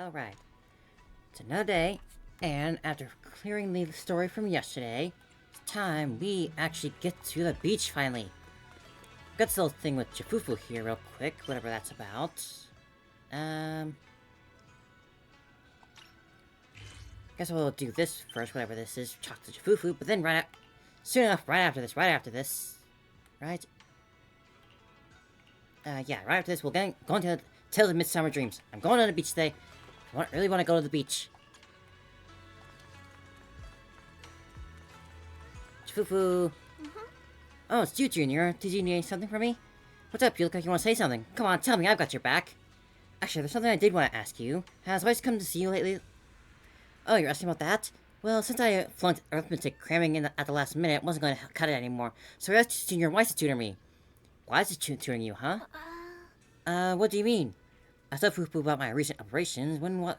Alright. It's another day, and after clearing the story from yesterday, it's time we actually get to the beach finally. Got this little thing with Jafufu here real quick, whatever that's about. Guess we'll do this first, whatever this is, talk to Jafufu, but then soon enough, right after this, right? Yeah, right after this, we'll go into the Tales of Midsummer Dreams. I'm going on the beach today. I really want to go to the beach. Fufu. Oh, it's you, Junior. Did you need something from me? What's up? You look like you want to say something. Come on, tell me. I've got your back. Actually, there's something I did want to ask you. Has Weiss come to see you lately? Oh, you're asking about that? Well, since I flunked arithmetic cramming in at the last minute, I wasn't going to cut it anymore. So I asked Junior Weiss to tutor me. Weiss is tutoring you, huh? What do you mean? I told Fufu about my recent operations. When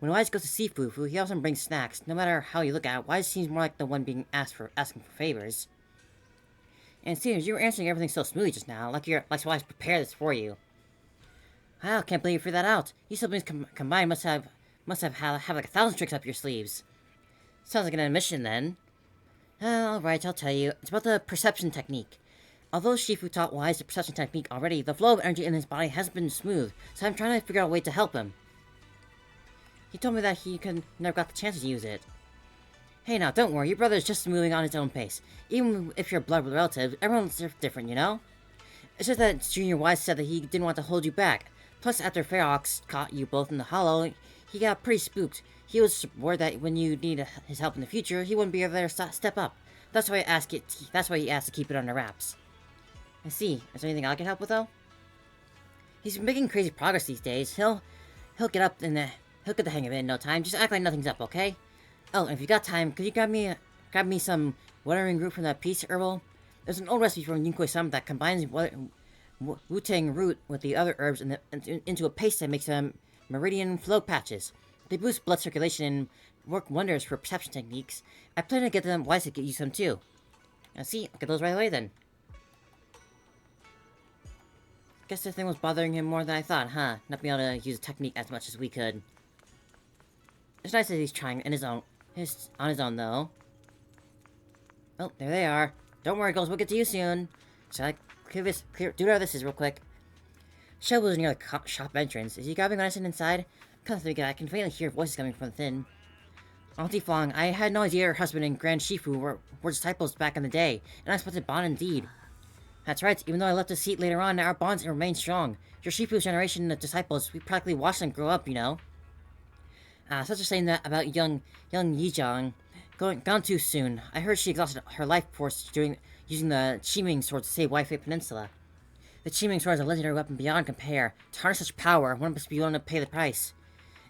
Wise goes to see Fufu, he often brings snacks. No matter how you look at it, Wise seems more like the one being asking for favors. And it seems you were answering everything so smoothly just now, like Wise prepared this for you. Wow, can't believe you figured that out. You siblings combined must have like 1,000 tricks up your sleeves. Sounds like an admission then. Alright, I'll tell you. It's about the perception technique. Although Shifu taught Wise the perception technique already, the flow of energy in his body hasn't been smooth, so I'm trying to figure out a way to help him. He told me that he never got the chance to use it. Hey now, don't worry, your brother is just moving on his own pace. Even if you're blood relatives, everyone's different, you know? It's just that Junior Wise said that he didn't want to hold you back. Plus, after Ferox caught you both in the hollow, he got pretty spooked. He was worried that when you need his help in the future, he wouldn't be there to step up. That's why he asked to keep it under wraps. I see. Is there anything I can help with, though? He's making crazy progress these days. He'll get the hang of it in no time. Just act like nothing's up, okay? Oh, and if you got time, could you grab me some watering root from that peace herbal? There's an old recipe from Yunkoi-sama that combines Wu-Tang root with the other herbs into a paste that makes meridian flow patches. They boost blood circulation and work wonders for perception techniques. I plan to get them Wise to get you some too. Now see, I'll get those right away then. Guess this thing was bothering him more than I thought, huh? Not being able to use the technique as much as we could. It's nice that he's trying on his own, though. Oh, there they are. Don't worry, girls, we'll get to you soon. Shall I do whatever this is real quick? Shovel is near the shop entrance. Is he grabbing medicine inside? Come to think of it, I can faintly hear voices coming from within. Auntie Fong, I had no idea her husband and Grand Shifu were disciples back in the day, and I expected bond indeed. That's right, even though I left the seat later on, our bonds remain strong. Your Shifu's generation of disciples, we practically watched them grow up, you know. Such a saying that about young Yizhang. Gone too soon. I heard she exhausted her life force using the Qiming sword to save Wi-Fi Peninsula. The Qiming sword is a legendary weapon beyond compare. To harness such power, one must be willing to pay the price.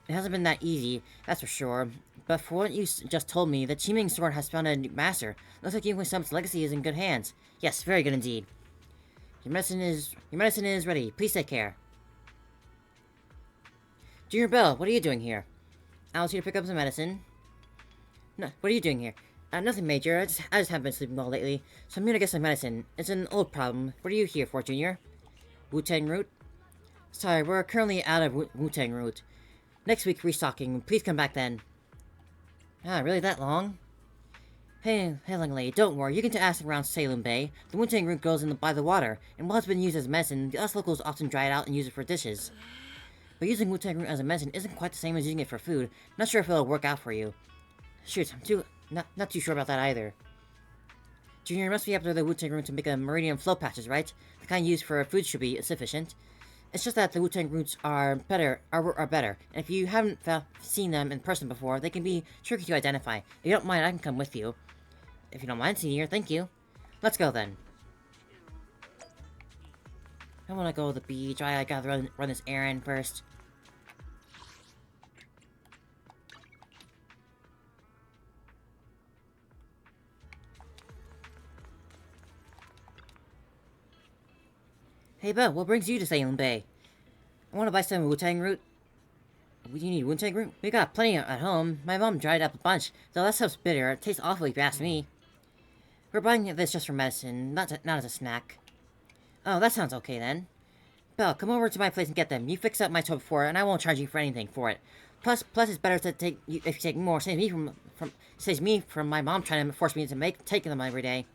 It hasn't been that easy, that's for sure. But for what you just told me, the Qiming sword has found a new master. Looks like Yunkoi-sama's legacy is in good hands. Yes, very good indeed. Your medicine is ready. Please take care. Junior Bell, what are you doing here? I was here to pick up some medicine. No, what are you doing here? Nothing major. I just haven't been sleeping well lately, so I'm here to get some medicine. It's an old problem. What are you here for, Junior? Wu-Tang root? Sorry, we're currently out of Wu-Tang root. Next week restocking. Please come back then. Really that long? Hey, young lady, don't worry. You can ask around Salem Bay. The Wu-Tang root grows by the water, and while it's been used as medicine, us locals often dry it out and use it for dishes. But using Wu-Tang root as a medicine isn't quite the same as using it for food. Not sure if it'll work out for you. Shoot, not too sure about that either. Junior, you must be after the Wu-Tang root to make a meridian flow patches, right? The kind used for food should be sufficient. It's just that the Wu-Tang roots are better, and if you haven't seen them in person before, they can be tricky to identify. If you don't mind, I can come with you. If you don't mind, Senior, thank you. Let's go then. I wanna go to the beach. I gotta run this errand first. Hey, Belle, what brings you to Salem Bay? I want to buy some Wu-Tang root. You need Wu-Tang root? We got plenty at home. My mom dried up a bunch, though that stuff's bitter. It tastes awful if you ask me. We're buying this just for medicine, not as a snack. Oh, that sounds okay then. Belle, come over to my place and get them. You fixed up my toy before, and I won't charge you for anything for it. Plus, it's better to take you if you take more. Saves me from my mom trying to force me to taking them every day.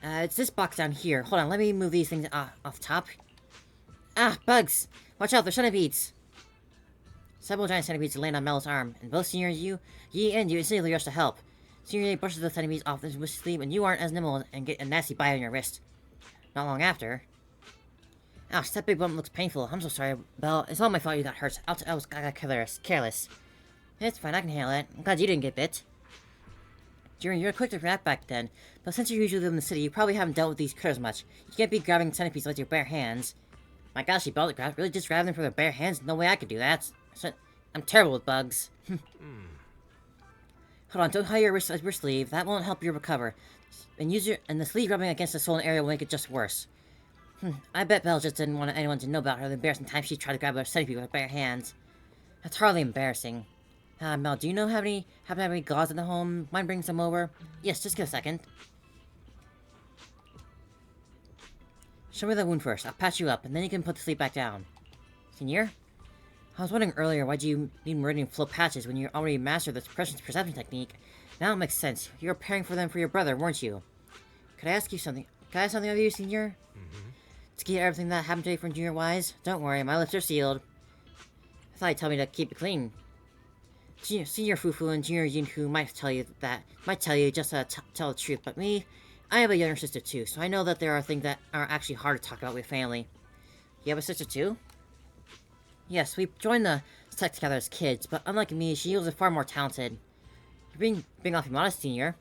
It's this box down here. Hold on, let me move these things off top. Ah, bugs! Watch out, they're centipedes! Several giant centipedes land on Mel's arm, and both Senior Yi and you instantly rush to help. Senior Yi brushes the centipedes off with his sleeve, and you aren't as nimble and get a nasty bite on your wrist. Not long after... Ouch, that big bump looks painful. I'm so sorry, Belle. It's all my fault you got hurt. I got careless. It's fine, I can handle it. I'm glad you didn't get bit. Jiren, you're quick to react back then, but since you usually live in the city, you probably haven't dealt with these critters much. You can't be grabbing centipedes with your bare hands. My gosh, you really just grabbed them for their bare hands? No way I could do that. I'm terrible with bugs. Hold on, don't hide your sleeve. That won't help you recover. And the sleeve rubbing against the swollen area will make it just worse. I bet Belle just didn't want anyone to know about her the embarrassing time she tried to grab a centipede with her bare hands. That's hardly embarrassing. Mel, do you happen to have any gauze in the home? Mind bringing some over? Yes, just give a second. Show me the wound first. I'll patch you up, and then you can put the sleeve back down. Senior? I was wondering earlier, why'd you need meridian flow patches when you already mastered the perception technique? Now it makes sense. You were preparing for them for your brother, weren't you? Could I ask you something? Can I ask something of you, Senior? To get everything that happened today from Junior-wise? Don't worry, my lips are sealed. I thought you'd tell me to keep it clean. Senior Fufu and Junior Yunhu might tell you just to tell the truth, but me, I have a younger sister too, so I know that there are things that are actually hard to talk about with family. You have a sister too? Yes, we joined the sect together as kids, but unlike me, she was far more talented. You're being awfully modest, Senior.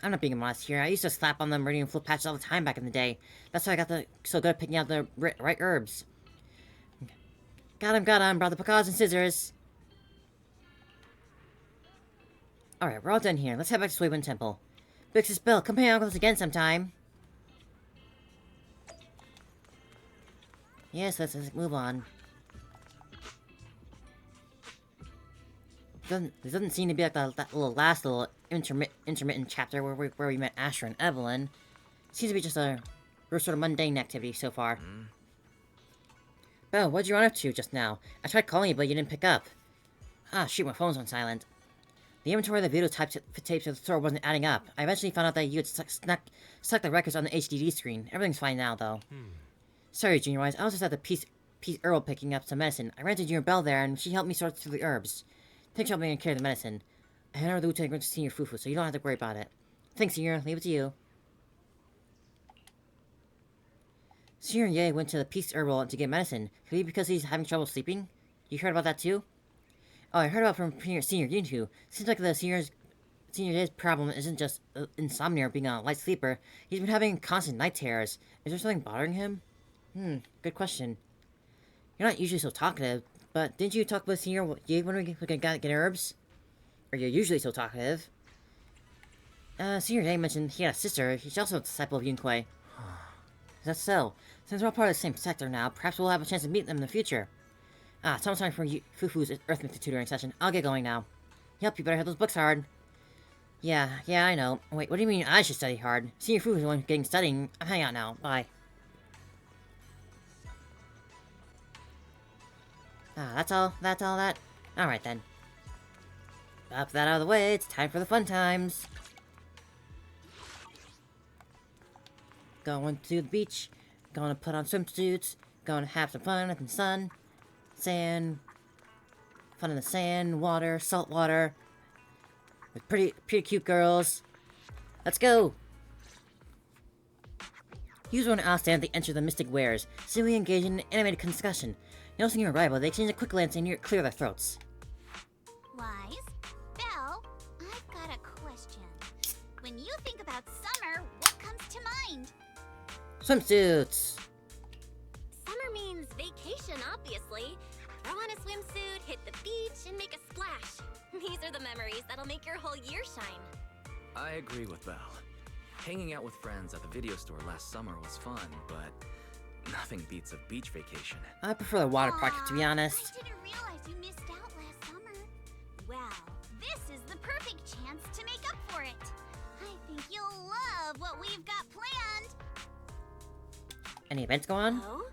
I'm not being modest here. I used to slap on the meridian flow patches all the time back in the day. That's why I got so good at picking out the right herbs. Got him, brought the picaws and scissors. Alright, we're all done here. Let's head back to Suiwen Temple. Bix's Bell, come hang out with us again sometime. Yes, let's move on. There doesn't seem to be like that last little intermittent chapter where we met Asher and Evelyn. It seems to be just a sort of mundane activity so far. Belle, what'd you run up to just now? I tried calling you, but you didn't pick up. Ah, shoot, my phone's on silent. The inventory of the video tapes at the store wasn't adding up. I eventually found out that you had stuck the records on the HDD screen. Everything's fine now, though. Sorry, Junior-wise. I was just at the Peace Herb picking up some medicine. I ran to Junior Belle there, and she helped me sort through the herbs. Thanks for helping me carry the medicine. I handed over the Lieutenant to Senior Fufu, so you don't have to worry about it. Thanks, Senior. Leave it to you. Senior Ye went to the Peace Herbal to get medicine. Could it be because he's having trouble sleeping? You heard about that too? Oh, I heard about from Senior Yunhu. Seems like the Senior Ye's problem isn't just insomnia or being a light sleeper. He's been having constant night terrors. Is there something bothering him? Good question. You're not usually so talkative, but didn't you talk with Senior Ye when we get herbs? Or you're usually so talkative. Senior Ye mentioned he had a sister. She's also a disciple of Yunhui. Is that so? Since we're all part of the same sector now, perhaps we'll have a chance to meet them in the future. It's almost time for Fufu's Arithmetic tutoring session. I'll get going now. Yep, you better hit those books hard. Yeah, I know. Wait, what do you mean I should study hard? Senior Fufu's the one getting studying. I'm hanging out now. Bye. That's all that? Alright then. Up that out of the way, it's time for the fun times. Going to the beach, gonna put on swimsuits, gonna have some fun in the sun, sand, fun in the sand, water, salt water, with pretty cute girls. Let's go! Users when outstand, they enter the Mystic Wares, seemingly engaged in an animated discussion. Noticing your arrival, they exchange a quick glance and clear their throats. Wise? Belle, I've got a question. When you think about summer, what comes to mind? Swimsuits! Summer means vacation, obviously. Throw on a swimsuit, hit the beach, and make a splash. These are the memories that'll make your whole year shine. I agree with Belle. Hanging out with friends at the video store last summer was fun, but nothing beats a beach vacation. I prefer the water park, to be honest. I didn't realize you missed out last summer. Well, this is the perfect chance to make up for it. I think you'll love what we've got planned. Any events going on? Oh?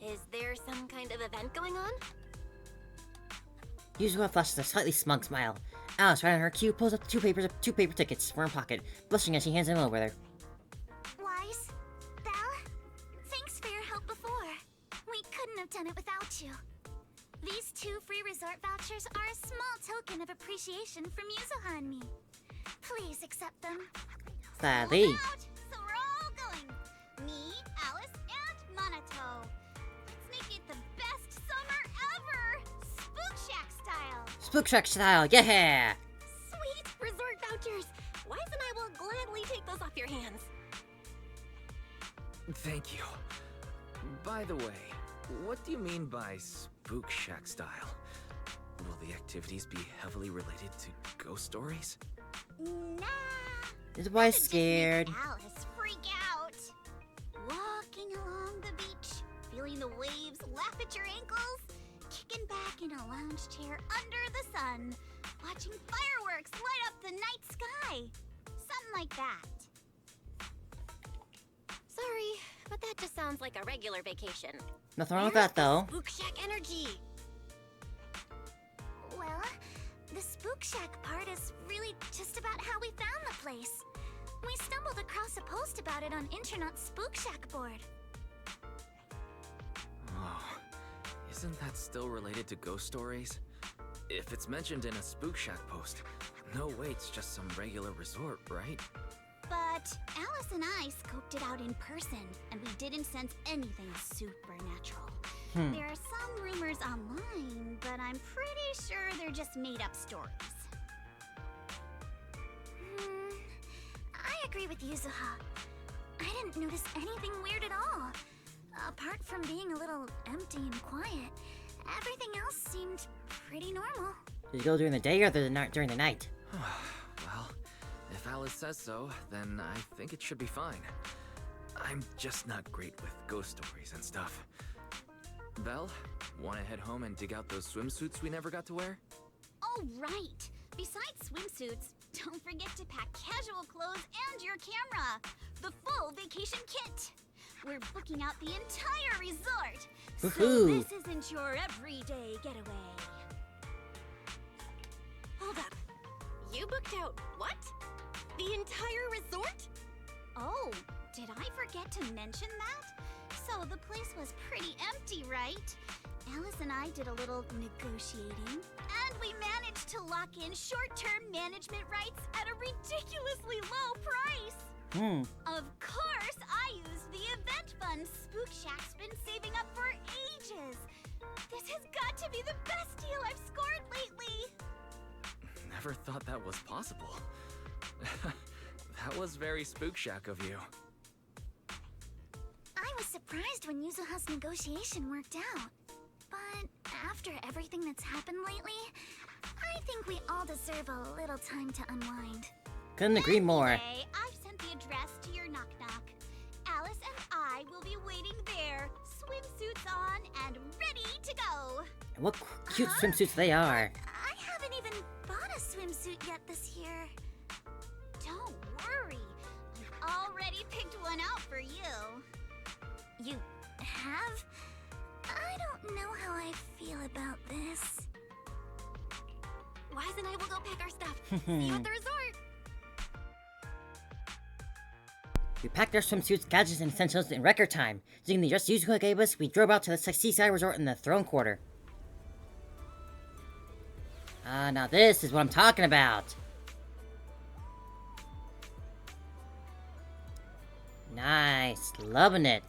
Is there some kind of event going on? Yuzuha flashes a slightly smug smile. Alice, right on her cue, pulls up two paper tickets from her pocket, blushing as she hands them over there. Wise, Belle, thanks for your help before. We couldn't have done it without you. These 2 free resort vouchers are a small token of appreciation from Yuzuha and me. Please accept them. Sadly. Hold out, so we're all going. Me, Alice, and Monato. Let's make it the best summer ever! Spook Shack style! Spook Shack style, yeah! Sweet resort vouchers! Wise and I will gladly take those off your hands. Thank you. By the way, what do you mean by Spook Shack style? Will the activities be heavily related to ghost stories? Nah. This boy's Just scared. make Alice freak out. Walking along the beach, feeling the waves lap at your ankles, kicking back in a lounge chair under the sun, watching fireworks light up the night sky. Something like that. Sorry, but that just sounds like a regular vacation. Nothing wrong with that, though. Spook Shack energy! Well, the Spook Shack part is really just about how we found the place. We stumbled across a post about it on Internet's Spook Shack board. Oh, isn't that still related to ghost stories? If it's mentioned in a Spook Shack post, no way it's just some regular resort, right? But Alice and I scoped it out in person, and we didn't sense anything supernatural. There are some rumors online, but I'm pretty sure they're just made-up stories. I agree with Yuzuha. I didn't notice anything weird at all. Apart from being a little empty and quiet, everything else seemed pretty normal. Did you go during the day or during the night? Well, if Alice says so, then I think it should be fine. I'm just not great with ghost stories and stuff. Belle, wanna head home and dig out those swimsuits we never got to wear? Oh, right! Besides swimsuits, don't forget to pack casual clothes and your camera! The full vacation kit! We're booking out the entire resort! So Woohoo! this isn't your everyday getaway. Hold up. You booked out what? The entire resort? Oh, did I forget to mention that? So the place was pretty empty, right? Alice and I did a little negotiating, and we managed to lock in short-term management rights at a ridiculously low price! Of course, I used the event fund Spook Shack's been saving up for ages! This has got to be the best deal I've scored lately! Never thought that was possible. That was very Spook Shack of you. I was surprised when Yuzuha's negotiation worked out. But after everything that's happened lately, I think we all deserve a little time to unwind. Couldn't agree more. Anyway, I've sent the address to your knock-knock. Alice and I will be waiting there, swimsuits on and ready to go. And what cute swimsuits they are. I haven't even bought a swimsuit yet this year. Don't worry, I've already picked one out for you. You have? I don't know how I feel about this. Wise and I will go pack our stuff. See you at the resort. We packed our swimsuits, gadgets, and essentials in record time. Using the address Yuzuha gave us, we drove out to the seaside resort in the Throne Quarter. Now this is what I'm talking about. Nice, loving it.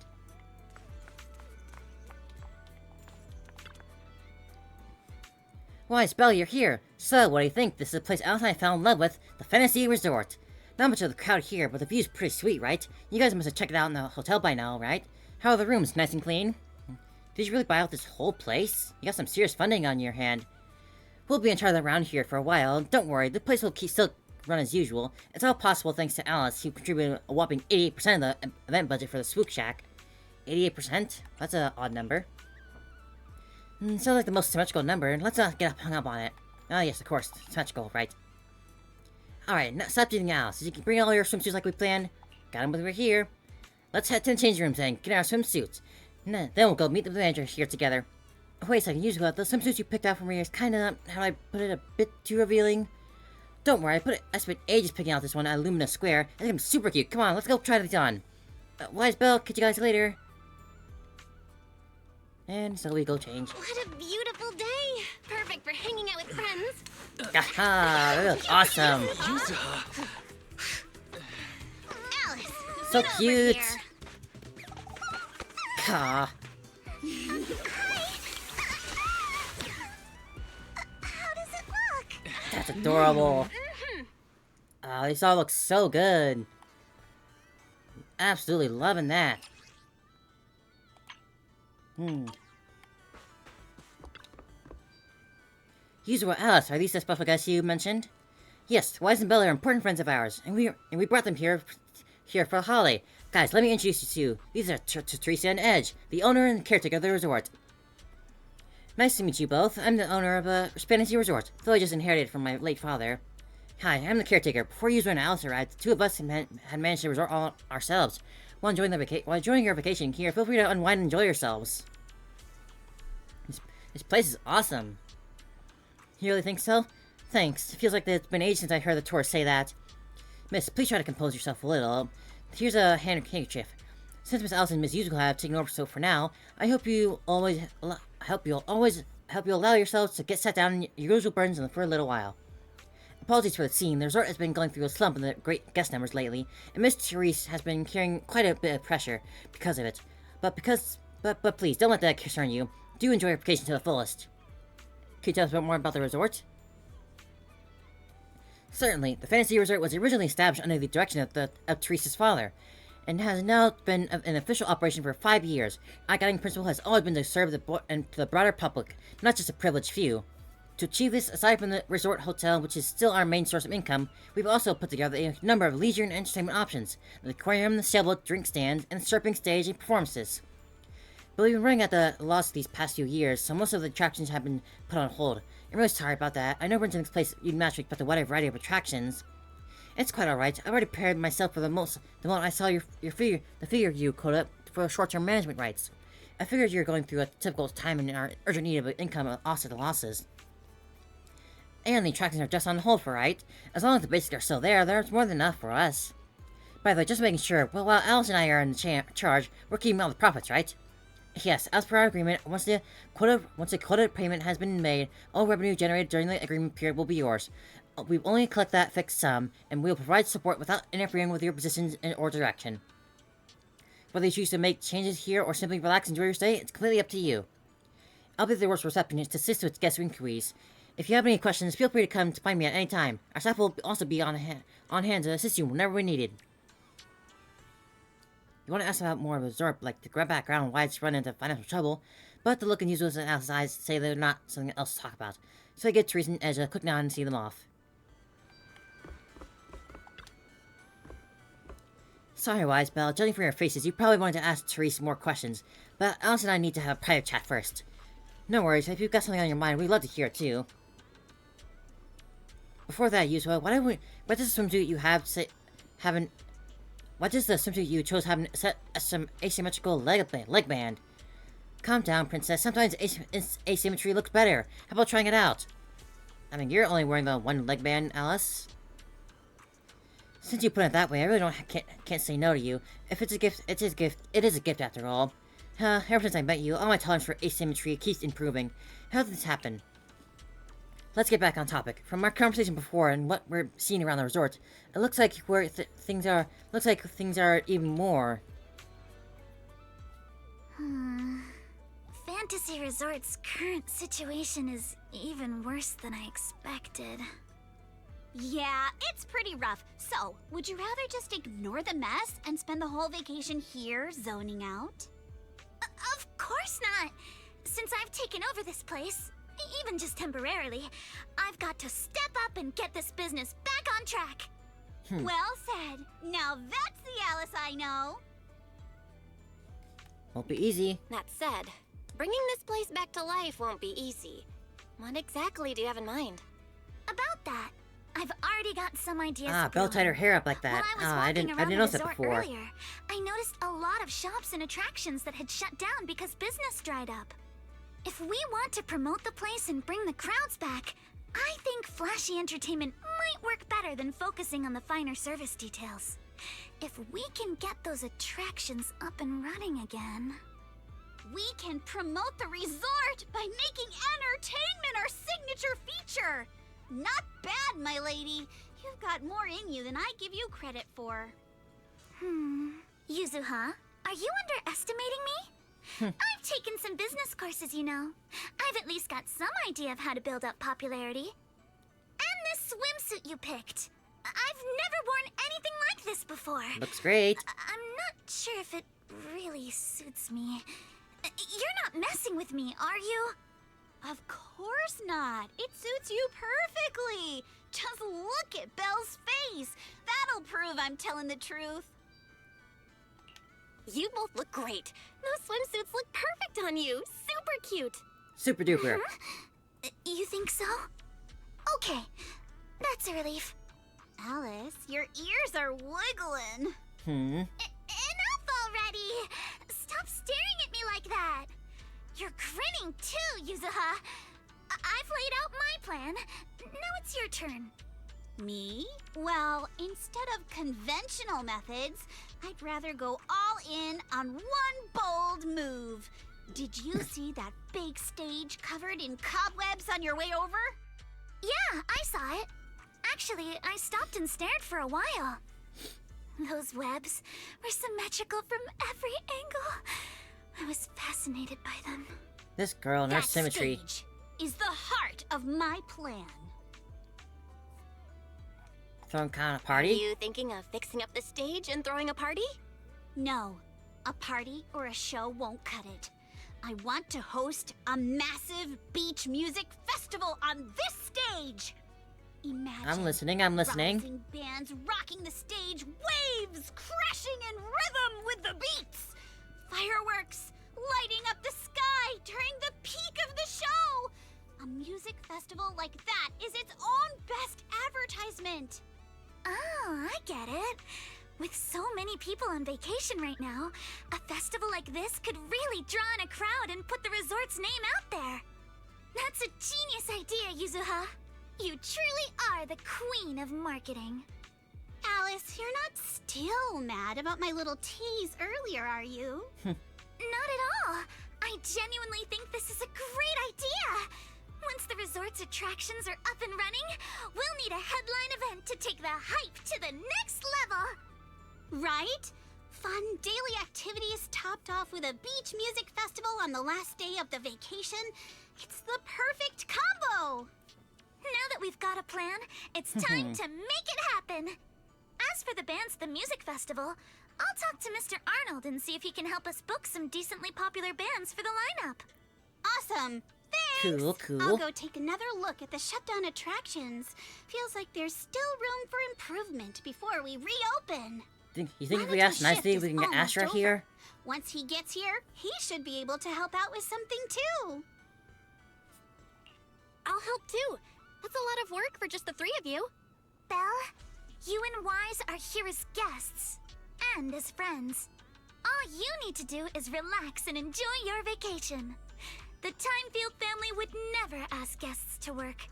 Why, Belle, you're here. So, what do you think? This is the place Alice and I fell in love with, the Fantasy Resort. Not much of the crowd here, but the view's pretty sweet, right? You guys must have checked it out in the hotel by now, right? How are the rooms? Nice and clean? Did you really buy out this whole place? You got some serious funding on your hand. We'll be in charge around here for a while. Don't worry, the place will still run as usual. It's all possible thanks to Alice, who contributed a whopping 88% of the event budget for the Spook Shack. 88%? That's an odd number. Sounds like the most symmetrical number. Let's not get hung up on it. Oh yes, of course, symmetrical, right. Alright, now stop doing Alice. Did you bring all your swimsuits like we planned? Got them over here. Let's head to the changing rooms and get our swimsuits. Then we'll go meet the manager here together. Wait a second, Yuzuko, the swimsuits you picked out for me is kinda, how do I put it, a bit too revealing? Don't worry, I spent ages picking out this one at Lumina Square. I think I'm super cute. Come on, let's go try this on. Wise Bell, catch you guys later. And so we go change. What a beautiful day! Perfect for hanging out with friends. Aha, that looks awesome. Alice, So get over cute. here. Ah, How does it look? that's adorable. Oh, these all look so good. Absolutely loving that. Yuzuo, Alice, are these the special guests you mentioned? Yes, Wise and Bella are important friends of ours, and we brought them here for the holiday. Guys, let me introduce you to you. These are Teresa and Edge, the owner and caretaker of the resort. Nice to meet you both. I'm the owner of a fantasy resort, though I just inherited it from my late father. Hi, I'm the caretaker. Before Yuzuo and Alice arrived, the two of us had managed the resort all ourselves. While enjoying your vacation here, feel free to unwind and enjoy yourselves. This place is awesome. You really think so? Thanks. It feels like it's been ages since I heard the tourists say that. Miss, please try to compose yourself a little. Here's a handkerchief. Since Miss Alice and Miss Yuzuko have taken over so for now, I hope you'll allow yourselves to get set down in your usual burdens for a little while. Apologies for the scene. The resort has been going through a slump in the great guest numbers lately, and Miss Therese has been carrying quite a bit of pressure because of it. But please, don't let that concern you. Do enjoy your vacation to the fullest. Can you tell us a bit more about the resort? Certainly. The fantasy resort was originally established under the direction of Teresa's father, and has now been in official operation for 5 years. Our guiding principle has always been to serve the broader public, not just a privileged few. To achieve this, aside from the resort hotel, which is still our main source of income, we've also put together a number of leisure and entertainment options: the aquarium, the sailboat, drink stands, and the surfing stage and performances. But we've been running at the loss these past few years, so most of the attractions have been put on hold. I'm really sorry about that. I know we're in this place you'd naturally expect a wide variety of attractions. It's quite alright. I've already prepared myself for the moment I saw the figure you coded up for short-term management rights. I figured you're going through a difficult time and are urgent need of income to offset the losses. And the attractions are just on hold for right. As long as the basics are still there, there's more than enough for us. By the way, just making sure, well, while Alice and I are in charge, we're keeping all the profits, right? Yes, as per our agreement, once a quota payment has been made, all revenue generated during the agreement period will be yours. We will only collect that fixed sum, and we will provide support without interfering with your positions or direction. Whether you choose to make changes here or simply relax and enjoy your stay, it's completely up to you. I'll be the worst receptionist to assist with guest inquiries. If you have any questions, feel free to come to find me at any time. Our staff will also be on hand to assist you whenever we're needed. You want to ask about more of the resort, like the background and why it's run into financial trouble, but the look in Yuzuo's and Alice's eyes say they're not something else to talk about. So I get Teresa and Edge a quick nod and see them off. Sorry, Wise Bell. Judging from your faces, you probably wanted to ask Teresa more questions, but Alice and I need to have a private chat first. No worries. If you've got something on your mind, we'd love to hear it too. Before that, Yuzuo, what does the swimsuit you have What does the swimsuit you chose have some asymmetrical leg band? Calm down, princess. Sometimes asymmetry looks better. How about trying it out? I mean, you're only wearing the one leg band, Alice. Since you put it that way, I really can't say no to you. If it's a gift, it is a gift. It is a gift after all. Ever since I met you, all my tolerance for asymmetry keeps improving. How did this happen? Let's get back on topic. From our conversation before and what we're seeing around the resort, it looks like things are even more. Fantasy Resort's current situation is even worse than I expected. Yeah, it's pretty rough. So, would you rather just ignore the mess and spend the whole vacation here zoning out? Of course not! Since I've taken over this place, even just temporarily, I've got to step up and get this business back on track. Well said. Now that's the Alice I know. Won't be easy. That said, bringing this place back to life won't be easy. What exactly do you have in mind? About that, I've already got some ideas. Belle tied her hair up like that. While I was I walking didn't around the notice that resort before. earlier, I noticed a lot of shops and attractions that had shut down because business dried up. If we want to promote the place and bring the crowds back, I think flashy entertainment might work better than focusing on the finer service details. If we can get those attractions up and running again... We can promote the resort by making entertainment our signature feature. Not bad, my lady. You've got more in you than I give you credit for. Yuzuha, are you underestimating me? I've taken some business courses, you know. I've at least got some idea of how to build up popularity. And this swimsuit you picked. I've never worn anything like this before. Looks great. I'm not sure if it really suits me. You're not messing with me, are you? Of course not. It suits you perfectly. Just look at Belle's face. That'll prove I'm telling the truth. You both look great. Those swimsuits look perfect on you. Super cute. Super duper. You think so? Okay, that's a relief. Alice, your ears are wiggling. Enough already! Stop staring at me like that! You're grinning too, Yuzuha! I've laid out my plan. Now it's your turn. Me? Well, instead of conventional methods, I'd rather go all in on one bold move. Did you see that big stage covered in cobwebs on your way over? Yeah, I saw it. Actually, I stopped and stared for a while. Those webs were symmetrical from every angle. I was fascinated by them. This girl and her That symmetry. stage is the heart of my plan. Throwing kind of Are party? you thinking of fixing up the stage and throwing a party? No, a party or a show won't cut it. I want to host a massive beach music festival on this stage. Imagine I'm listening, I'm listening. rousing bands rocking the stage, waves crashing in rhythm with the beats, fireworks lighting up the sky during the peak of the show. A music festival like that is its own best advertisement. Oh, I get it. With so many people on vacation right now, a festival like this could really draw in a crowd and put the resort's name out there. That's a genius idea, Yuzuha. You truly are the queen of marketing. Alice, you're not still mad about my little tease earlier, are you? Not at all. I genuinely think this is a great idea. Once the resort's attractions are up and running, we'll need a headline event to take the hype to the next level. Right? Fun daily activities topped off with a beach music festival on the last day of the vacation. It's the perfect combo. Now that we've got a plan, it's time to make it happen. As for the bands at the music festival, I'll talk to Mr. Arnold and see if he can help us book some decently popular bands for the lineup. Awesome. Thanks. Cool, cool. I'll go take another look at the shutdown attractions. Feels like there's still room for improvement before we reopen. You think if we Manager's ask nicely, shift we can is get Astra almost here? Once he gets here, he should be able to help out with something too. I'll help too. That's a lot of work for just the three of you. Belle, you and Wise are here as guests and as friends. All you need to do is relax and enjoy your vacation. The Timefield family would never ask guests to work.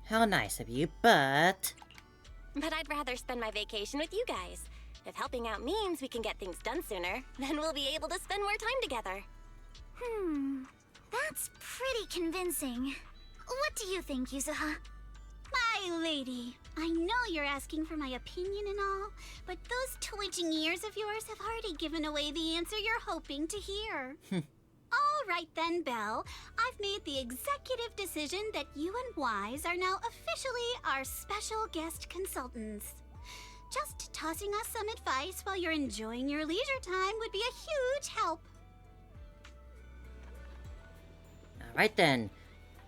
How nice of you, but... But I'd rather spend my vacation with you guys. If helping out means we can get things done sooner, then we'll be able to spend more time together. That's pretty convincing. What do you think, Yuzuha? My lady, I know you're asking for my opinion and all, but those twitching ears of yours have already given away the answer you're hoping to hear. All right then, Belle. I've made the executive decision that you and Wise are now officially our special guest consultants. Just tossing us some advice while you're enjoying your leisure time would be a huge help. Alright then.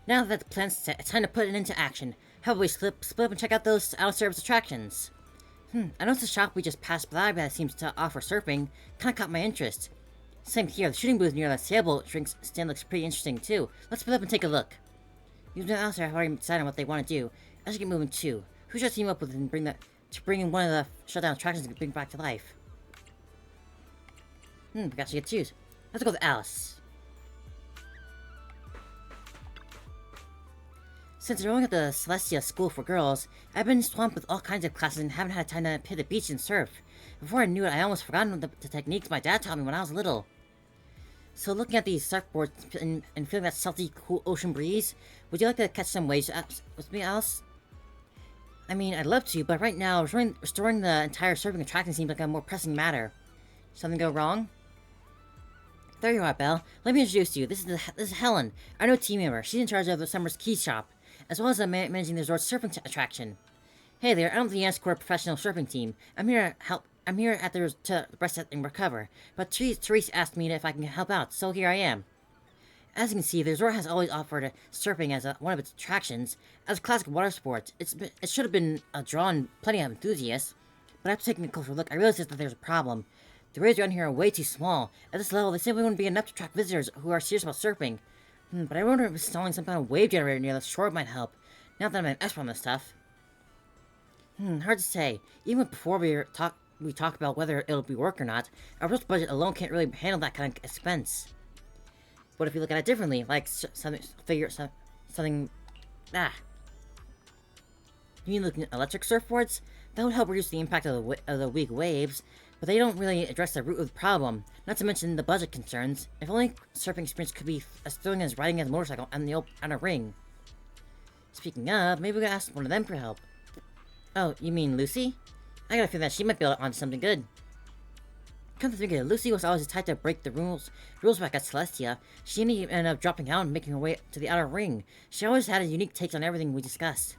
Now that the plan's set, it's time to put it into action. How about we split up and check out those out-of-service attractions? I noticed the shop we just passed by that seems to offer surfing. Kinda caught my interest. Same here, the shooting booth near that sailboat drinks stand looks pretty interesting too. Let's split up and take a look. You and Alice have already decided on what they want to do. I should get moving too. Who should I team up with and bring in one of the shutdown attractions to bring back to life? We got you to choose. Let's go with Alice. Since enrolling at the Celestia School for Girls, I've been swamped with all kinds of classes and haven't had time to hit the beach and surf. Before I knew it, I almost forgotten the techniques my dad taught me when I was little. So looking at these surfboards and feeling that salty, cool ocean breeze, would you like to catch some waves with me, Alice? I mean, I'd love to, but right now, restoring the entire surfing attraction seems like a more pressing matter. Something go wrong? There you are, Belle. Let me introduce you. This is Helen, our new team member. She's in charge of the summer's key shop, as well as managing the resort's surfing attraction. Hey there, I'm the Escort professional surfing team. I'm here to help. I'm here to rest and recover, but Therese asked me if I can help out, so here I am. As you can see, the resort has always offered surfing as one of its attractions. As a classic water sport, it should have been drawn plenty of enthusiasts, but after taking a closer look, I realized that there's a problem. The waves around here are way too small. At this level, they simply wouldn't be enough to attract visitors who are serious about surfing. But I wonder if installing some kind of wave generator near the shore might help, now that I'm an expert on this stuff. Hard to say. Even before we talk about whether it'll be work or not, our resource budget alone can't really handle that kind of expense. What if we look at it differently, like something. You mean looking at electric surfboards? That would help reduce the impact of the weak waves, but they don't really address the root of the problem. Not to mention the budget concerns. If only surfing experience could be as thrilling as riding a motorcycle on a ring. Speaking of, maybe we could ask one of them for help. Oh, you mean Lucy? I got a feeling that she might be onto something good. Come to think of it, Lucy was always the type to break the rules back at Celestia. She ended up dropping out and making her way to the outer ring. She always had a unique take on everything we discussed.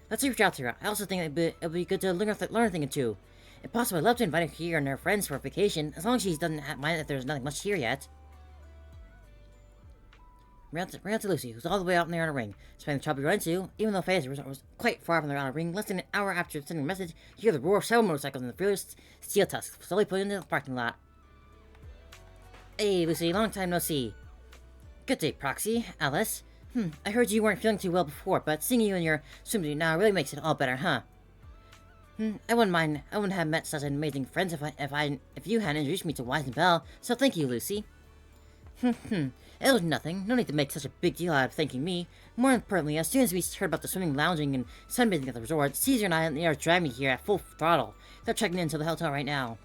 Let's reach out to her. I also think it'd be good to learn a thing or two. If possible, I'd love to invite her here and her friends for a vacation, as long as she doesn't mind that there's nothing much here yet. Ran out to Lucy, who's all the way out in the outer ring. Despite the trouble we run into, even though Faye's resort was quite far from the outer ring, less than an hour after sending a message, you hear the roar of several motorcycles and the furious steel tusks slowly pulling into the parking lot. Hey, Lucy, long time no see. Good day, Proxy. Alice. I heard you weren't feeling too well before, but seeing you in your swimsuit now really makes it all better, huh? I wouldn't have met such amazing friends if you hadn't introduced me to Wise and Belle, so thank you, Lucy. It was nothing. No need to make such a big deal out of thanking me. More importantly, as soon as we heard about the swimming, lounging, and sunbathing at the resort, Caesar and I are driving me here at full throttle. They're checking into the hotel right now.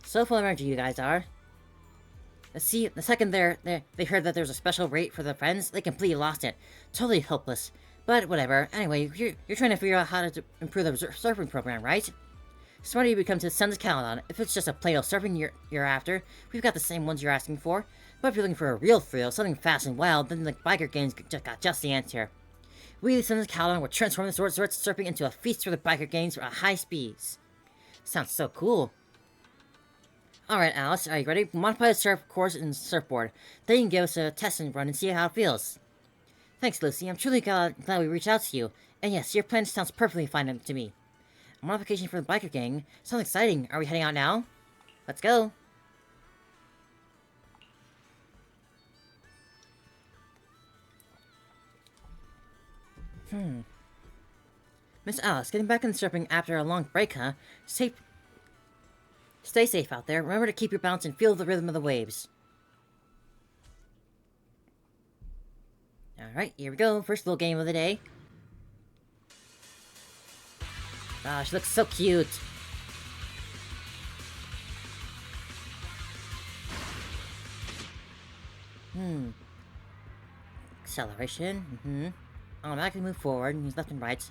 So full of energy you guys are. See, the second they heard that there's a special rate for the friends, they completely lost it. Totally hopeless. But whatever. Anyway, you're trying to figure out how to improve the surfing program, right? Smarter you become to send a Caledon. If it's just a plain old surfing you're after, we've got the same ones you're asking for. But if you're looking for a real thrill, something fast and wild, then the biker gangs got just the answer. We, the Sons of Caledon, will transform the resort surfing into a feast for the biker gangs at high speeds. Sounds so cool. Alright, Alice, are you ready? Modify the surf course and surfboard. Then you can give us a test and run and see how it feels. Thanks, Lucy. I'm truly glad we reached out to you. And yes, your plan sounds perfectly fine to me. A modification for the biker gang. Sounds exciting. Are we heading out now? Let's go. Miss Alice, getting back in surfing after a long break, huh? Stay safe out there. Remember to keep your balance and feel the rhythm of the waves. Alright, here we go. First little game of the day. Ah, she looks so cute. Acceleration. Automatically move forward. Use left and right.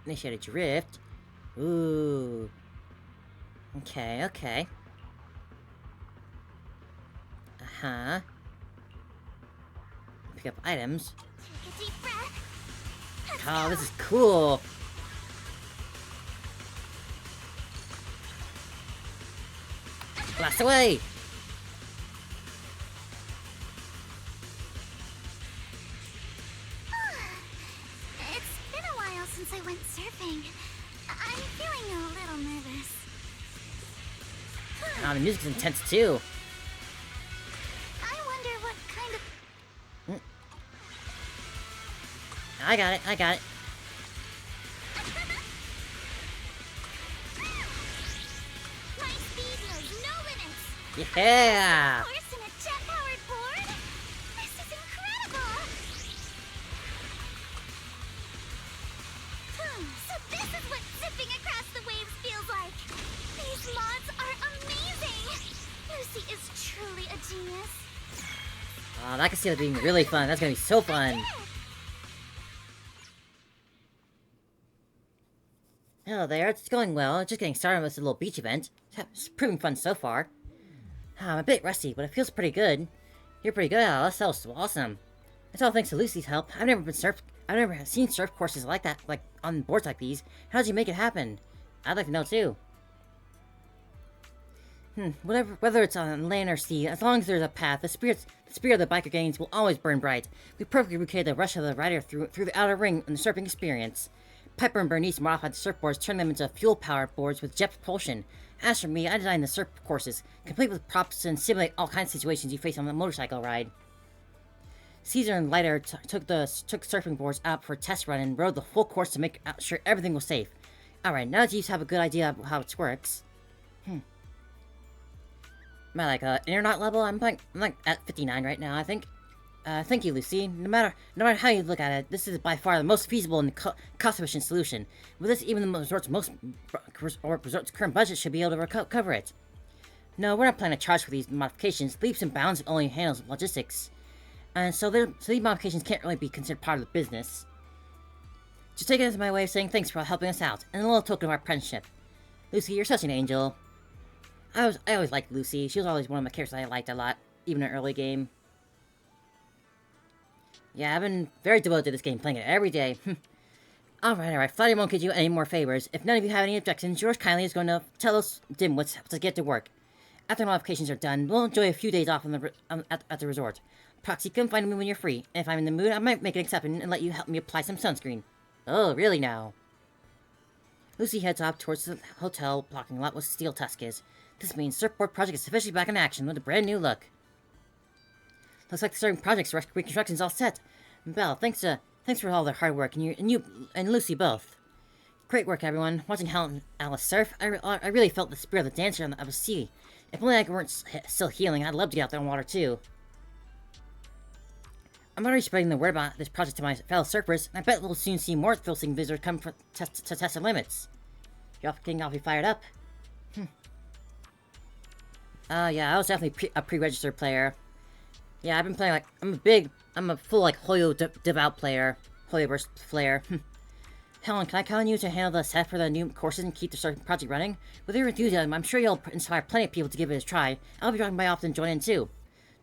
Initiate a drift. Ooh. Okay. Pick up items. Take a deep breath. Oh, this is cool. Blast away! It's been a while since I went surfing. I'm feeling a little nervous. Oh, the music's intense too. I wonder what kind of... I got it, I got it. My speed knows no limits. Yeah! Horse and a jet-powered board? This is incredible! So this is what zipping across the waves feels like. These mods are amazing! Lucy is truly a genius. I can see that being really fun. That's gonna be so fun. Hello there, it's going well. Just getting started on this little beach event. It's proving fun so far. I'm a bit rusty, but it feels pretty good. You're pretty good, Alice. That was awesome. It's all thanks to Lucy's help. I've never seen surf courses like that, like on boards like these. How did you make it happen? I'd like to know too. Whether it's on land or sea, as long as there's a path, the spirit of the biker gangs will always burn bright. We perfectly recreated the rush of the rider through the outer ring in the surfing experience. Piper and Bernice modified the surfboards, turned them into fuel-powered boards with jet propulsion. As for me, I designed the surf courses, complete with props and simulate all kinds of situations you face on a motorcycle ride. Caesar and Lighter took surfing boards out for a test run and rode the full course to make sure everything was safe. Alright, now that you have a good idea of how it works. Am I like internet level? I'm like at 59 right now, I think. Thank you, Lucy. No matter how you look at it, this is by far the most feasible and cost-efficient solution. With this, even the resort's current budget should be able to cover it. No, we're not planning to charge for these modifications. Leaps and Bounds only handles logistics. And so these modifications can't really be considered part of the business. Just take it as my way of saying thanks for helping us out, and a little token of our friendship. Lucy, you're such an angel. I always liked Lucy. She was always one of my characters I liked a lot, even in an early game. Yeah, I've been very devoted to this game, playing it every day. Alright, Flattery won't get you any more favors. If none of you have any objections, yours kindly is going to tell us dimwits to get to work. After modifications are done, we'll enjoy a few days off at the resort. Proxy, come find me when you're free, and if I'm in the mood, I might make an exception and let you help me apply some sunscreen. Oh, really now? Lucy heads off towards the hotel parking lot with steel tuskers. This means Surfboard Project is officially back in action with a brand new look. Looks like the starting project's reconstruction's all set. Belle, thanks for all their hard work, and you and Lucy both. Great work, everyone. Watching Hal and Alice surf, I really felt the spirit of the dancer of the sea. If only I weren't still healing, I'd love to get out there in water too. I'm already spreading the word about this project to my fellow surfers, and I bet we'll soon see more thrill-seeking visitors come to test their limits. You're getting awfully fired up. Yeah, I was definitely a pre-registered player. Yeah, I've been playing I'm a full Hoyo devout player. Hoyoverse player. Helen, can I count on you to handle the set for the new courses and keep the surfing project running? With your enthusiasm, I'm sure you'll inspire plenty of people to give it a try. I'll be dropping by often and join in too.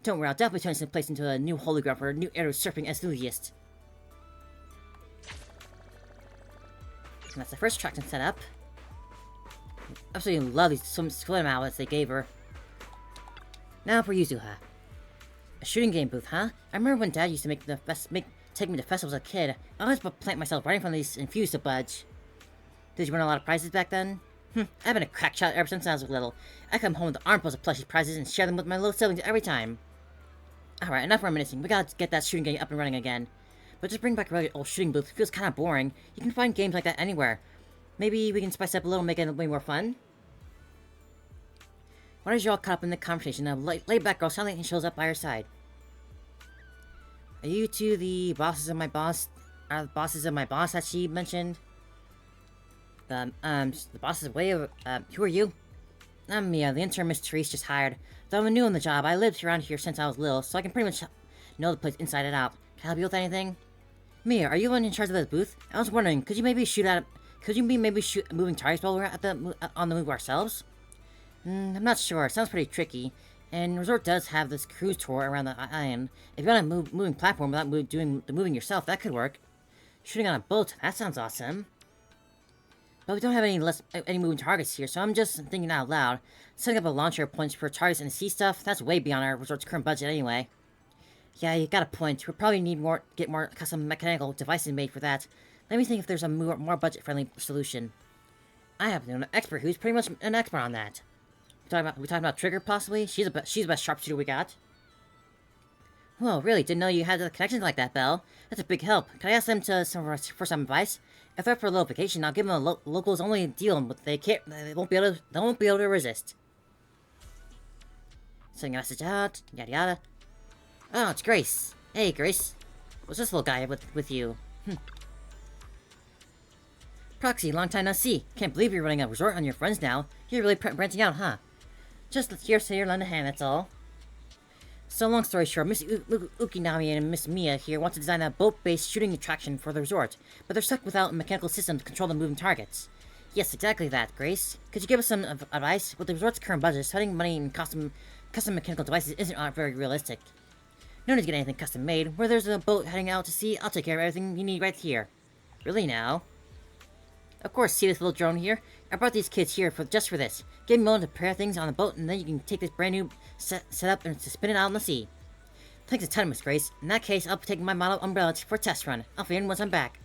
Don't worry, I'll definitely turn this place into a new holy ground for a new era of surfing enthusiasts. And that's the first attraction set up. Absolutely love these swim outlets they gave her. Now for Yuzuha. A shooting game booth, huh? I remember when Dad used to take me to festivals as a kid. I always plant myself right in front of these and refuse to budge. Did you win a lot of prizes back then? I've been a crack shot ever since I was little. I come home with armfuls of plushy prizes and share them with my little siblings every time. Alright, enough reminiscing. We gotta get that shooting game up and running again. But just bring back a regular old shooting booth. It feels kinda boring. You can find games like that anywhere. Maybe we can spice up a little and make it way more fun? Why don't you all caught up in the conversation? A laid-back girl suddenly shows up by her side. Are you two the bosses of my boss? Are the bosses of my boss that she mentioned? The bosses way over. Who are you? I'm Mia, the intern Miss Therese just hired. Though I'm new on the job, I lived around here since I was little, so I can pretty much know the place inside and out. Can I help you with anything? Mia, are you the one in charge of this booth? I was wondering, could you maybe shoot moving targets while we're on the move ourselves? I'm not sure. It sounds pretty tricky. And the resort does have this cruise tour around the island. If you want a moving platform without doing the moving yourself, that could work. Shooting on a boat, that sounds awesome. But we don't have any moving targets here, so I'm just thinking out loud. Setting up a launcher points for targets and sea stuff, that's way beyond our resort's current budget anyway. Yeah, you got a point. We'll probably need get more custom mechanical devices made for that. Let me think if there's a more budget-friendly solution. I have an expert who's pretty much an expert on that. We talking about Trigger, possibly? She's the best sharpshooter we got. Well, really, didn't know you had a connection like that, Belle. That's a big help. Can I ask them for some advice? If they're for a little vacation, I'll give them a locals only deal, but they won't be able to resist. Sending a message out, yada yada. Oh, it's Grace. Hey, Grace. What's this little guy with you? Proxy, long time no see. Can't believe you're running a resort on your friends now. You're really branching out, huh? Just here to lend a hand, that's all. So long story short, Miss Ukinami and Miss Mia here want to design a boat-based shooting attraction for the resort, but they're stuck without a mechanical system to control the moving targets. Yes, exactly that, Grace. Could you give us some advice? With the resort's current budget, spending money in custom mechanical devices isn't very realistic. No need to get anything custom made. Where there's a boat heading out to sea, I'll take care of everything you need right here. Really now? Of course, see this little drone here? I brought these kids here just for this. Give me a moment to prepare things on the boat, and then you can take this brand new set up and spin it out on the sea. Thanks a ton, Miss Grace. In that case, I'll be taking my model umbrella for a test run. I'll be in once I'm back.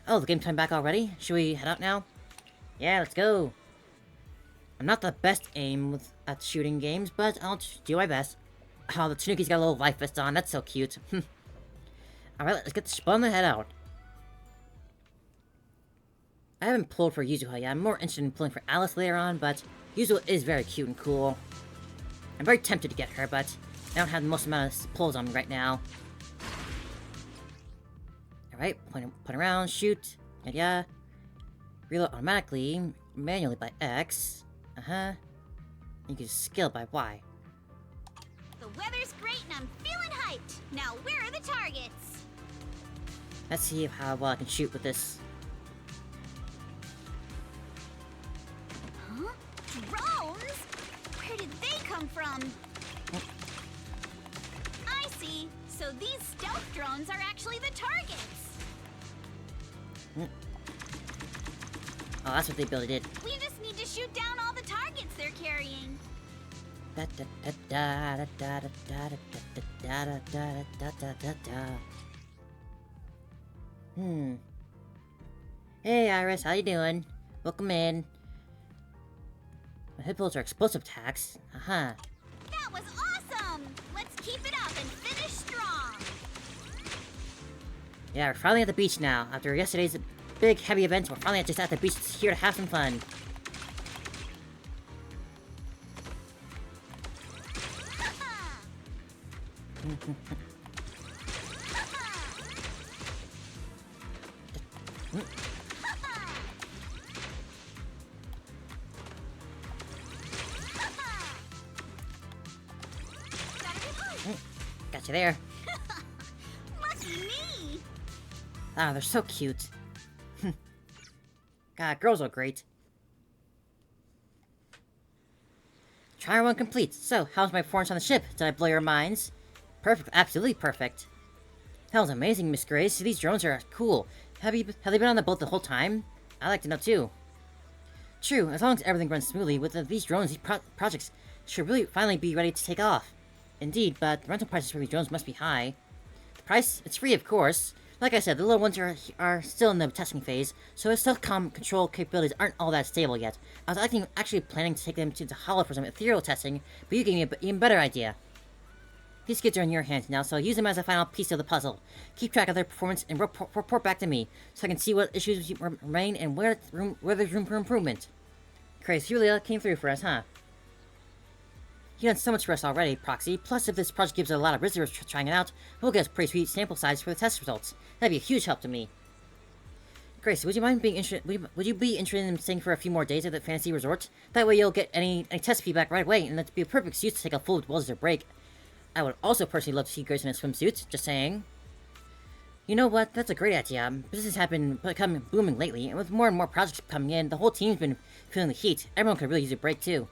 Oh, the game's time back already? Should we head out now? Yeah, let's go. I'm not the best aim at shooting games, but I'll do my best. Oh, the Tanuki's got a little life vest on. That's so cute. Alright, let's get the spun and head out. I haven't pulled for Yuzuha yet. I'm more interested in pulling for Alice later on, but Yuzuha is very cute and cool. I'm very tempted to get her, but I don't have the most amount of pulls on me right now. Alright, point around, shoot, yeah. Reload automatically, manually by X. You can skill by Y. The weather's great and I'm feeling hyped. Now where are the targets? Let's see how well I can shoot with this. Huh? Drones? Where did they come from? I see. So these stealth drones are actually the targets. Oh, that's what they built it. We just need to shoot down all the targets they're carrying. Hey, Iris, how you doing? Welcome in. My hit bullets are explosive attacks. That was awesome! Let's keep it up and finish strong. Yeah, we're finally at the beach now. After yesterday's big, heavy events, we're finally just at the beach here to have some fun. Got you there. Lucky me! Ah, they're so cute. God, girls are great. Trial 1 complete. So, how's my performance on the ship? Did I blow your minds? Perfect, absolutely perfect. That was amazing, Miss Grace. These drones are cool. Have they been on the boat the whole time? I'd like to know too. True, as long as everything runs smoothly, with these drones, these projects should really finally be ready to take off. Indeed, but the rental prices for these drones must be high. The price? It's free, of course. Like I said, the little ones are still in the testing phase, so their stealth control capabilities aren't all that stable yet. I was actually planning to take them to the Hollow for some ethereal testing, but you gave me an even better idea. These kids are in your hands now, so use them as a final piece of the puzzle. Keep track of their performance and report back to me, so I can see what issues remain and where there's room for improvement. Grace, you really came through for us, huh? You've done so much for us already, Proxy. Plus, if this project gives a lot of visitors trying it out, we'll get a pretty sweet sample size for the test results. That'd be a huge help to me. Grace, would you mind being would you be interested in staying for a few more days at the fantasy resort? That way you'll get any test feedback right away, and that'd be a perfect excuse to take a full well-deserved break. I would also personally love to see Grace in a swimsuit, just saying. You know what? That's a great idea. Business has been becoming booming lately, and with more and more projects coming in, the whole team's been feeling the heat. Everyone could really use a break too.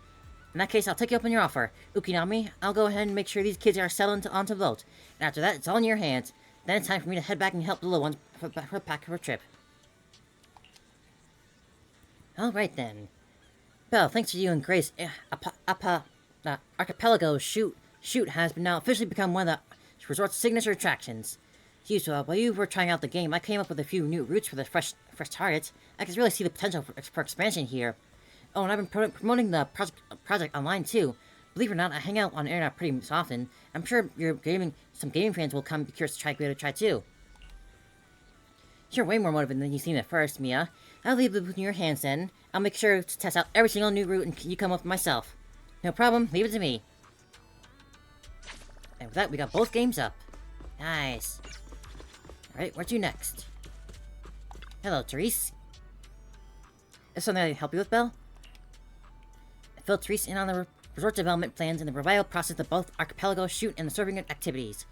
In that case, I'll take you up on your offer. Ukinami, I'll go ahead and make sure these kids are settled onto the boat. And after that, it's all in your hands. Then it's time for me to head back and help the little ones pack her trip. Alright then. Belle, thanks to you and Grace, Archipelago Shoot has now officially become one of the resort's signature attractions. While you were trying out the game, I came up with a few new routes for the fresh targets. I can really see the potential for expansion here. Oh, and I've been promoting the project online too. Believe it or not, I hang out on the internet pretty often. I'm sure some gaming fans will come be curious to give it a try too. You're way more motivated than you seem at first, Mia. I'll leave it in your hands then. I'll make sure to test out every single new route and you come up with myself. No problem, leave it to me. And with that, we got both games up. Nice. Alright, where to next? Hello, Therese. Is something I can help you with, Belle? I filled Therese in on the resort development plans and the revival process of both archipelago shoot and the surfing activities.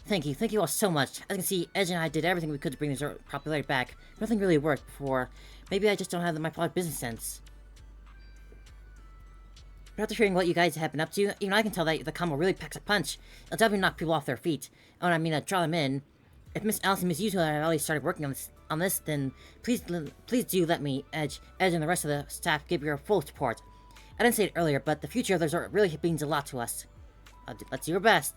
Thank you all so much. As you can see, Edge and I did everything we could to bring the resort popularity back. Nothing really worked before. Maybe I just don't have my proper business sense. But after hearing what you guys have been up to, even I can tell that the combo really packs a punch. It'll definitely knock people off their feet. Oh, and I mean, draw them in. If Miss Alice and Miss Yuto have already started working on this, then please do let me, Edge, and the rest of the staff give your full support. I didn't say it earlier, but the future of the resort really means a lot to us. Let's do our best.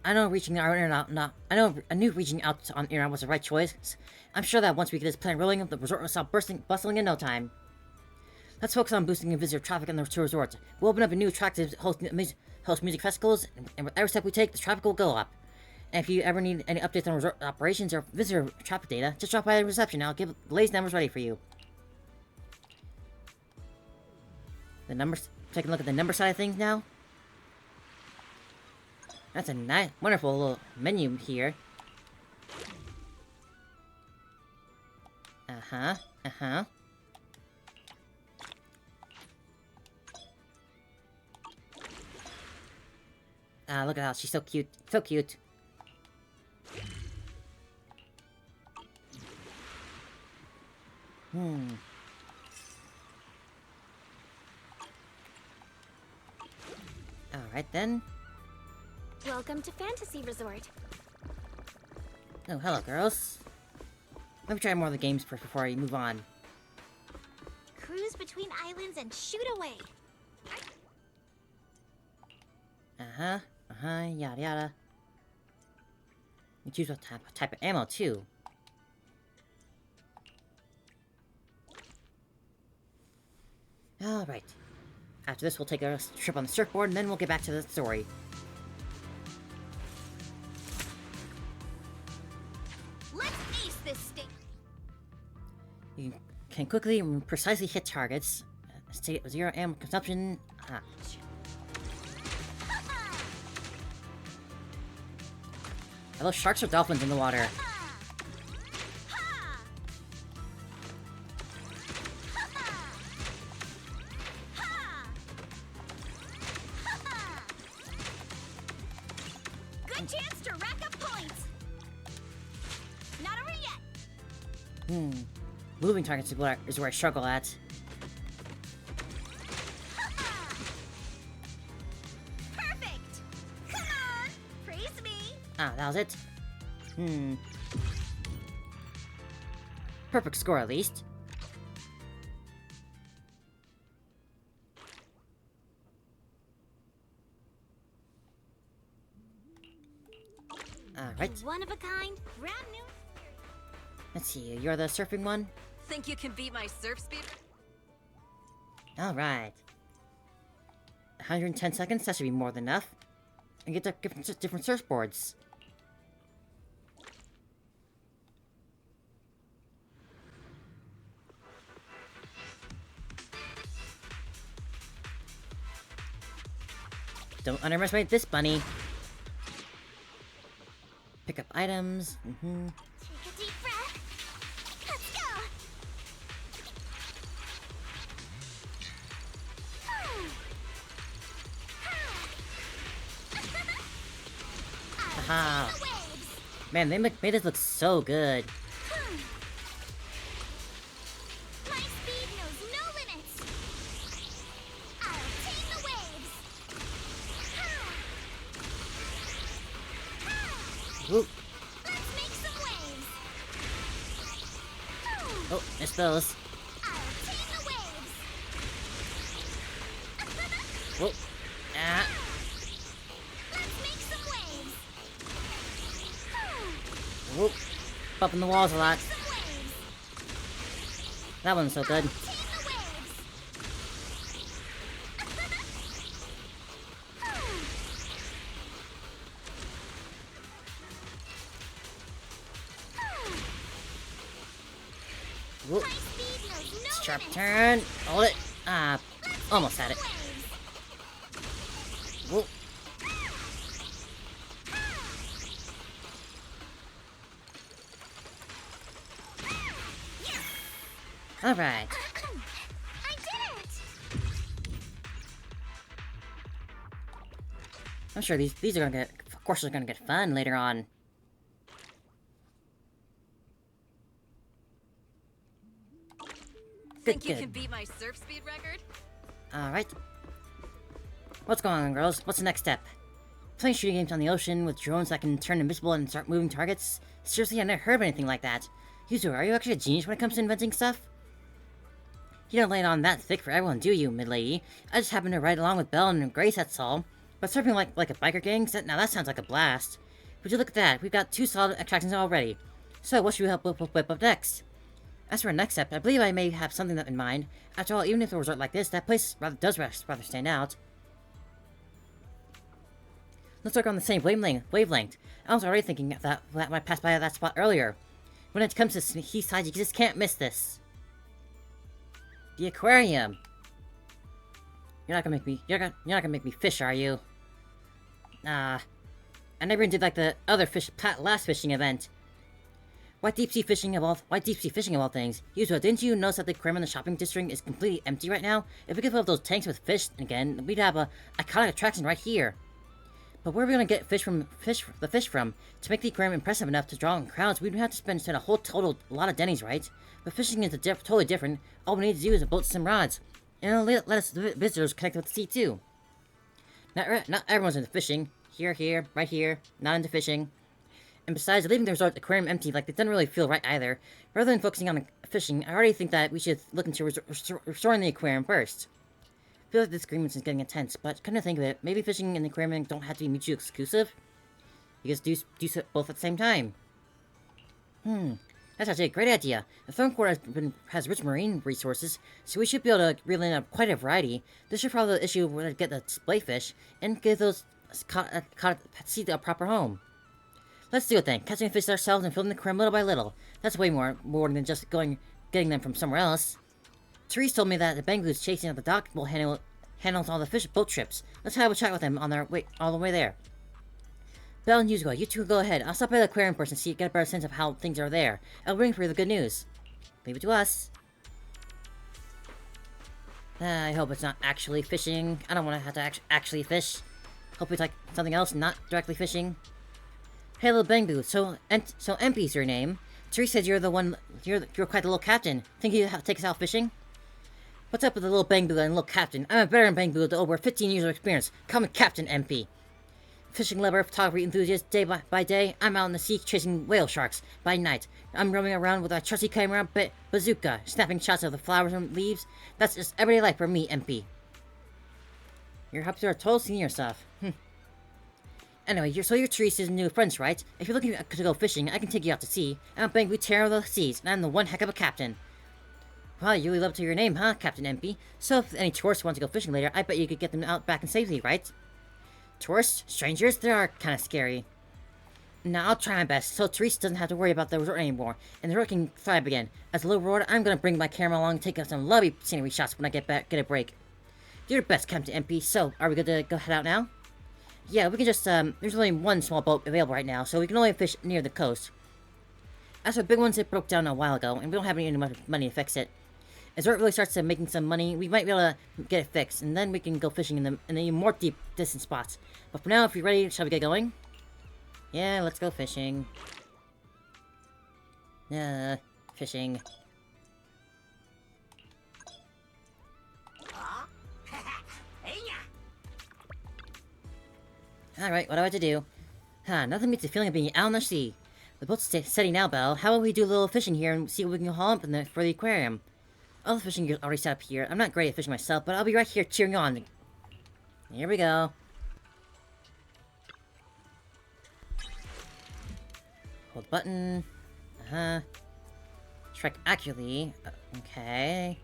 I know reaching out on internet was the right choice. I'm sure that once we get this plan rolling, the resort will stop bustling in no time. Let's focus on boosting visitor traffic in the resort. We'll open up a new attractive host music festivals, and with every step we take, the traffic will go up. And if you ever need any updates on resort operations or visitor traffic data, just drop by the reception and I'll get the latest numbers ready for you. The numbers. Take a look at the number side of things now. That's a nice, wonderful little menu here. Look at how she's so cute. So cute. Alright then. Welcome to Fantasy Resort. Oh, hello, girls. Let me try more of the games first before I move on. Cruise between islands and shoot away. Yada yada. You choose what type of ammo, too. Alright. After this, we'll take a trip on the surfboard, and then we'll get back to the story. Let's ace this state. You can quickly and precisely hit targets. State with 0 ammo consumption. Are those sharks or dolphins in the water? Good chance to rack up points. Not over yet. Moving targets is where I struggle at. Perfect. Come on, praise me. Ah, that was it. Perfect score, at least. Alright. One of a kind, brand new. Let's see, you're the surfing one? Think you can beat my surf speed? Alright. 110 seconds, that should be more than enough. And get the different surfboards. Don't underestimate this bunny. Pick up items. Take a deep breath. Let's go. Haha. Man, they made this look so good. My speed knows no limits. I'll tame the waves. Ooh. Let's make some waves. Oh, missed those. I'll tame the waves. Whoa. Ah. Let's make some waves. Whoop. Bumping the walls a lot. Some waves. That one's so good. Tame the waves. Whoop. High speed knows no Sharp limits. turn. Hold it. Ah, almost had it. Whoop. Alright. I did it! I'm sure these are gonna get, of course, are gonna get fun later on. Think Good, you good. can beat my surf speed record? Alright. What's going on, girls? What's the next step? Playing shooting games on the ocean with drones that can turn invisible and start moving targets? Seriously, I've never heard of anything like that. Yuzu, are you actually a genius when it comes to inventing stuff? You don't lay it on that thick for everyone, do you, mid-lady? I just happen to ride along with Belle and Grace, that's all. But surfing like a biker gang? Now that sounds like a blast. Would you look at that? We've got 2 solid attractions already. So what should we help whip up next? As for our next step, I believe I may have something in mind. After all, even if a resort like this, that place does rather stand out. Let's work on the same wavelength. I was already thinking that might pass by that spot earlier. When it comes to seaside, you just can't miss this. The aquarium. You're not gonna make me fish, are you? I never even did like the other last fishing event. Why deep sea fishing of all things? Yuzo, didn't you notice that the aquarium in the shopping district is completely empty right now? If we could fill up those tanks with fish again, we'd have a iconic attraction right here. But where are we gonna get the fish from? To make the aquarium impressive enough to draw in crowds, we'd have to spend a whole lot of Denny's, right? But fishing is totally different. All we need to do is boat some rods. And it'll let us visitors connect with the sea too. Not everyone's into fishing. Here, right here. Not into fishing. And besides, leaving the resort aquarium empty, like, it doesn't really feel right either. Rather than focusing on fishing, I already think that we should look into restoring the aquarium first. I feel like this agreement is getting intense, but come to think of it, maybe fishing and the aquarium don't have to be mutually exclusive. You guys do both at the same time. That's actually a great idea. The Throne Court has rich marine resources, so we should be able to reel in quite a variety. This should probably the issue where to get the display fish and give those see a proper home. Let's do it then. Catching fish ourselves and filling the aquarium little by little. That's way more than just getting them from somewhere else. Therese told me that the Bangboo's chasing at the dock will handles all the fish boat trips. Let's have a chat with them on all the way there. Belle and Yuzuko, you two go ahead. I'll stop by the aquarium first and get a better sense of how things are there. I'll bring for you the good news. Leave it to us. I hope it's not actually fishing. I don't want to have to actually fish. Hope it's like something else, not directly fishing. Hey, little Bangboo. So Empy's your name. Therese said you're quite the little captain. Think you take us out fishing? What's up with the little Bangboo and little captain? I'm a veteran Bangboo with over 15 years of experience. Call me Captain Empy. Fishing lover, photography enthusiast, day by day, I'm out in the sea chasing whale sharks. By night, I'm roaming around with a trusty camera bazooka, snapping shots of the flowers and leaves. That's just everyday life for me, Empy. You're up to a total senior stuff. Anyway, you're Therese's new friends, right? If you're looking to go fishing, I can take you out to sea. I'm Bangboo Terror of the Seas, and I'm the one heck of a captain. Well, you really live up to your name, huh, Captain Empy? So if any tourists want to go fishing later, I bet you could get them out back in safety, right? Tourists? Strangers? They are kind of scary. Now, I'll try my best, so Therese doesn't have to worry about the resort anymore, and the resort can thrive again. As a little reward, I'm gonna bring my camera along and take some lovely scenery shots when I get a break. Do your best, Captain Empy. So, are we good to go head out now? Yeah, we can just, there's only one small boat available right now, so we can only fish near the coast. As for big ones, it broke down a while ago, and we don't have any money to fix it. As Resort really starts making some money, we might be able to get it fixed, and then we can go fishing in the more deep, distant spots. But for now, if you're ready, shall we get going? Yeah, let's go fishing. Fishing. Alright, what do I have to do? Nothing beats the feeling of being out on the sea. The boat's steady now, Belle. How about we do a little fishing here and see what we can haul up for the aquarium? All the fishing gear's already set up here. I'm not great at fishing myself, but I'll be right here cheering on. Here we go. Hold button. Strike accurately. Okay.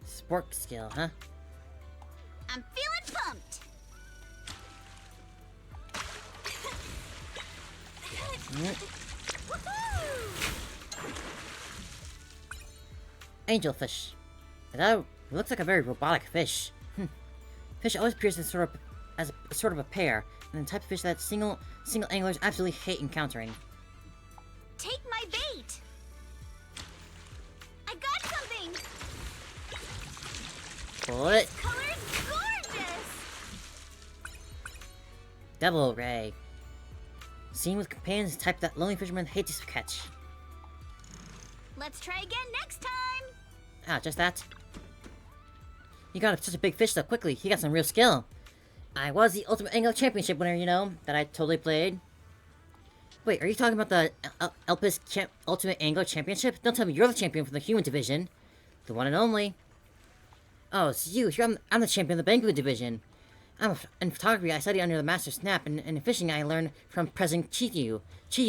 Sport skill, huh? I'm feeling pumped. angelfish. It looks like a very robotic fish. Fish always appears as sort of a pair, and the type of fish that single anglers absolutely hate encountering. Take my bait! I got something! Pull it. Color's gorgeous! Devil ray. Seen with companions, type that lonely fisherman hates to catch. Let's try again next time! Ah, just that. You got such a big fish so quickly. You got some real skill. I was the Ultimate Angler Championship winner, you know, that I totally played. Wait, are you talking about the Elpis Ultimate Angler Championship? Don't tell me you're the champion from the human division. The one and only. Oh, it's you. I'm the champion of the Bangu division. In photography, I studied under the Master Snap, and in fishing, I learned from President Chiyu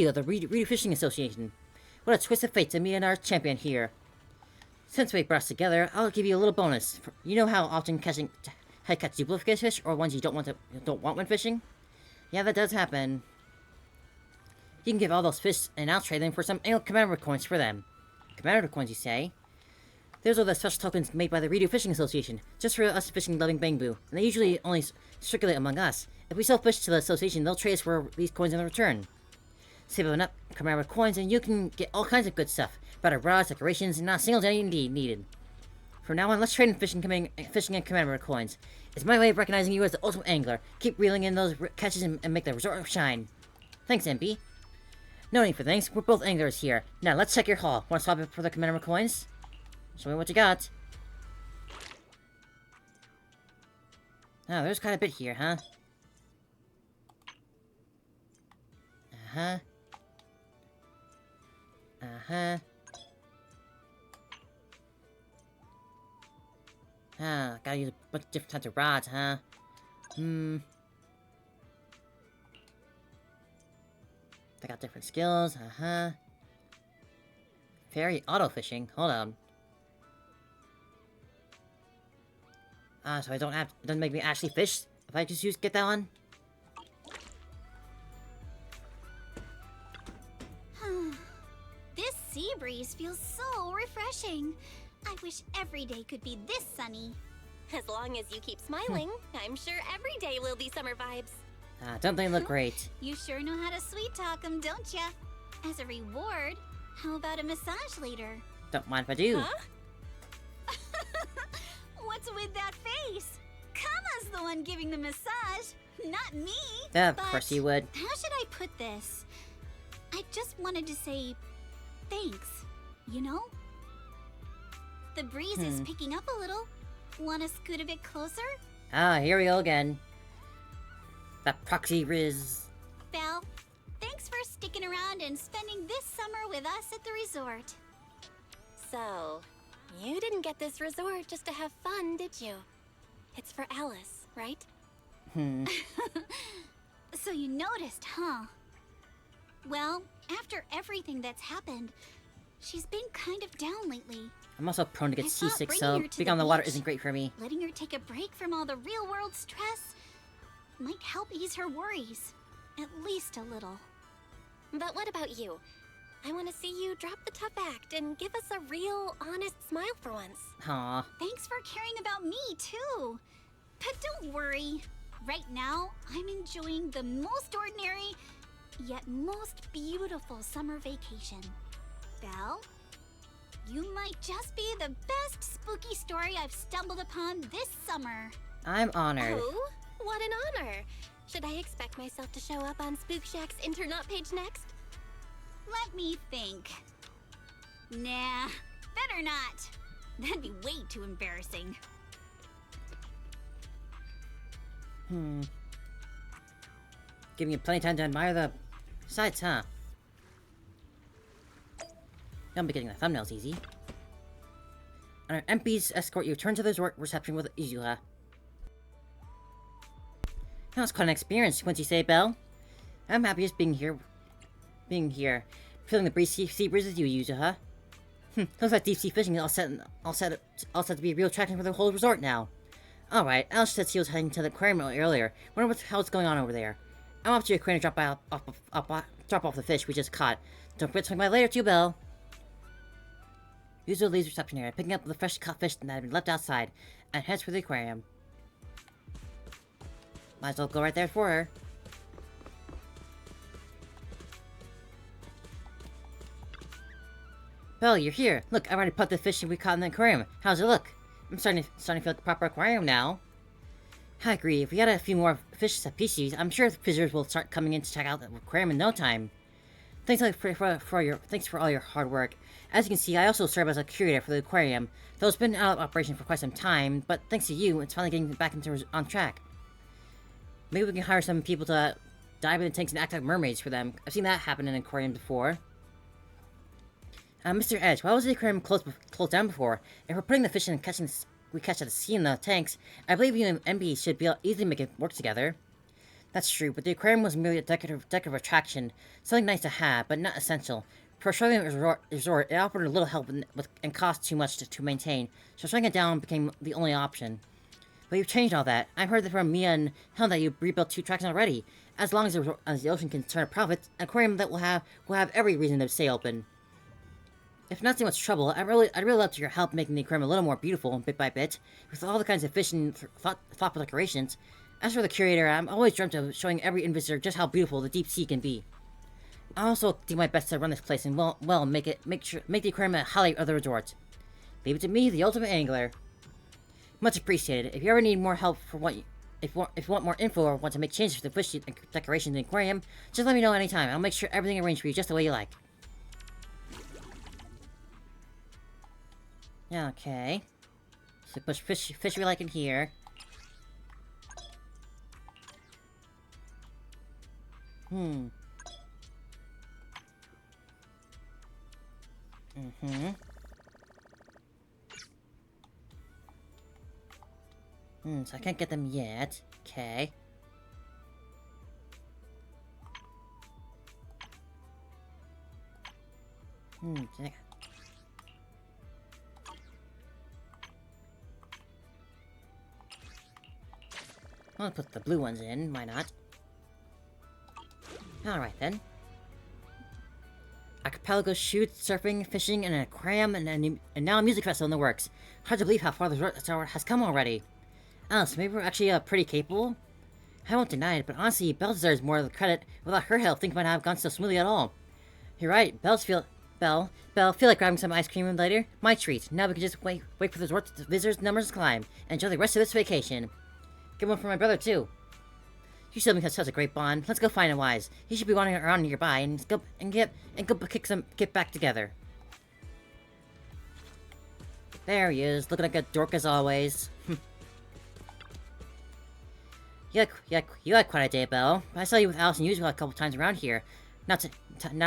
of the Reedy Fishing Association. What a twist of fate to me and our champion here. Since we brought us together, I'll give you a little bonus. You know how often I catch duplicate fish, or ones you don't want when fishing? Yeah, that does happen. You can give all those fish, and I'll trade them for some commemorative coins for them. Commemorative coins, you say? Those are the special tokens made by the Reedy Fishing Association, just for us fishing-loving Bangboo, and they usually only circulate among us. If we sell fish to the association, they'll trade us for these coins in return. Save enough commemorative coins, and you can get all kinds of good stuff. Better rods, decorations, and not a single day needed. From now on, let's trade in fishing and commemorative coins. It's my way of recognizing you as the ultimate angler. Keep reeling in those catches and make the resort shine. Thanks, MP. No need for thanks. We're both anglers here. Now, let's check your haul. Want to swap it for the commemorative coins? Show me what you got. Oh, there's quite a bit here, huh? Uh-huh. Uh-huh. Ah, gotta use a bunch of different types of rods, huh? They got different skills, uh-huh. Fairy auto-fishing, hold on. Ah, so it doesn't make me actually fish if I just get that one? This sea breeze feels so refreshing. I wish every day could be this sunny. As long as you keep smiling, I'm sure every day will be summer vibes. Ah, don't they look great? You sure know how to sweet talk them, don't ya? As a reward, how about a massage later? Don't mind if I do. Huh? What's with that face? Kama's the one giving the massage, not me. Of course you would. How should I put this? I just wanted to say thanks, you know? The breeze is picking up a little. Want to scoot a bit closer? Ah, here we go again. That proxy riz. Belle, thanks for sticking around and spending this summer with us at the resort. So, you didn't get this resort just to have fun, did you? It's for Alice, right? So you noticed, huh? Well, after everything that's happened, she's been kind of down lately. I'm also prone to get I thought seasick, bringing so her to being the on the water beach, isn't great for me. Letting her take a break from all the real-world stress might help ease her worries. At least a little. But what about you? I want to see you drop the tough act and give us a real, honest smile for once. Aw. Thanks for caring about me, too. But don't worry. Right now, I'm enjoying the most ordinary, yet most beautiful summer vacation. Belle, you might just be the best spooky story I've stumbled upon this summer. I'm honored. Oh, what an honor. Should I expect myself to show up on Spook Shack's Internaut page next? Let me think. Nah, better not. That'd be way too embarrassing. Giving you plenty of time to admire the sights, huh? You'll be getting the thumbnails easy. And our MPs escort you return to the resort reception with Izula. That was quite an experience, wouldn't you say, Belle? I'm happy just being here. Feeling the sea breeze with you, Yuzuha. Looks like deep sea fishing is all set to be a real attraction for the whole resort now. Alright, Alice said she was heading to the aquarium earlier. Wonder what the hell's going on over there. I'm off to your aquarium to drop off the fish we just caught. Don't forget to swing by later too, Belle. Yuzo leaves reception area, picking up the fresh caught fish that had been left outside, and heads for the aquarium. Might as well go right there for her. Belle, you're here. Look, I already put the fish we caught in the aquarium. How's it look? I'm starting to feel like a proper aquarium now. I agree. If we had a few more fish species, I'm sure visitors will start coming in to check out the aquarium in no time. Thanks for all your hard work. As you can see, I also serve as a curator for the aquarium, though it's been out of operation for quite some time, but thanks to you, it's finally getting back on track. Maybe we can hire some people to dive in the tanks and act like mermaids for them. I've seen that happen in an aquarium before. Mr. Edge, why was the aquarium closed down before? If we're putting the fish in and we catch at the sea in the tanks, I believe you and MB should be able to easily make it work together. That's true, but the aquarium was merely a decorative attraction, something nice to have, but not essential. For a struggling resort, it offered a little help and cost too much to maintain, so shutting it down became the only option. But you've changed all that. I've heard from Mia and Helen that you rebuilt 2 attractions already. As long as the ocean can turn a profit, an aquarium that will have every reason to stay open. If not too much trouble, I'd really love your help making the aquarium a little more beautiful, bit by bit, with all the kinds of fish and thoughtful decorations. As for the curator, I'm always dreamt of showing every visitor just how beautiful the deep sea can be. I'll also do my best to run this place and make the aquarium a highlight of the resort. Leave it to me, the ultimate angler. Much appreciated. If you ever need more help if you want more info or want to make changes to the fish and decorations in the aquarium, just let me know anytime. I'll make sure everything arranged for you just the way you like. Okay. So push fish we like in here. So I can't get them yet. Okay. I'll put the blue ones in, why not? Alright then. Archipelago shoot, surfing, fishing, and an aquarium, and now a music festival in the works. Hard to believe how far the resort has come already. Oh, so maybe we're actually pretty capable? I won't deny it, but honestly, Belle deserves more of the credit. Without her help, things might not have gone so smoothly at all. You're right, Belle, feel like grabbing some ice cream later? My treat. Now we can just wait for the resort visitors' numbers to climb, and enjoy the rest of this vacation. Get one for my brother, too. You still have such a great bond. Let's go find him, Wise. He should be wandering around nearby and get back together. There he is, looking like a dork as always. You had quite a day, Belle. I saw you with Alice and Yuzu a couple times around here. Not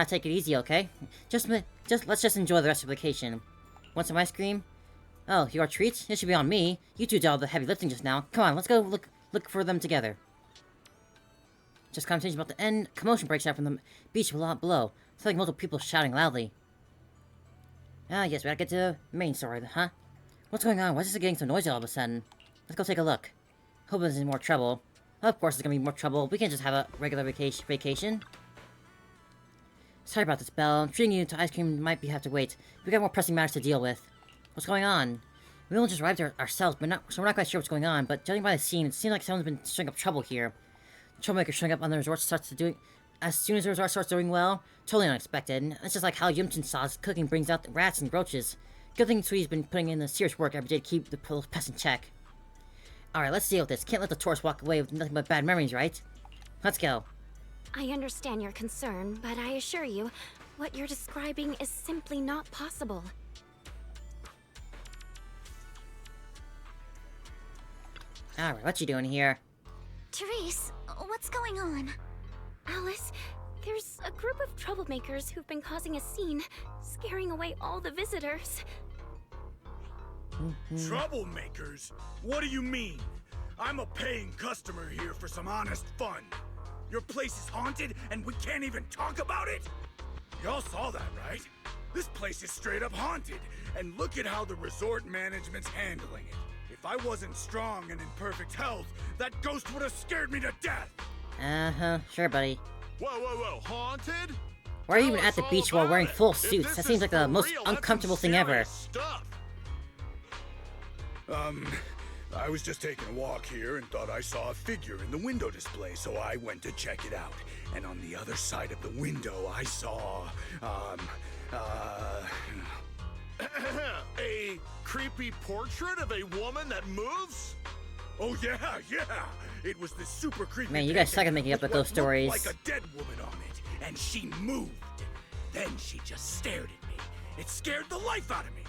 take it easy, okay? Let's just enjoy the rest of the vacation. Want some ice cream? Oh, your treats? It should be on me. You two did all the heavy lifting just now. Come on, let's go look for them together. Just conversation about to end. Commotion breaks out from the beach below. It's like multiple people shouting loudly. Ah, yes, we gotta get to the main story, huh? What's going on? Why is this getting so noisy all of a sudden? Let's go take a look. Hope there's more trouble. Of course there's gonna be more trouble. We can't just have a regular vacation. Sorry about this, Belle. Treating you to ice cream might have to wait. We got more pressing matters to deal with. What's going on? We only just arrived there ourselves, so we're not quite sure what's going on, but judging by the scene, it seems like someone's been stirring up trouble here. The troublemaker showing up on the resort as soon as the resort starts doing well. Totally unexpected. It's just like how Yumchin Saw's cooking brings out the rats and roaches. Good thing Sweetie's been putting in the serious work every day to keep the pests in check. Alright, let's deal with this. Can't let the tourists walk away with nothing but bad memories, right? Let's go. I understand your concern, but I assure you, what you're describing is simply not possible. Alright, what you doing here? Therese, what's going on? Alice, there's a group of troublemakers who've been causing a scene, scaring away all the visitors. Troublemakers? What do you mean? I'm a paying customer here for some honest fun. Your place is haunted and we can't even talk about it? Y'all saw that, right? This place is straight up haunted, and look at how the resort management's handling it. If I wasn't strong and in perfect health, that ghost would have scared me to death! Uh-huh, sure, buddy. Whoa, haunted? Why are you even at the beach while wearing full suits? That seems like the most uncomfortable thing ever. I was just taking a walk here and thought I saw a figure in the window display, so I went to check it out. And on the other side of the window, I saw, a creepy portrait of a woman that moves? Oh yeah. It was this super creepy. Man, you guys suck at making up the ghost stories. Like a dead woman on it, and she moved. Then she just stared at me. It scared the life out of me.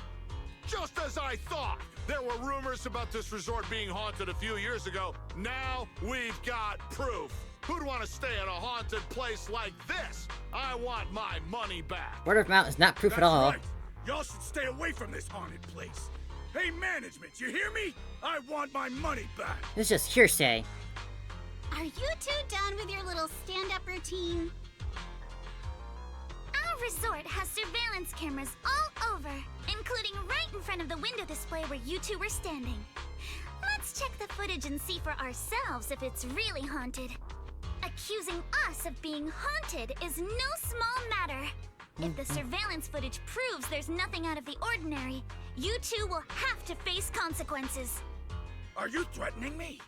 Just as I thought. There were rumors about this resort being haunted a few years ago. Now we've got proof. Who'd want to stay in a haunted place like this? I want my money back. Word of mouth is not proof at all. Right. Y'all should stay away from this haunted place. Hey, management, you hear me? I want my money back. This is just hearsay. Are you two done with your little stand-up routine? Our resort has surveillance cameras all over, including right in front of the window display where you two were standing. Let's check the footage and see for ourselves if it's really haunted. Accusing us of being haunted is no small matter. If the surveillance footage proves there's nothing out of the ordinary, you two will have to face consequences. Are you threatening me?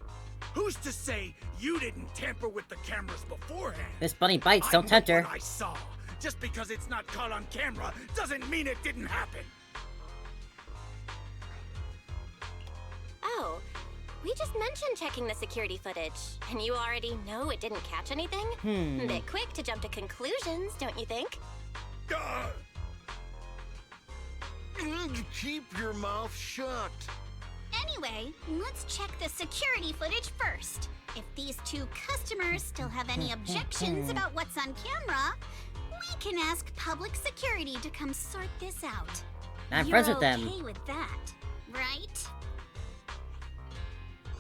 Who's to say you didn't tamper with the cameras beforehand? This bunny bites, don't tempt her. What I saw. Just because it's not caught on camera doesn't mean it didn't happen. Oh, we just mentioned checking the security footage, and you already know it didn't catch anything? Bit quick to jump to conclusions, don't you think? Keep your mouth shut. Anyway, let's check the security footage first. If these two customers still have any objections about what's on camera, we can ask public security to come sort this out. I'm You're friends with them. okay with that, right?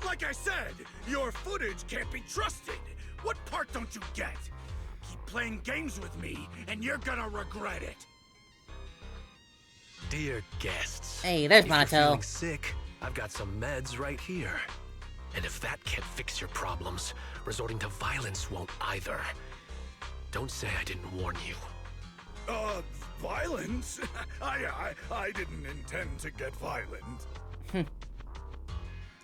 Like I said, your footage can't be trusted. What part don't you get? Keep playing games with me, and you're gonna regret it. Dear guests, Hey, there's if you're Monato. feeling sick, I've got some meds right here. And if that can't fix your problems, resorting to violence won't either. Don't say I didn't warn you. Violence? I didn't intend to get violent.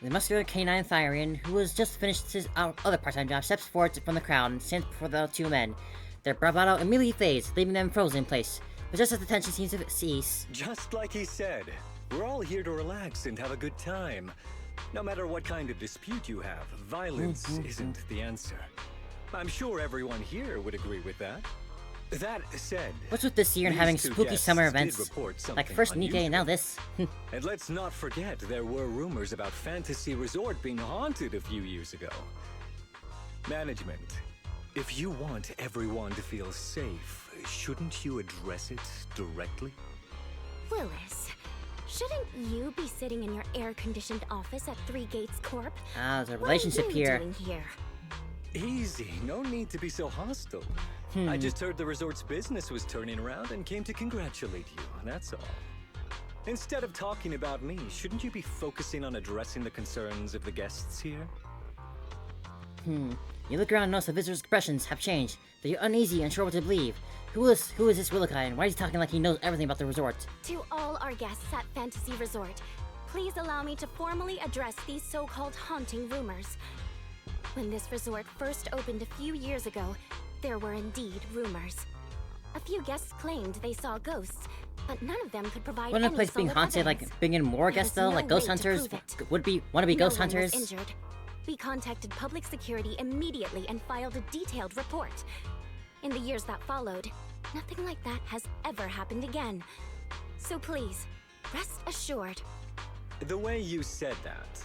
The muscular canine Thyrian, who has just finished his other part-time job, steps forward from the crowd and stands before the two men. Their bravado immediately fades, leaving them frozen in place. But just as the tension seems to cease... Just like he said, we're all here to relax and have a good time. No matter what kind of dispute you have, violence isn't the answer. I'm sure everyone here would agree with that. That said, What's with this year and these having two spooky guests summer did events? report Like something first Nikkei and now unusual. this. And let's not forget, there were rumors about Fantasy Resort being haunted a few years ago. Management, if you want everyone to feel safe, shouldn't you address it directly? Willis, shouldn't you be sitting in your air-conditioned office at Three Gates Corp? There's a What are relationship you here. doing here? Easy, no need to be so hostile. I just heard the resort's business was turning around and came to congratulate you, that's all. Instead of talking about me, shouldn't you be focusing on addressing the concerns of the guests here? You look around and notice the visitors' expressions have changed. They're uneasy and unsure what to believe. Who is this Willikai, and why is he talking like he knows everything about the resort? To all our guests at Fantasy Resort, please allow me to formally address these so-called haunting rumors. When this resort first opened a few years ago, there were indeed rumors. A few guests claimed they saw ghosts, but none of them could provide Wouldn't any a place being solid haunted evidence. like bring in more There guests is though, no like ghost way to hunters? prove it. Wanna be No ghost one hunters? was injured. We contacted public security immediately and filed a detailed report. In the years that followed, nothing like that has ever happened again. So please, rest assured. The way you said that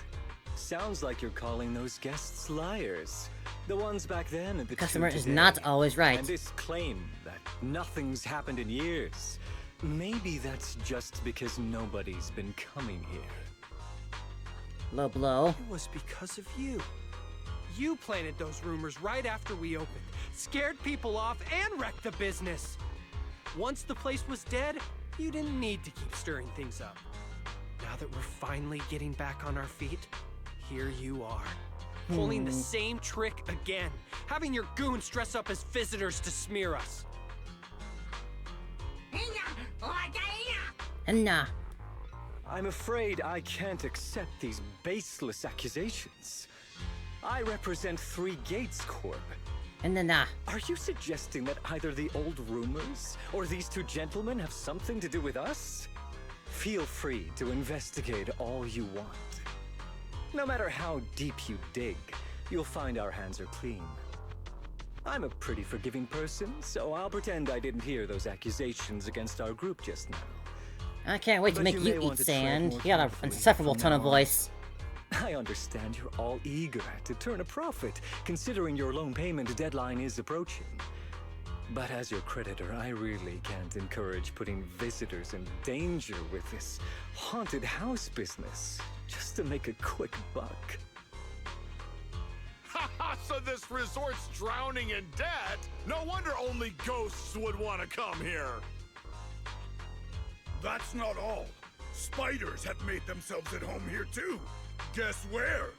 sounds like you're calling those guests liars. The ones back then and the Customer two is today. not always right. And this claim that nothing's happened in years, maybe that's just because nobody's been coming here. Low blow. It was because of you. You planted those rumors right after we opened, scared people off, and wrecked the business. Once the place was dead, you didn't need to keep stirring things up. Now that we're finally getting back on our feet, here you are, pulling the same trick again, having your goons dress up as visitors to smear us. And nah. I'm afraid I can't accept these baseless accusations. I represent Three Gates Corp. And then nah. Are you suggesting that either the old rumors or these two gentlemen have something to do with us? Feel free to investigate all you want. No matter how deep you dig, you'll find our hands are clean. I'm a pretty forgiving person, so I'll pretend I didn't hear those accusations against our group just now. I can't wait to But make you you may eat want to tread sand. more You got an carefully insufferable from tone now of on. voice. I understand you're all eager to turn a profit, considering your loan payment deadline is approaching. But as your creditor, I really can't encourage putting visitors in danger with this haunted house business, just to make a quick buck. Haha, so this resort's drowning in debt? No wonder only ghosts would want to come here. That's not all. Spiders have made themselves at home here too. Guess where?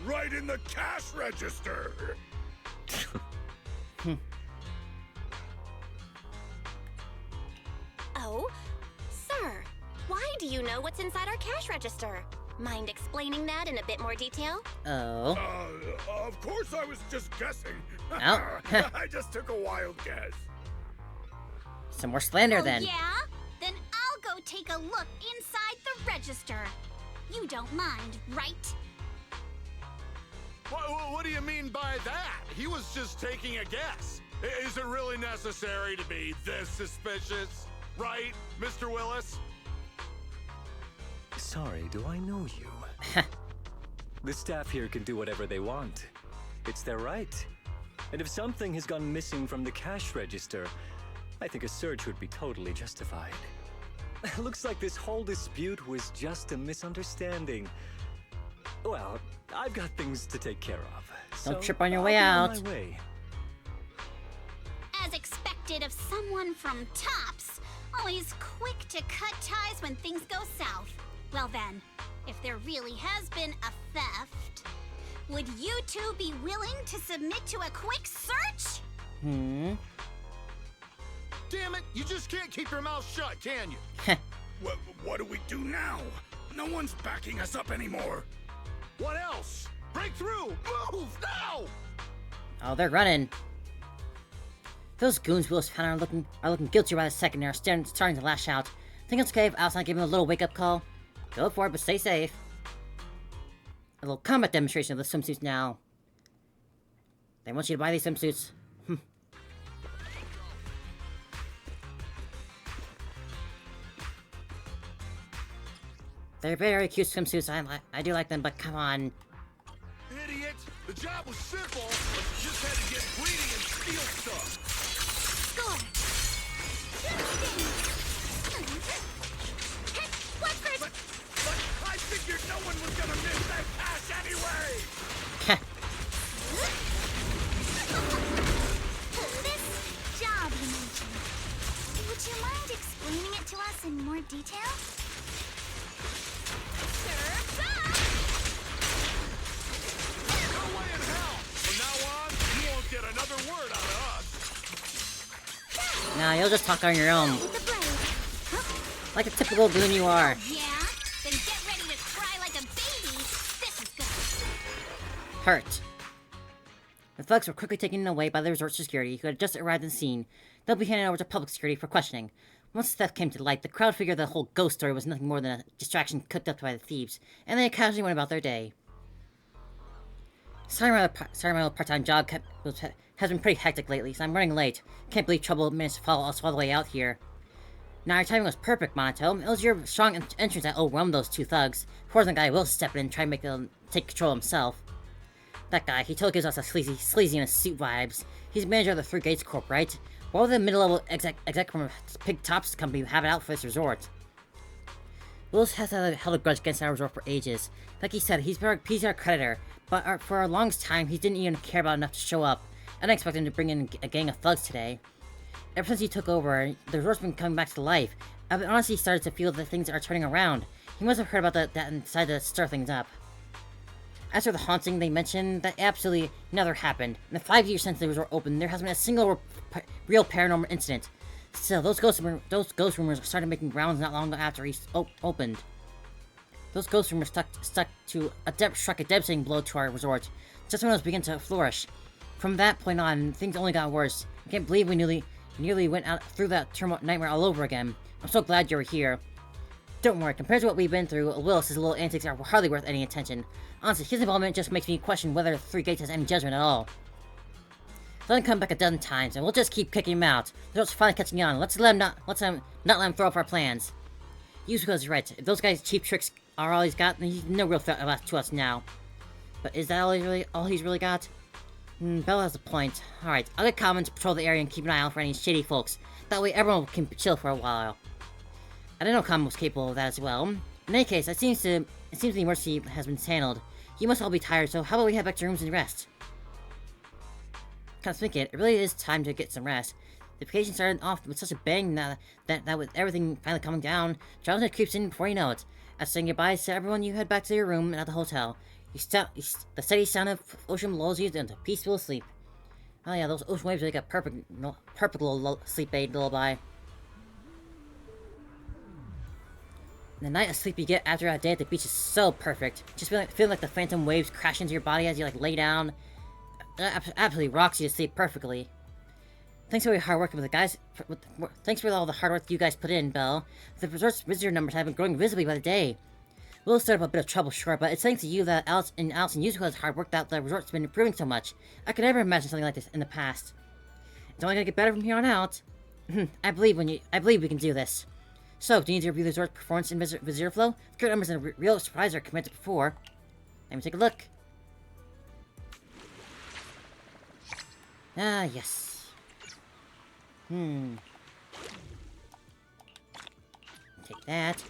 Right in the cash register. Oh, sir, why do you know what's inside our cash register? Mind explaining that in a bit more detail? Oh. Of course I was just guessing. Oh. I just took a wild guess. Some more slander Oh, then. yeah? Then I'll go take a look inside the register. You don't mind, right? What do you mean by that? He was just taking a guess. Is it really necessary to be this suspicious? Right, Mr. Willis? Sorry, do I know you? The staff here can do whatever they want. It's their right. And if something has gone missing from the cash register, I think a search would be totally justified. Looks like this whole dispute was just a misunderstanding. Well, I've got things to take care of. Don't so trip on your I'll way be out. On my way. As expected of someone from Tops, always quick to cut ties when things go south. Well then, if there really has been a theft, would you two be willing to submit to a quick search? Damn it, you just can't keep your mouth shut, can you? What do we do now? No one's backing us up anymore. What else? Break through! Move now! Oh, they're running. Those goons Willis found are looking guilty by the second and are starting to lash out. Think it's okay if Alice and I give them a little wake-up call? Go for it, but stay safe. A little combat demonstration of the swimsuits now. They want you to buy these swimsuits. They're very cute swimsuits. I do like them, but come on. Idiot! The job was simple, but you just had to get greedy and steal stuff. Score! Hey, Westford! But I figured no one was gonna miss that cash anyway! This job you mentioned, would you mind explaining it to us in more detail? No way in hell! From now on, you won't get another word out of us. Nah, you'll just talk on your own. With the blade. Like a typical goon you are. Yeah? Then get ready to cry like a baby. This is good. Hurt. The thugs were quickly taken away by the resort security, who had just arrived at the scene. They'll be handed over to public security for questioning. Once the theft came to light, the crowd figured the whole ghost story was nothing more than a distraction cooked up by the thieves, and they casually went about their day. Sorry, my old part-time job has been pretty hectic lately, so I'm running late. Can't believe trouble managed to follow us all the way out here. Now, your timing was perfect, Monato. It was your strong entrance that overwhelmed those two thugs. Poor the guy will step in and try to make them take control himself. That guy, he totally gives us a sleazy in his suit vibes. He's manager of the Three Gates Corp, right? Why would the middle-level exec from a Pig Tops company have it out for this resort? Willis has held a grudge against our resort for ages. Like he said, he's our creditor, but for our longest time, he didn't even care about enough to show up. I didn't expect him to bring in a gang of thugs today. Ever since he took over, the resort's been coming back to life. I've honestly started to feel that things are turning around. He must have heard about that and decided to stir things up. As for the haunting, they mentioned that absolutely never happened. In the 5 years since the resort opened, there hasn't been a single real paranormal incident. Still, those ghost rumors started making rounds not long after he opened. Those ghost rumors struck a devastating blow to our resort, just when it was beginning to flourish. From that point on, things only got worse. I can't believe we nearly went out through that nightmare all over again. I'm so glad you're here. Don't worry, compared to what we've been through, Willis's little antics are hardly worth any attention. Honestly, his involvement just makes me question whether the Three Gates has any judgment at all. Let him come back a dozen times, and we'll just keep kicking him out. The results finally catching on. Let's not let him throw up our plans. Yuzuko's right. If those guys' cheap tricks are all he's got, then he's no real threat to us now. But is that all he's really got? Bella has a point. Alright, I'll get Common to patrol the area and keep an eye out for any shady folks. That way everyone can chill for a while. I didn't know Common was capable of that as well. In any case, it seems the emergency has been handled. You must all be tired, so how about we head back to rooms and rest? Kind of thinking, it really is time to get some rest. The vacation started off with such a bang that with everything finally coming down, Jonathan creeps in before you know it. After saying goodbye to everyone, you head back to your room at the hotel. The steady sound of ocean lulls you into peaceful sleep. Oh yeah, those ocean waves are like a perfect little sleep aid lullaby. The night of sleep you get after a day at the beach is so perfect. Just feeling like the phantom waves crash into your body as you lay down. It absolutely rocks you to sleep perfectly. Thanks for your hard work with the guys. Thanks for all the hard work you guys put in, Belle. The resort's visitor numbers have been growing visibly by the day. We'll start up a bit of trouble, sure, but it's thanks to you that Alice and Yuzuko's hard work that the resort's been improving so much. I could never imagine something like this in the past. It's only gonna get better from here on out. I believe we can do this. So, do you need to review the resort's performance and visitor flow? The current numbers and a real surprise are commented before. Let me take a look. Ah, yes. Take that.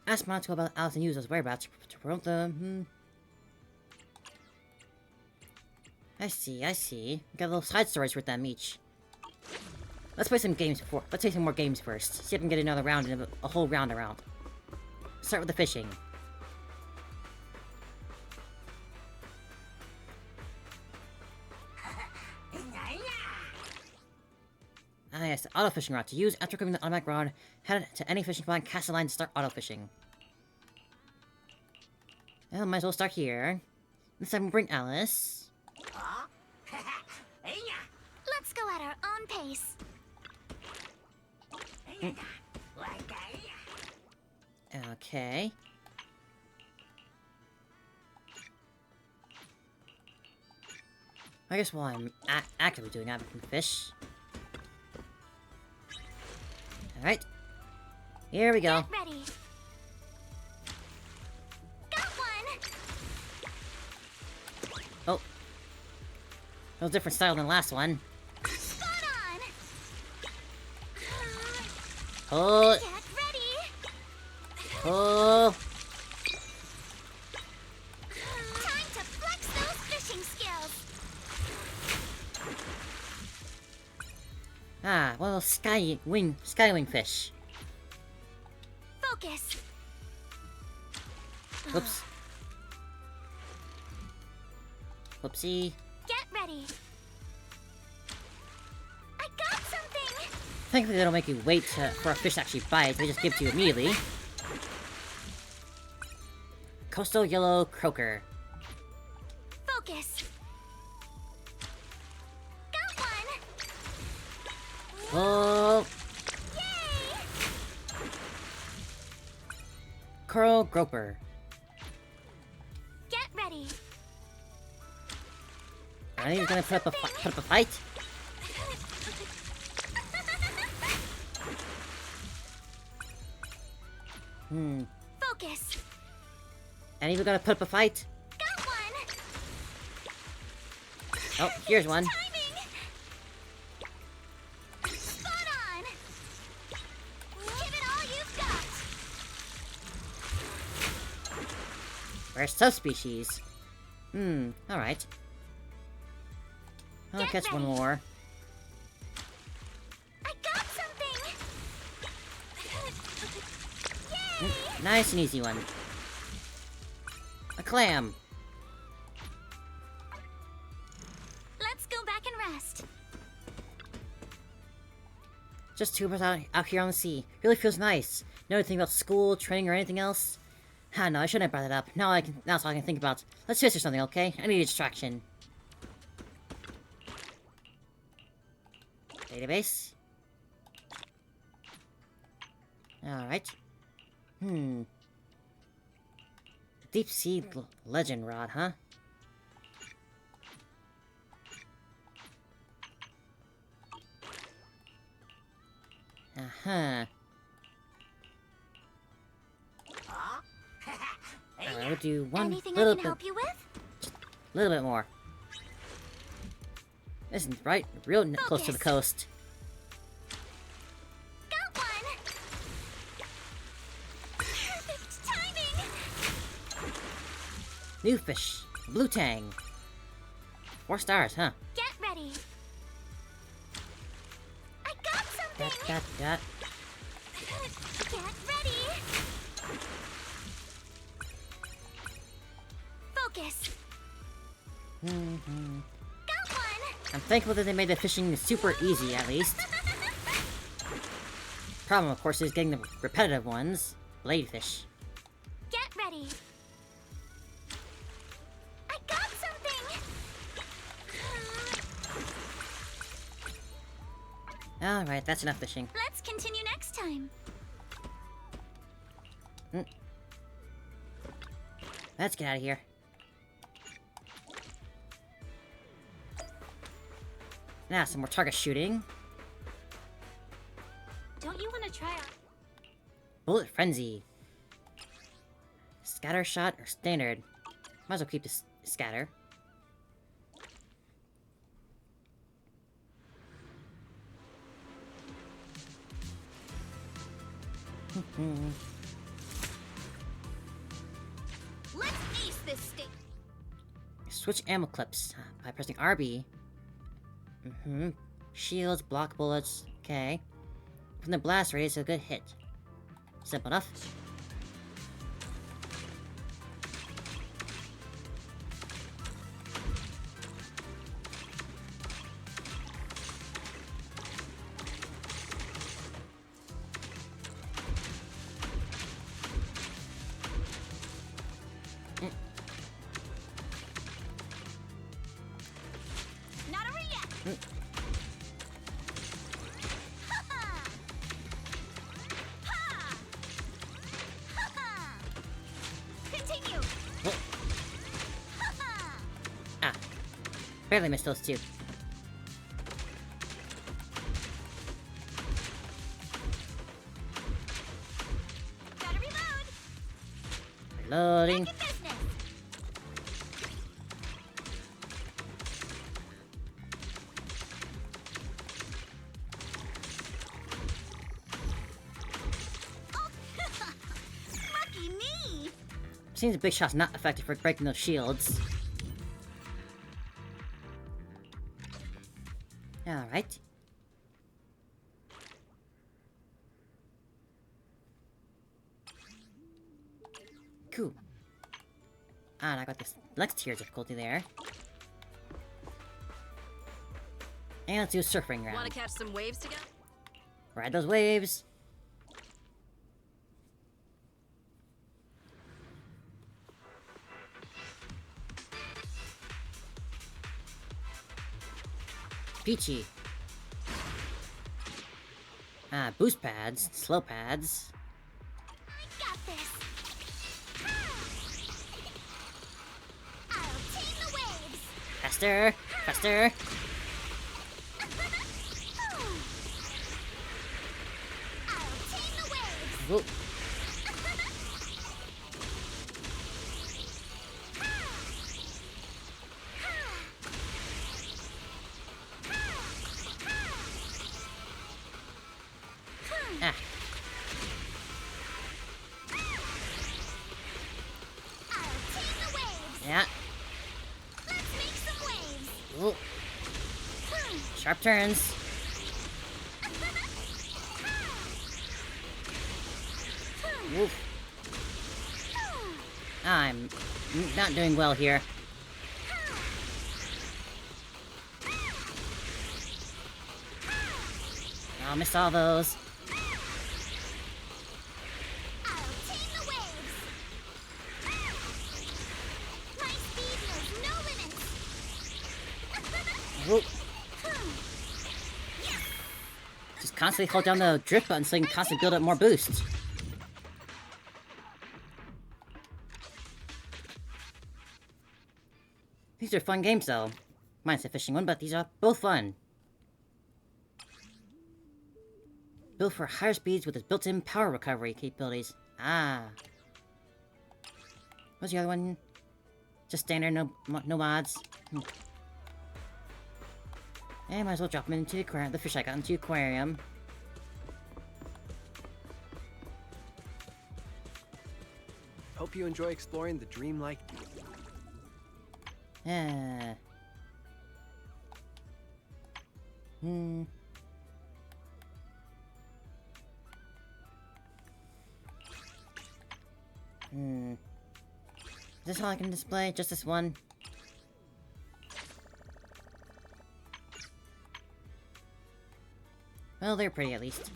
Ask Monto about Alice and Yuzuko's whereabouts to promote the, I see. Got little side stories with them each. Let's play some more games first. See if I can get another round and a whole round around. Start with the fishing. Ah yes, the auto fishing rod. To use after equipping the automatic rod, head to any fishing spot and cast a line to start auto fishing. Well, might as well start here. This time we'll bring Alice. Let's go at our own pace. Okay. I guess while I'm actively doing that, we can fish. Alright. Here we go. Get ready. Got one. Oh. A little different style than the last one. Spot on. Oh. Get ready. Oh. Time to flex those fishing skills. Ah, well, skywing fish. Focus. Whoops. Whoopsie. Get ready. I got something. Thankfully, they don't make you wait for a fish to actually bite. They just give it to you immediately. Coastal Yellow Croaker. Focus. Got one. Oh. Yay! Coral Groper. Get ready. Are you gonna put up a fight? Focus. And he's gonna put up a fight? Got one. Oh, here's one. Timing. Spot on. Give it all you've got. We're subspecies. Alright. I'll Get catch one ready. more. I got something. Yay! Nice and easy one. A clam. Let's go back rest. Just 2 of us out here on the sea. Really feels nice. No think about school, training, or anything else. Ah, no, I shouldn't have brought it up. Now it's all I can think about. Let's fish or something, okay? I need a distraction. Database. Alright. Deep sea legend rod, huh? Uh-huh. I'll do one Anything I little can bit, help you with? little bit more. This is right, real close to the coast. Got one! Perfect timing! New fish, blue tang. 4 stars, huh? Get ready. I got something! That. Get ready! Focus! Got one! I'm thankful that they made the fishing super easy, at least. Problem, of course, is getting the repetitive ones. Bladefish. Get ready! I got something! Alright, that's enough fishing. Let's continue next time. Let's get out of here. Now, some more target shooting. Don't you want to try out? Bullet Frenzy. Scatter shot or standard? Might as well keep this scatter. Let's ace this state. Switch ammo clips by pressing RB. Shields, block bullets. Okay. From the blast radius, a good hit. Simple enough. Not over yet. Continue. Ah. Barely missed those two. Gotta reload. Reloading. Back in business. Oh, lucky me. Seems a big shot's not effective for breaking those shields. Alright. Cool. And I got this next tier difficulty there. And let's do a surfing round. Want to catch some waves together? Ride those waves. Peachy. Boost pads, slow pads. I got this! I'll tame the waves! Faster, faster. I'll tame the waves! Whoa. Ah, I'll tame the waves! yeah. Let's make some waves! Whoa. Sharp turns. Woof. I'm not doing well here. I missed all those. I'll tame the waves. My speed knows no limits. Whoop. Just constantly hold down the drift button so you can constantly build up more boosts. These are fun games though. Mine's the fishing one, but these are both fun. Built for higher speeds with its built-in power recovery capabilities. Ah. What's the other one? Just standard, no mods. And might as well drop them into the aquarium. The fish I got into the aquarium. Hope you enjoy exploring the dreamlike. Yeah. Is this all I can display? Just this one? Well, they're pretty at least.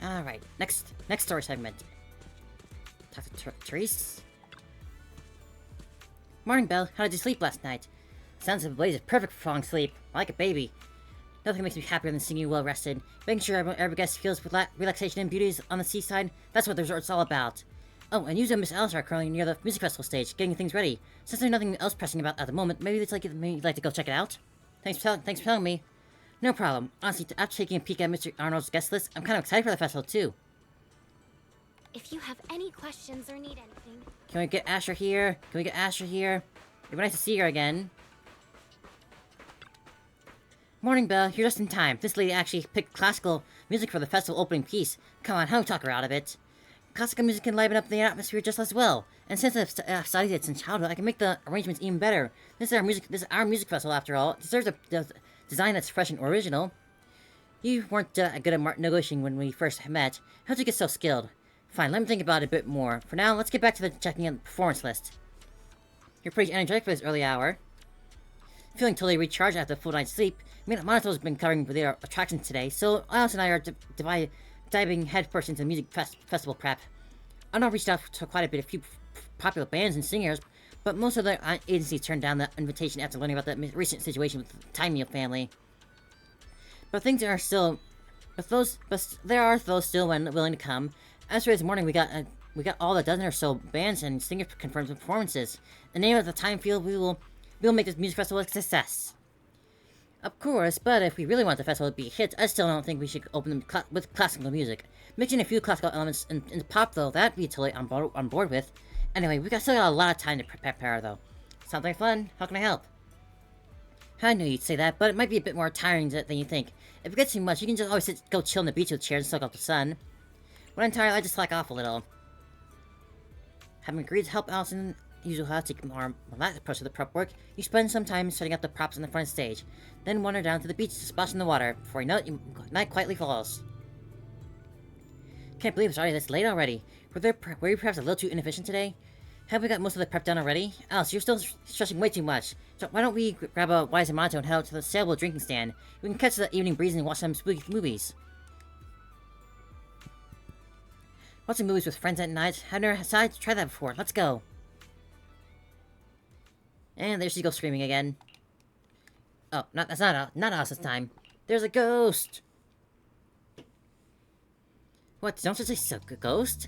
Alright, next story segment. Talk to Therese. Morning, Belle. How did you sleep last night? Sounds like a blaze of perfect for falling asleep, like a baby. Nothing makes me happier than seeing you well rested. Making sure every guest feels relaxation and beauty on the seaside. That's what the resort's all about. Oh, and you and Miss Alice are currently near the music festival stage, getting things ready. Since there's nothing else pressing about at the moment, maybe you'd like to go check it out. Thanks for telling me. No problem. Honestly, after taking a peek at Mr. Arnold's guest list, I'm kind of excited for the festival too. If you have any questions or need anything... Can we get Asher here? It'd be nice to see her again. Morning, Belle. You're just in time. This lady actually picked classical music for the festival opening piece. Come on, how do we talk her out of it? Classical music can liven up the atmosphere just as well. And since I've studied it since childhood, I can make the arrangements even better. This is our music festival, after all. It deserves a design that's fresh and original. You weren't good at negotiating when we first met. How'd you get so skilled? Fine, let me think about it a bit more. For now, let's get back to checking out the performance list. You're pretty energetic for this early hour. Feeling totally recharged after a full night's sleep. Monato's been covering their attractions today, so Alice and I are diving headfirst into music festival prep. I know I've reached out to quite a few popular bands and singers, but most of the agencies turned down the invitation after learning about the recent situation with the Timeo family. But there are those still willing to come. As for this morning, we got all the dozen or so bands and singers confirmed performances. The name of the time field, we will make this music festival a success. Of course, but if we really want the festival to be a hit, I still don't think we should open them with classical music. Mixing a few classical elements into pop, though, that'd be totally on board with. Anyway, still got a lot of time to prepare, though. Sounds like fun. How can I help? I knew you'd say that, but it might be a bit more tiring than you think. If it gets too much, you can just always go chill on the beach with chairs and soak up the sun. When I'm tired, I just slack off a little. Having agreed to help Allison, usually how to take a more relaxed approach to the prep work, you spend some time setting up the props on the front stage, then wander down to the beach to splash in the water. Before you know it, night quietly falls. Can't believe it's already this late already. Were you perhaps a little too inefficient today? Have we got most of the prep done already? Alice, you're still stretching way too much. So why don't we grab a Wise and Monato and head out to the sailboat drinking stand? We can catch the evening breeze and watch some spooky movies. Watching movies with friends at night? I've never tried to try that before. Let's go. And there she goes screaming again. Oh, that's not us this time. There's a ghost! What, don't you say so, ghost?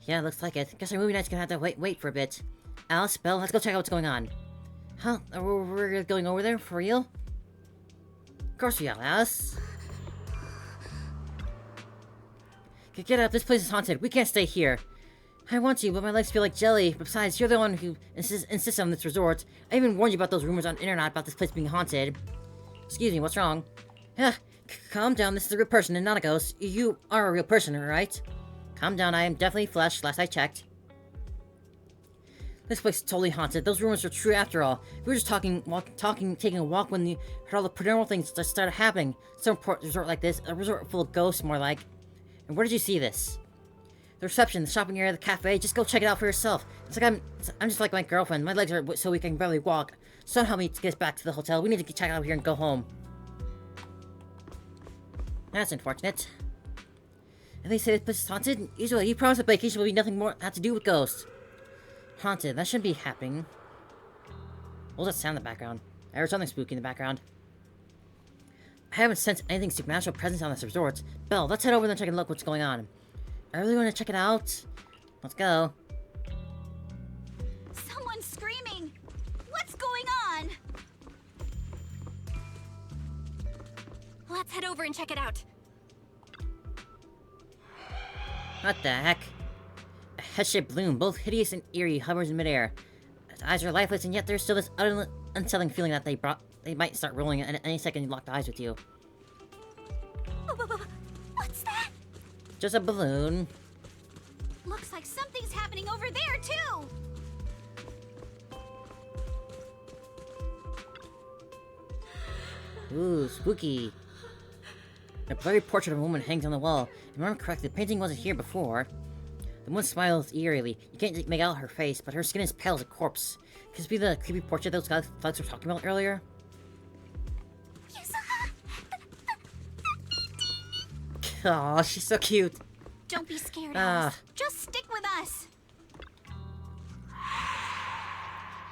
Yeah, looks like it. Guess our movie night's gonna have to wait for a bit. Alice, Belle, let's go check out what's going on. Huh? We're going over there? For real? Of course we are, Alice. Get up, this place is haunted. We can't stay here. I want to, but my legs feel like jelly. Besides, you're the one who insists on this resort. I even warned you about those rumors on the internet about this place being haunted. Excuse me, what's wrong? Calm down, this is a real person and not a ghost. You are a real person, right? Calm down, I am definitely flesh, last I checked. This place is totally haunted. Those rumors are true after all. We were just taking a walk when we heard all the paranormal things that started happening. Some resort like this, a resort full of ghosts, more like. And where did you see this? The reception, the shopping area, the cafe, just go check it out for yourself. It's like I'm just like my girlfriend. My legs are so weak I can barely walk. Someone help me to get us back to the hotel. We need to check out here and go home. That's unfortunate. And they say this place is haunted? Usually, you promised that vacation will be nothing more have to do with ghosts. Haunted, that shouldn't be happening. What was that sound in the background? I heard something spooky in the background. I haven't sensed anything supernatural presence on this resort. Belle, let's head over there and check and look what's going on. I really want to check it out. Let's go. Someone's screaming! What's going on? Let's head over and check it out. What the heck? A head-shaped balloon, both hideous and eerie, hovers in midair. Its eyes are lifeless, and yet there's still this unsettling feeling that they might start rolling at any second you lock eyes with you. What's that? Just a balloon. Looks like something's happening over there, too! Ooh, spooky. A blurry portrait of a woman hangs on the wall. If I remember correctly, the painting wasn't here before. The woman smiles eerily. You can't make out her face, but her skin is pale as a corpse. Could this be the creepy portrait those thugs were talking about earlier? Aw, she's so cute. Don't be scared, Alice. Just stick with us.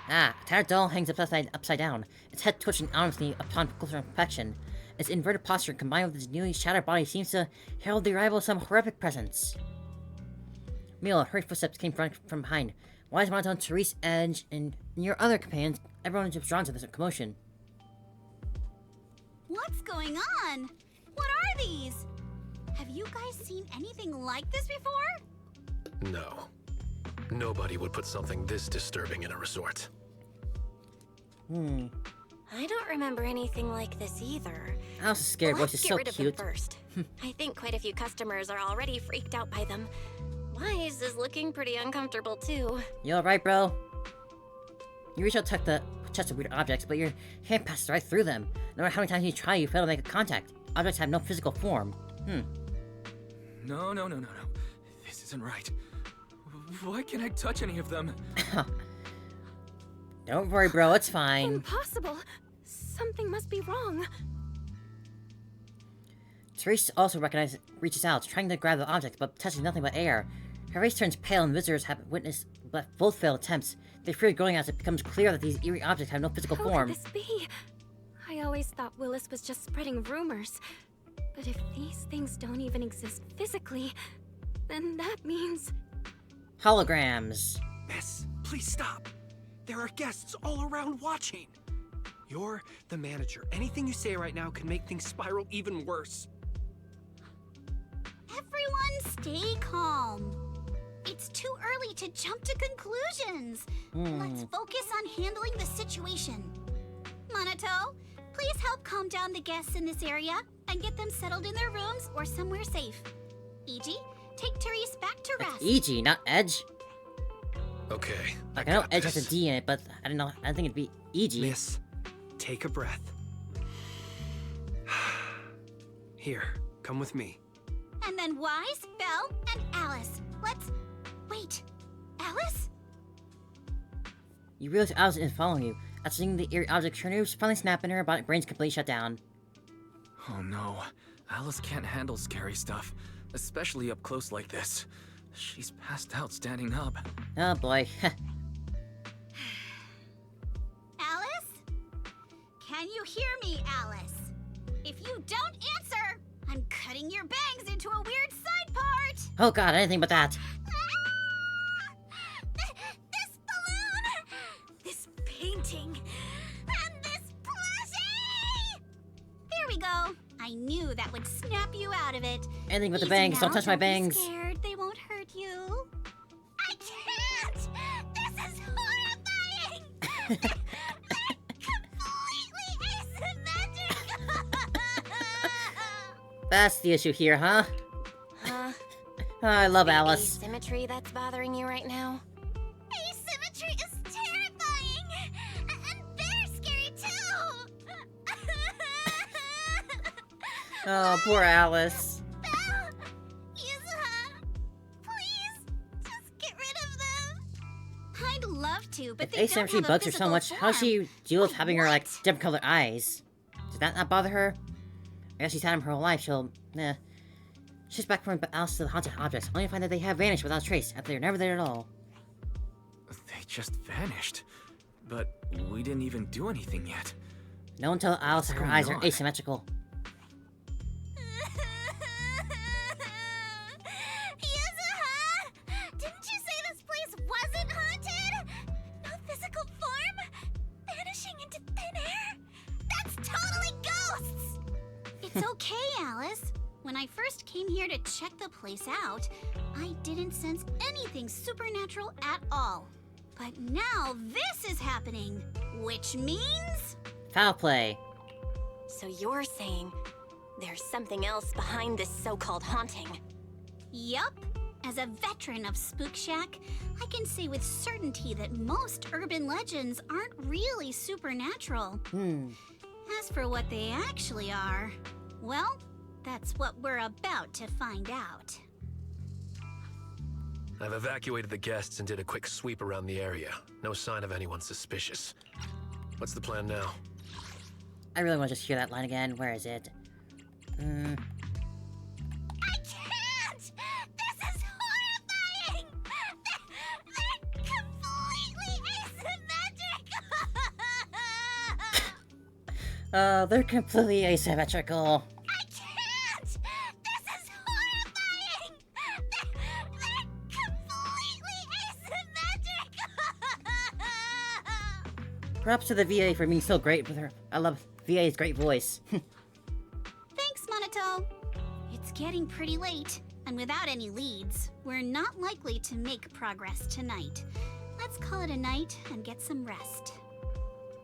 A tattered doll hangs upside down, its head twitching ominously upon closer inspection. Its inverted posture, combined with its newly shattered body, seems to herald the arrival of some horrific presence. Mila, hurried footsteps came from behind. Wise monotone, Therese, Edge, and your other companions, everyone is drawn to this commotion. What's going on? What are these? Have you guys seen anything like this before? No. Nobody would put something this disturbing in a resort. I don't remember anything like this either. I was scared. Voice is so Let's get rid of them first. I think quite a few customers are already freaked out by them. Wise is looking pretty uncomfortable too. You alright, bro? You reach out to tuck the chest of weird objects, but your hand passes right through them. No matter how many times you try, you fail to make a contact. Objects have no physical form. No. This isn't right. Why can't I touch any of them? Don't worry, bro. It's fine. Impossible. Something must be wrong. Therese also reaches out, trying to grab the object, but touches nothing but air. Her face turns pale, and visitors have witnessed both failed attempts. They fear going as it becomes clear that these eerie objects have no physical form. How could this be? I always thought Willis was just spreading rumors. But if these things don't even exist physically, then that means... Holograms. Miss, please stop. There are guests all around watching. You're the manager. Anything you say right now can make things spiral even worse. Everyone stay calm. It's too early to jump to conclusions. Let's focus on handling the situation. Monato, please help calm down the guests in this area and get them settled in their rooms or somewhere safe. E.G., take Therese back to rest. E.G., not Edge. Okay. Like, I know Edge has a D in it, but I don't know. I don't think it'd be E.G. Miss, take a breath. Here, come with me. And then Wise, Belle, and Alice. Let's... Wait. Alice? You realize Alice isn't following you. After seeing the eerie object, her nerves finally snap and her brain's completely shut down. Oh no. Alice can't handle scary stuff, especially up close like this. She's passed out standing up. Oh boy. Alice? Can you hear me, Alice? If you don't answer, I'm cutting your bangs into a weird side part! Oh god, anything but that. This balloon! This painting! And this plushie! There we go. I knew that would snap you out of it. Anything but the Easy bangs. now, Don't touch my be bangs. Scared. They won't hurt you. I can't! This is horrifying! Completely asymmetrical! That's the issue here, huh? Huh? I love The Alice. asymmetry that's bothering you right now? Asymmetry is terrifying! And they're scary too! Oh, poor Alice. Belle! Yuzuha! Please I'd love to, but If they don't asymmetry have a bugs her so physical much, how does she form. deal with Wait, having her, like, what? different colored eyes? Does that not bother her? I guess she's had them her whole life, she's back from Alice to the haunted objects, only to find that they have vanished without a trace, after they're never there at all. They just vanished. But we didn't even do anything yet. No one tell Alice that her eyes are on? asymmetrical. Yuzuha! Didn't you say this place wasn't haunted? No physical form? Vanishing into thin air? That's totally ghosts! It's okay, Alice. When I first came here to check the place out, I didn't sense anything supernatural at all. But now this is happening, which means... Foul play. So you're saying there's something else behind this so-called haunting? Yup. As a veteran of Spook Shack, I can say with certainty that most urban legends aren't really supernatural. As for what they actually are, well, that's what we're about to find out. I've evacuated the guests and did a quick sweep around the area. No sign of anyone suspicious. What's the plan now? I really want to just hear that line again. Where is it? I can't! This is horrifying! They're completely asymmetric! They're completely asymmetrical. I can't! This is horrifying! They're completely asymmetric! Props to the VA for being so great with her. I love VA's great voice. Thanks, Monato. It's getting pretty late, and without any leads, we're not likely to make progress tonight. Let's call it a night and get some rest.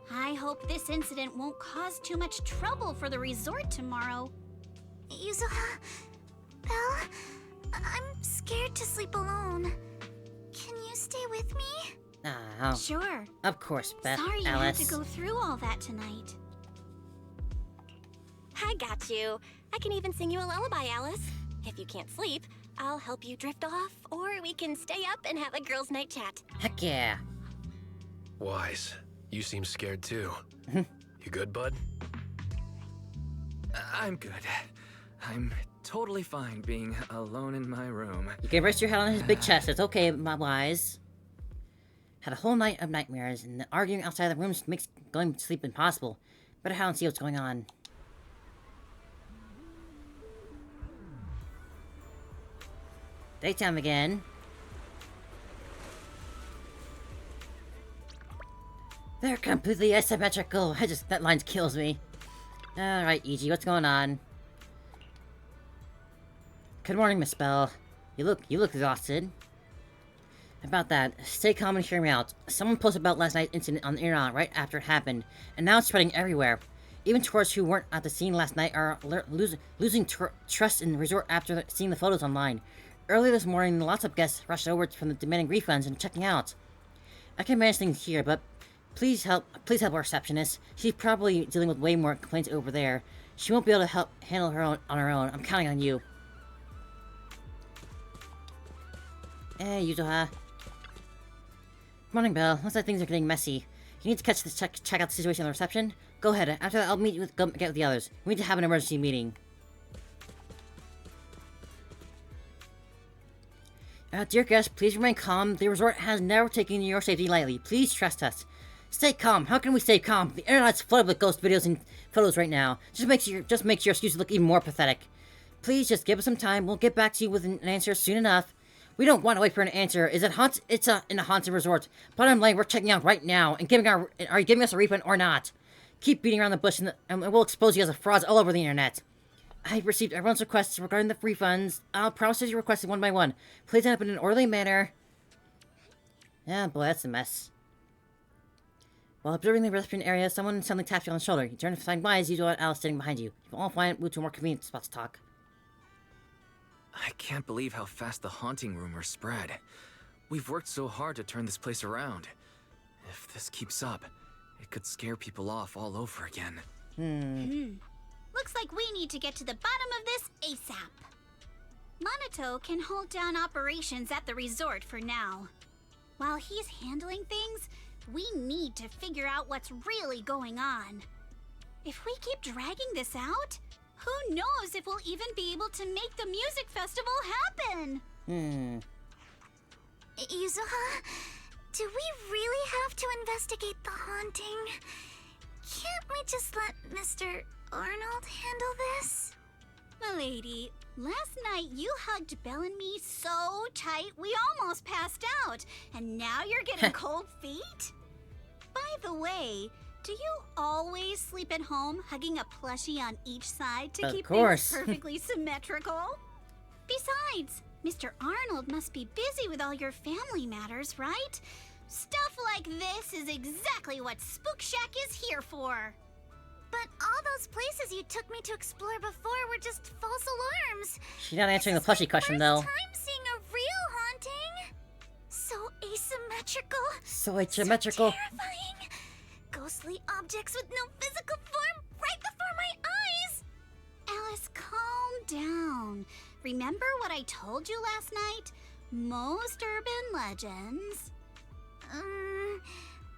I hope this incident won't cause too much trouble for the resort tomorrow. Yuzuha, Belle, I'm scared to sleep alone. Can you stay with me? Oh, Sure. of course, Beth. Sorry you Alice. had to go through all that tonight. I got you. I can even sing you a lullaby, Alice. If you can't sleep, I'll help you drift off, or we can stay up and have a girls' night chat. Heck yeah. Wise, you seem scared too. You good, bud? I'm good. I'm totally fine being alone in my room. You can rest your head on his big chest. It's okay, my wise. Had a whole night of nightmares, and the arguing outside the rooms makes going to sleep impossible. Better head out and see what's going on. Daytime again. They're completely asymmetrical. That line kills me. Alright, EG, what's going on? Good morning, Miss Bell. You look exhausted. About that, stay calm and hear me out. Someone posted about last night's incident on the internet right after it happened, and now it's spreading everywhere. Even tourists who weren't at the scene last night are losing trust in the resort after seeing the photos online. Early this morning, lots of guests rushed over from the demanding refunds and checking out. I can manage things here, but please help our receptionist. She's probably dealing with way more complaints over there. She won't be able to handle her own on her own. I'm counting on you. Hey, Yuzuha. Morning, Belle. Looks like things are getting messy. You need to check out the situation on the reception? Go ahead. After that, I'll get with the others. We need to have an emergency meeting. Dear guests, please remain calm. The resort has never taken your safety lightly. Please trust us. Stay calm. How can we stay calm? The internet's flooded with ghost videos and photos right now. Just makes your excuses look even more pathetic. Please just give us some time. We'll get back to you with an answer soon enough. We don't want to wait for an answer. Is it haunted? It's in a haunted resort. Bottom line, we're checking out right now and are you giving us a refund or not? Keep beating around the bush and we'll expose you as a frauds all over the internet. I've received everyone's requests regarding the refunds. I'll promise you requested one by one. Please end up in an orderly manner. Yeah, boy, that's a mess. While observing the reception area, someone suddenly tapped you on the shoulder. You turn to find Wise, you and Alice sitting behind you. You can all move to a more convenient spot to talk. I can't believe how fast the haunting rumors spread. We've worked so hard to turn this place around. If this keeps up, it could scare people off all over again. Looks like we need to get to the bottom of this ASAP. Monato can hold down operations at the resort for now. While he's handling things, we need to figure out what's really going on. If we keep dragging this out, who knows if we'll even be able to make the music festival happen? Yuzuha, do we really have to investigate the haunting? Can't we just let Mr. Arnold handle this? Milady, last night you hugged Belle and me so tight we almost passed out, and now you're getting cold feet? By the way, do you always sleep at home hugging a plushie on each side to keep things perfectly symmetrical? Besides, Mr. Arnold must be busy with all your family matters, right? Stuff like this is exactly what Spook Shack is here for. But all those places you took me to explore before were just false alarms. She's not answering the plushie question, though. I'm seeing a real haunting. So asymmetrical. So asymmetrical. So terrifying. Ghostly objects with no physical form right before my eyes. Alice, calm down. Remember what I told you last night? Most urban legends...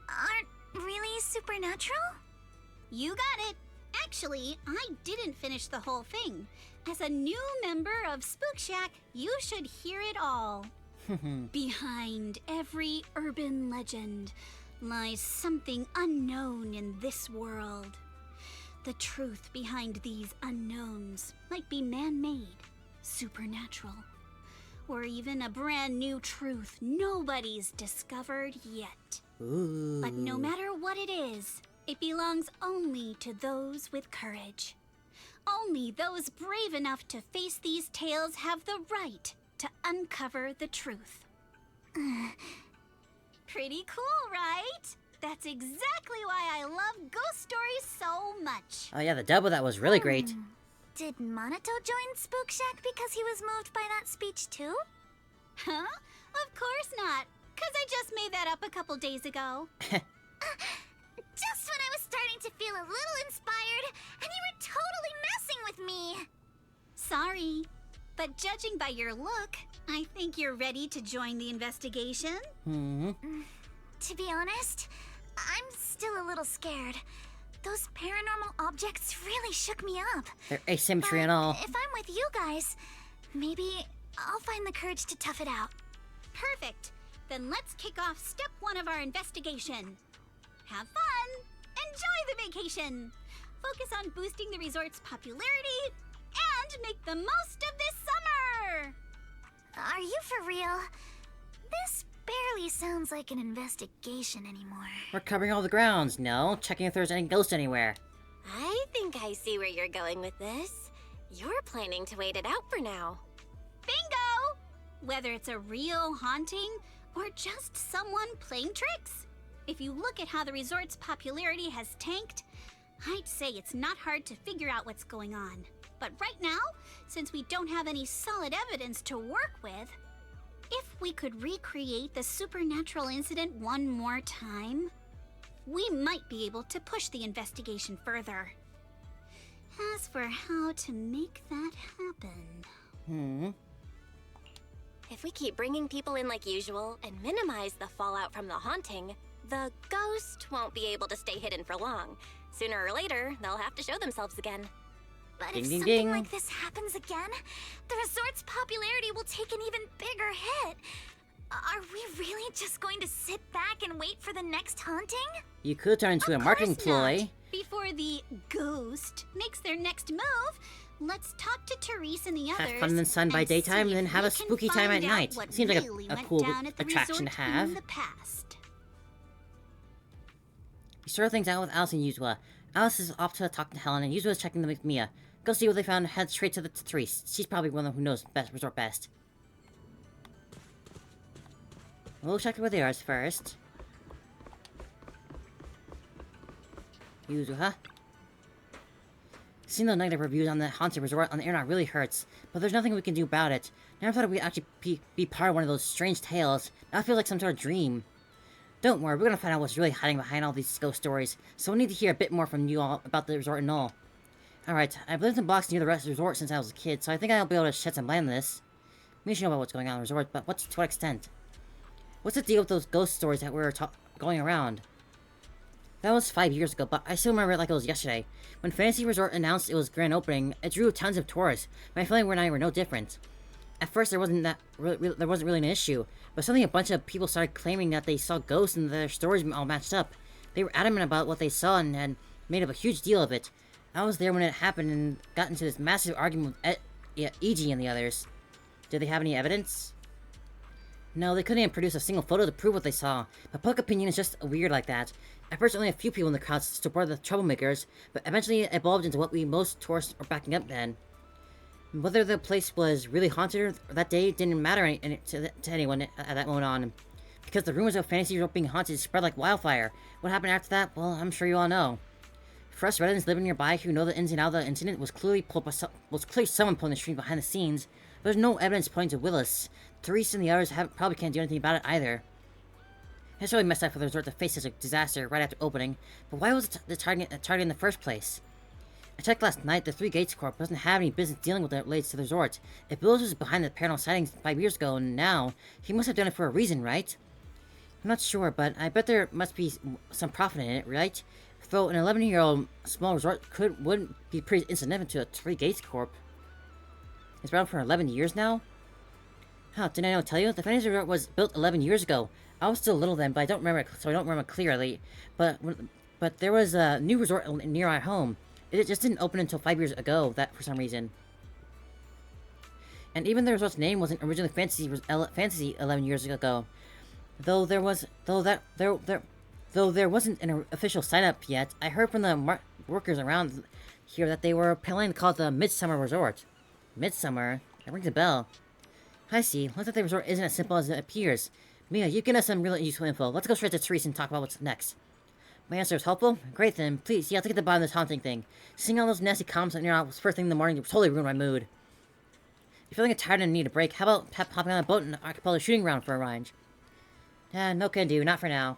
aren't really supernatural? You got it. Actually, I didn't finish the whole thing. As a new member of Spook Shack, you should hear it all. Behind every urban legend lies something unknown in this world. The truth behind these unknowns might be man-made, supernatural, or even a brand new truth nobody's discovered yet. Ooh. But no matter what it is, it belongs only to those with courage. Only those brave enough to face these tales have the right to uncover the truth. Pretty cool, right? That's exactly why I love ghost stories so much. Oh yeah, the dub of that was really great. Did Monato join Spook Shack because he was moved by that speech too? Huh? Of course not. 'Cause I just made that up a couple days ago. Just when I was starting to feel a little inspired, and you were totally messing with me. Sorry, but judging by your look, I think you're ready to join the investigation. To be honest, I'm still a little scared. Those paranormal objects really shook me up. They're asymmetry and all. If I'm with you guys, maybe I'll find the courage to tough it out. Perfect. Then let's kick off step 1 of our investigation. Have fun! Enjoy the vacation! Focus on boosting the resort's popularity and make the most of this summer! Are you for real? This barely sounds like an investigation anymore. We're covering all the grounds, no? Checking if there's any ghosts anywhere. I think I see where you're going with this. You're planning to wait it out for now. Bingo! Whether it's a real haunting or just someone playing tricks. If you look at how the resort's popularity has tanked, I'd say it's not hard to figure out what's going on. But right now, since we don't have any solid evidence to work with, if we could recreate the supernatural incident one more time, we might be able to push the investigation further. As for how to make that happen... If we keep bringing people in like usual and minimize the fallout from the haunting, the ghost won't be able to stay hidden for long. Sooner or later, they'll have to show themselves again. But Ding, if ding, something ding. like this happens again, the resort's popularity will take an even bigger hit. Are we really just going to sit back and wait for the next haunting? You could turn into a marketing ploy. Before the ghost makes their next move, let's talk to Therese and the others. Have fun in the sun by and daytime see and then if have we a can spooky time at find out night. what Seems like really a went cool down at the attraction to resort have. in the past. We sort things out with Alice and Yuzua. Alice is off to talk to Helen, and Yuzua is checking them with Mia. Go see what they found and head straight to the Therese. She's probably one of them who knows best resort best. We'll check with theirs first. Yuzua. Seeing the negative reviews on the haunted resort on the internet really hurts, but there's nothing we can do about it. Never thought we'd actually be part of one of those strange tales. Now it feels like some sort of dream. Don't worry, we're gonna find out what's really hiding behind all these ghost stories, so we need to hear a bit more from you all about the resort and all. Alright, I've lived in blocks near the rest of the resort since I was a kid, so I think I'll be able to shed some light on this. We should know about what's going on in the resort, but to what extent? What's the deal with those ghost stories that were going around? That was 5 years ago, but I still remember it like it was yesterday. When Fantasy Resort announced it was grand opening, it drew tons of tourists. My family and I were no different. At first, there wasn't really an issue, but suddenly a bunch of people started claiming that they saw ghosts and their stories all matched up. They were adamant about what they saw and had made up a huge deal of it. I was there when it happened and got into this massive argument with E.G. and the others. Did they have any evidence? No, they couldn't even produce a single photo to prove what they saw, but public opinion is just weird like that. At first, only a few people in the crowd supported the troublemakers, but eventually it evolved into what most tourists were backing up then. Whether the place was really haunted or that day didn't matter to anyone at that moment on, because the rumors of Fantasy Resort being haunted spread like wildfire. What happened after that? Well, I'm sure you all know. For us residents living nearby who know the ins and outs of the incident, was clearly someone pulling the string behind the scenes. There's no evidence pointing to Willis. Therese and the others probably can't do anything about it either. It's really messed up for the resort to face such a disaster right after opening, but why was it the target in the first place? I checked last night, the Three Gates Corp doesn't have any business dealing with it related to the resort. If Willis was behind the paranormal sightings 5 years ago and now, he must have done it for a reason, right? I'm not sure, but I bet there must be some profit in it, right? Though an 11-year-old small resort wouldn't be pretty insignificant to a Three Gates Corp. It's been around for 11 years now? Huh, didn't I tell you? The Fantasy Resort was built 11 years ago. I was still little then, but I don't remember clearly. But there was a new resort near our home. It just didn't open until 5 years ago, for some reason. And even the resort's name wasn't originally Fantasy 11 years ago. Though there wasn't an official sign-up yet, I heard from the workers around here that they were planning to call it the Midsummer Resort. Midsummer? That rings a bell. I see. Looks like the resort isn't as simple as it appears. Mia, you've given us some really useful info. Let's go straight to Therese and talk about what's next. My answer is helpful? Great then. Please, yeah, let's get to the bottom of this haunting thing. Seeing all those nasty comments on your outfits first thing in the morning totally ruined my mood. If you're feeling tired and need a break, how about hopping on a boat in the archipelago shooting ground for a ride? No can do, not for now.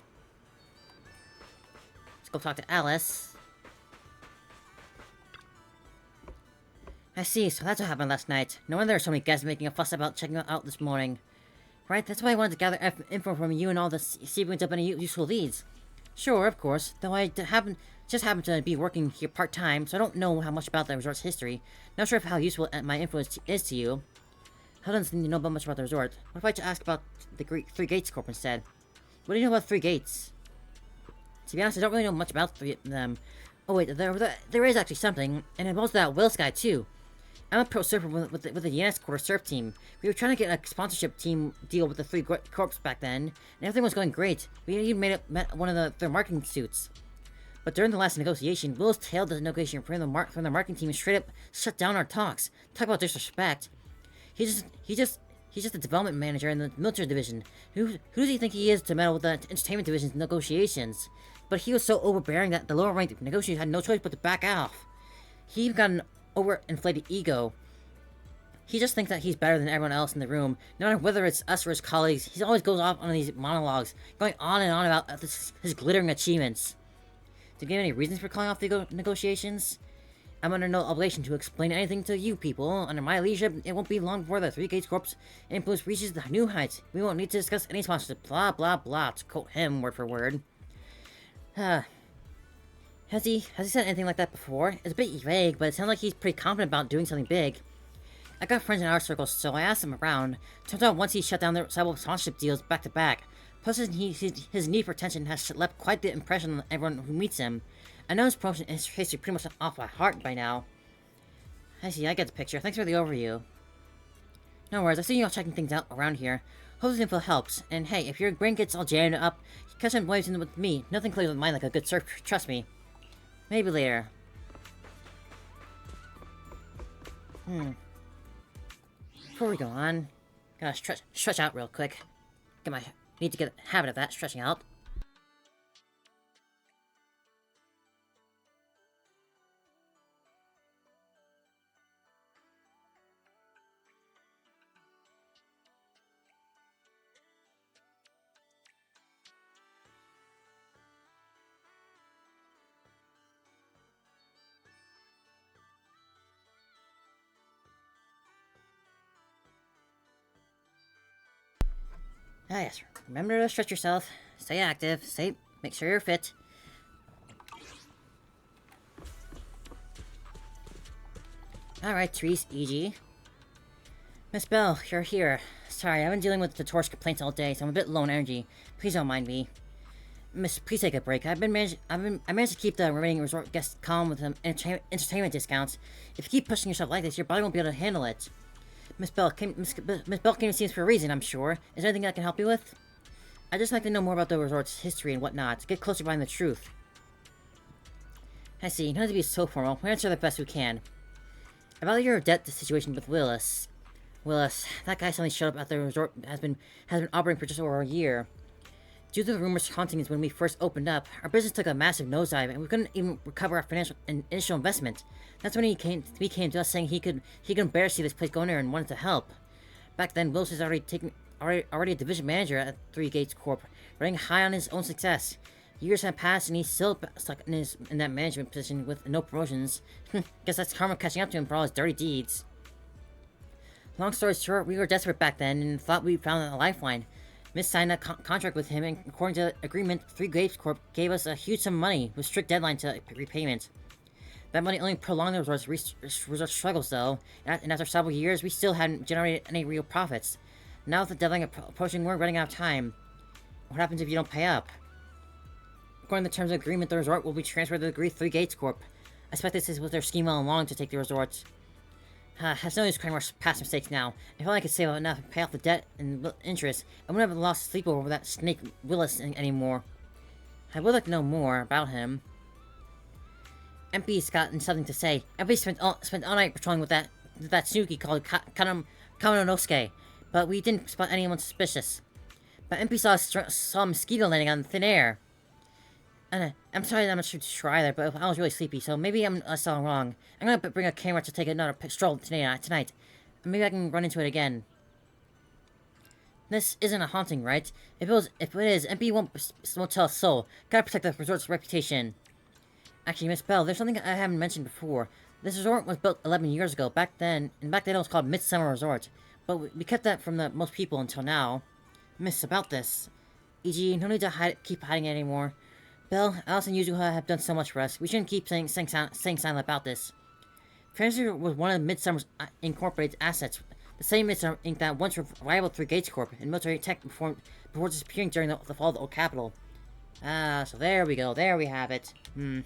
Let's go talk to Alice. I see, so that's what happened last night. No wonder there are so many guests making a fuss about checking it out this morning. Right, that's why I wanted to gather info from you and all this, see if we can up any useful leads. Sure, of course, though I just happen to be working here part-time, so I don't know how much about the resort's history. Not sure how useful my info is to you. How doesn't you know much about the resort? What if I just ask about the Three Gates Corp instead? What do you know about Three Gates? To be honest, I don't really know much about them. Oh wait, there is actually something, and it involves that Willis guy too. I'm a pro surfer with the Yanis Quarter surf team. We were trying to get a sponsorship team deal with the Three Corps back then, and everything was going great. We even met one of their marketing suits. But during the last negotiation, Willis tailed the negotiation from the marketing team and straight up shut down our talks. Talk about disrespect. He's just the development manager in the military division. Who does he think he is to meddle with the entertainment division's negotiations? But he was so overbearing that the lower-ranked negotiators had no choice but to back off. He even got an overinflated ego. He just thinks that he's better than everyone else in the room, no matter whether it's us or his colleagues. He always goes off on these monologues, going on and on about his glittering achievements. Do you give any reasons for calling off the negotiations? I'm under no obligation to explain anything to you people. Under my leadership, it won't be long before the Three Gates Corp's influence reaches the new heights. We won't need to discuss any sponsorship. Blah, blah, blah, to quote him word for word. Has he said anything like that before? It's a bit vague, but it sounds like he's pretty confident about doing something big. I got friends in our circles, so I asked him around. Turns out once he shut down several sponsorship deals back to back. Plus his need for attention has left quite the impression on everyone who meets him. I know his promotion and his history pretty much off by heart by now. I see, I get the picture. Thanks for the overview. No worries, I see you all checking things out around here. Hope this info helps. And hey, if your brain gets all jammed up, catch some waves in with me. Nothing clears with mine like a good surf, trust me. Maybe later. Before we go on, gotta stretch out real quick. Need to get a habit of that, stretching out. Ah, yes. Remember to stretch yourself. Stay active. Make sure you're fit. Alright, Therese, E.G. Miss Bell, you're here. Sorry, I've been dealing with the tourist complaints all day, so I'm a bit low on energy. Please don't mind me. Miss, please take a break. I managed to keep the remaining resort guests calm with some entertainment discounts. If you keep pushing yourself like this, your body won't be able to handle it. Miss Bell came to see us for a reason, I'm sure. Is there anything I can help you with? I'd just like to know more about the resort's history and whatnot, to get closer behind the truth. I see. Not to be so formal. We'll answer the best we can. About your debt situation with Willis. Willis, that guy suddenly showed up at the resort has been operating for just over a year. Due to the rumors hauntings when we first opened up, our business took a massive nosedive and we couldn't even recover our initial investment. That's when he came to us saying he couldn't bear to see this place go under and wanted to help. Back then, Willis was already a division manager at Three Gates Corp, running high on his own success. Years have passed and he's still stuck in that management position with no promotions. Guess that's karma catching up to him for all his dirty deeds. Long story short, we were desperate back then and thought we found a lifeline. Miss signed a contract with him, and according to the agreement, Three Grapes Corp gave us a huge sum of money with strict deadline to repayment. That money only prolonged the resort struggles, though, and after several years, we still hadn't generated any real profits. Now with the deadline approaching, we're running out of time. What happens if you don't pay up? According to the terms of the agreement, the resort will be transferred to the Three Gates Corp. I expect this was their scheme all along to take the resort. Has no use crying our past mistakes now. If only I could save up enough and pay off the debt and interest, I wouldn't have lost sleep over that snake Willis anymore. I would like to know more about him. MP's gotten something to say. MP spent all night patrolling with that Suki called Kamanosuke, but we didn't spot anyone suspicious. But MP saw a mosquito landing on thin air. I'm sorry that I'm not sure to try there, but I was really sleepy, so maybe I saw wrong. I'm gonna bring a camera to take another stroll tonight. Maybe I can run into it again. This isn't a haunting, right? If it is, MP won't tell a soul. Gotta protect the resort's reputation. Actually, Miss Bell, there's something I haven't mentioned before. This resort was built 11 years ago. Back then it was called Midsummer Resort. But we kept that from most people until now. Miss, about this. E.g., no need to keep hiding it anymore. Bell, Alice and you have done so much for us. We shouldn't keep saying silent about this. Fantasy was one of Midsummer's Incorporated's assets. The same Midsummer Inc. that once rivaled Three Gates Corp. in military tech before disappearing during the fall of the old capital. So there we go. There we have it. The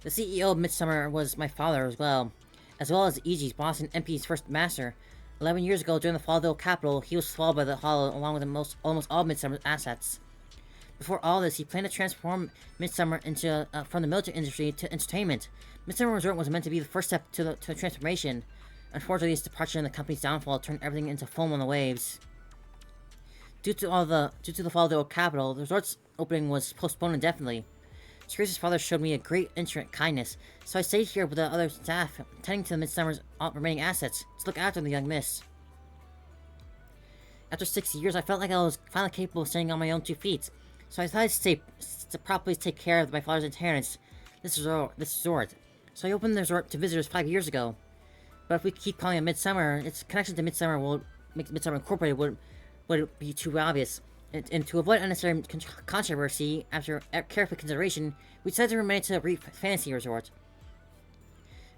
CEO of Midsummer was my father as well as E.G.'s boss and MP's first master. 11 years ago, during the fall of the old capital, he was swallowed by the hollow along with almost all Midsummer's assets. Before all this, he planned to transform Midsummer into from the military industry to entertainment. Midsummer Resort was meant to be the first step to the transformation. Unfortunately, his departure and the company's downfall turned everything into foam on the waves. Due to the fall of the old capital, the resort's opening was postponed indefinitely. Teresa's father showed me a great kindness, so I stayed here with the other staff, tending to the Midsummer's remaining assets to look after the young miss. After 6 years, I felt like I was finally capable of standing on my own 2 feet. So I decided to properly take care of my father's inheritance, this resort. So I opened the resort to visitors 5 years ago. But if we keep calling it Midsummer, its connection to Midsummer will make Midsummer Incorporated would be too obvious. And to avoid unnecessary controversy, after careful consideration, we decided to rename it to Fantasy Resort.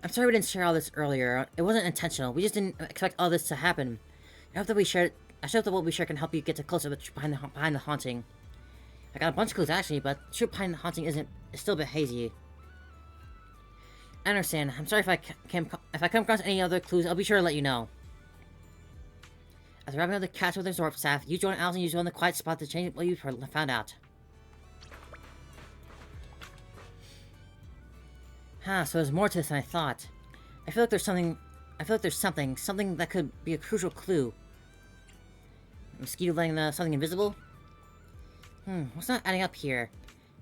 I'm sorry we didn't share all this earlier. It wasn't intentional. We just didn't expect all this to happen. I hope that what we share can help you get closer to the truth behind the haunting. I got a bunch of clues actually, but the truth behind the haunting is still a bit hazy. I understand. I'm sorry if I come across any other clues, I'll be sure to let you know. As wrapping up the catch with the resort staff, you join Alice and you join the quiet spot to change what you found out. So there's more to this than I thought. I feel like there's something that could be a crucial clue. A mosquito laying something invisible? What's not adding up here?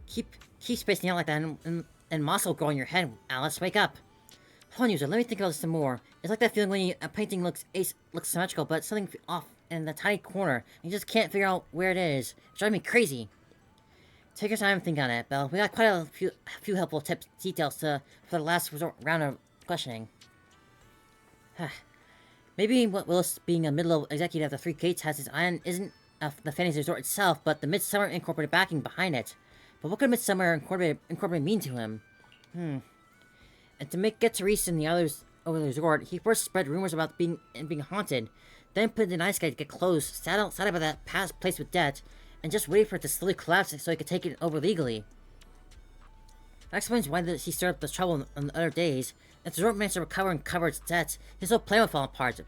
Keep spacing out like that and moss will grow in your head, Alice. Wake up. Hold on, user. Let me think about this some more. It's like that feeling when a painting looks symmetrical, but something off in the tiny corner. And you just can't figure out where it is. It's driving me crazy. Take your time and think on it, Belle. We got quite a few helpful details for the last round of questioning. Maybe what Willis, being a middle-level executive at the Three Gates, has his eye on isn't of the fantasy resort itself, but the Midsummer Incorporated backing behind it. But what could Midsummer Incorporated mean to him? And to get Teresa and the others over the resort, he first spread rumors about being haunted, then put in the nice guy to get close, sat outside of that past place with debt, and just waited for it to slowly collapse so he could take it over legally. That explains why he stirred up the trouble on the other days. If the resort managed to recover and cover its debts, his whole plan would fall apart.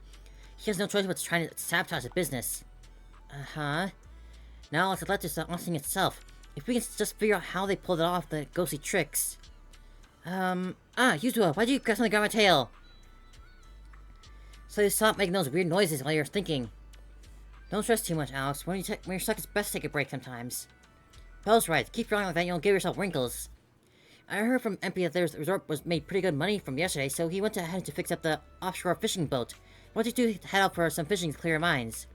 He has no choice but to try to sabotage the business. Now let's let this haunting itself. If we can just figure out how they pulled it off, the ghostly tricks. Yuzua, why'd you suddenly grab my tail? So you stop making those weird noises while you're thinking. Don't stress too much, Alex. When you're stuck, it's best to take a break sometimes. Bell's right. Keep drawing like that, you'll give yourself wrinkles. I heard from MP that the resort was made pretty good money from yesterday, so he went ahead to fix up the offshore fishing boat. I want you to head out for some fishing to clear your minds.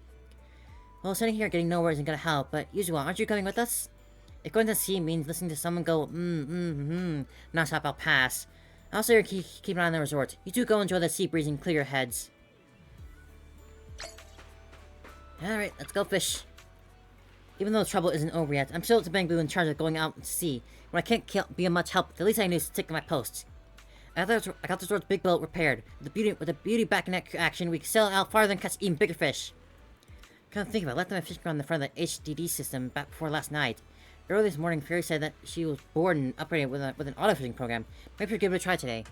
Well, sitting here getting nowhere isn't gonna help, but Yuzua, aren't you coming with us? If going to sea means listening to someone go, non-stop, I'll pass. I'll stay here and keep an eye on the resort. You two go enjoy the sea breeze and clear your heads. Alright, let's go fish. Even though the trouble isn't over yet, I'm still the big blue in charge of going out to sea. When I can't be of much help, the least I need is to stick to my post. I got the resort's big boat repaired. With the beauty back in action, we can sail out farther and catch even bigger fish. Come to think of it, I left my fishing rod in the front of the HDD system back before last night. Early this morning, Fury said that she was bored and upgraded with an auto fishing program. Maybe we should give it a try today.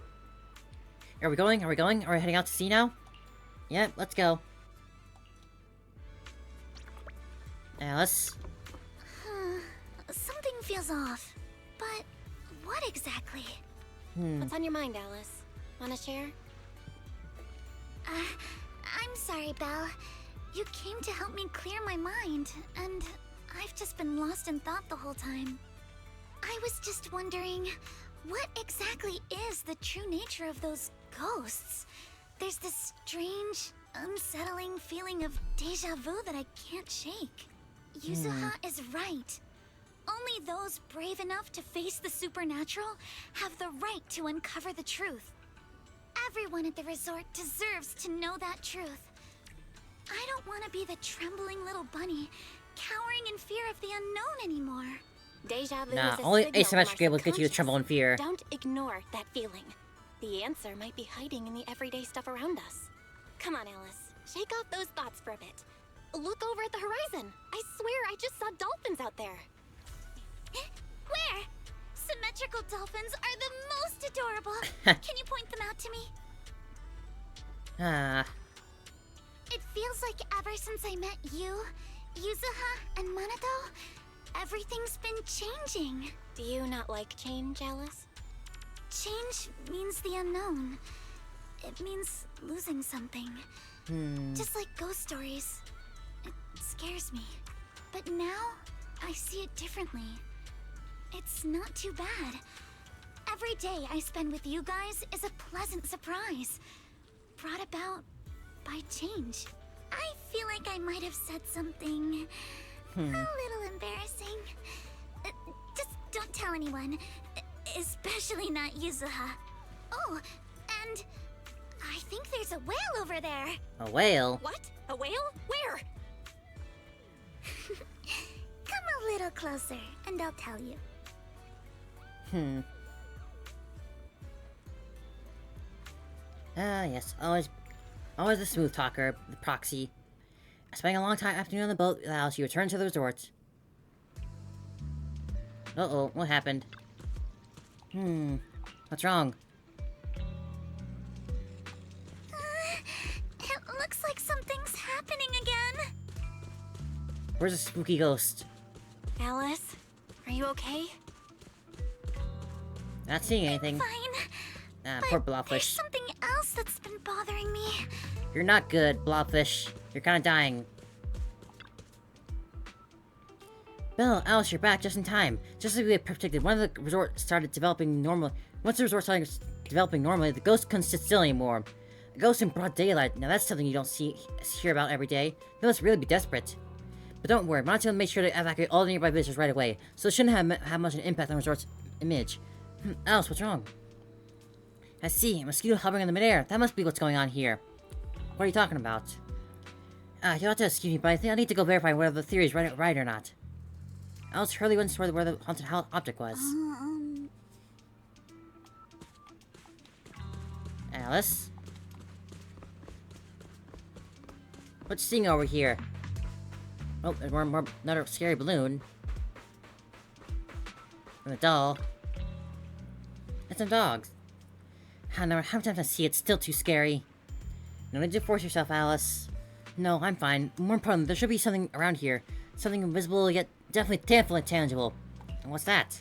Are we going? Are we heading out to sea now? Yeah, let's go. Alice? Something feels off. But what exactly? What's on your mind, Alice? Wanna share? I'm sorry, Belle. You came to help me clear my mind, and I've just been lost in thought the whole time. I was just wondering, what exactly is the true nature of those ghosts? There's this strange, unsettling feeling of déjà vu that I can't shake. Yuzuha is right. Only those brave enough to face the supernatural have the right to uncover the truth. Everyone at the resort deserves to know that truth. I don't want to be the trembling little bunny, cowering in fear of the unknown anymore. Deja vu Nah, is a only signal asymmetric from be our able to get you to subconscious. tremble in fear. Don't ignore that feeling. The answer might be hiding in the everyday stuff around us. Come on, Alice. Shake off those thoughts for a bit. Look over at the horizon. I swear I just saw dolphins out there. Where? Symmetrical dolphins are the most adorable. Can you point them out to me? It feels like ever since I met you, Yuzuha, and Manato, everything's been changing. Do you not like change, Alice? Change means the unknown. It means losing something. Just like ghost stories. It scares me. But now, I see it differently. It's not too bad. Every day I spend with you guys is a pleasant surprise. Brought about by change. I feel like I might have said something a little embarrassing. Just don't tell anyone. Especially not Yuzuha. Oh, and I think there's a whale over there. A whale? What? A whale? Where? Come a little closer, and I'll tell you. Yes, always the smooth talker, the proxy. Spending a long time afternoon on the boat with Alice, you return to the resort. Uh-oh, what happened? What's wrong? It looks like something's happening again. Where's the spooky ghost? Alice, are you okay? Not seeing anything. Fine. Poor There's Blobfish. something else that's been bothering me. You're not good, Blobfish. You're kinda dying. Belle, Alice, you're back just in time. Just as we had predicted, when the resort started developing normally. Once the resort started developing normally, the ghost couldn't sit still anymore. A ghost in broad daylight. Now that's something you don't hear about every day. They must really be desperate. But don't worry, Monotone made sure to evacuate all the nearby visitors right away, so it shouldn't have much an impact on the resort's image. Alice, what's wrong? I see, a mosquito hovering in the midair. That must be what's going on here. What are you talking about? You'll have to excuse me, but I think I need to go verify whether the theory is right or not. Alice hurriedly went toward where the haunted object was. Alice? What's seeing over here? Oh, there's another scary balloon. And a doll. And some dogs. How many times I see it, still too scary. No need to force yourself, Alice. No, I'm fine. More importantly, there should be something around here. Something invisible, yet definitely tangible. And what's that?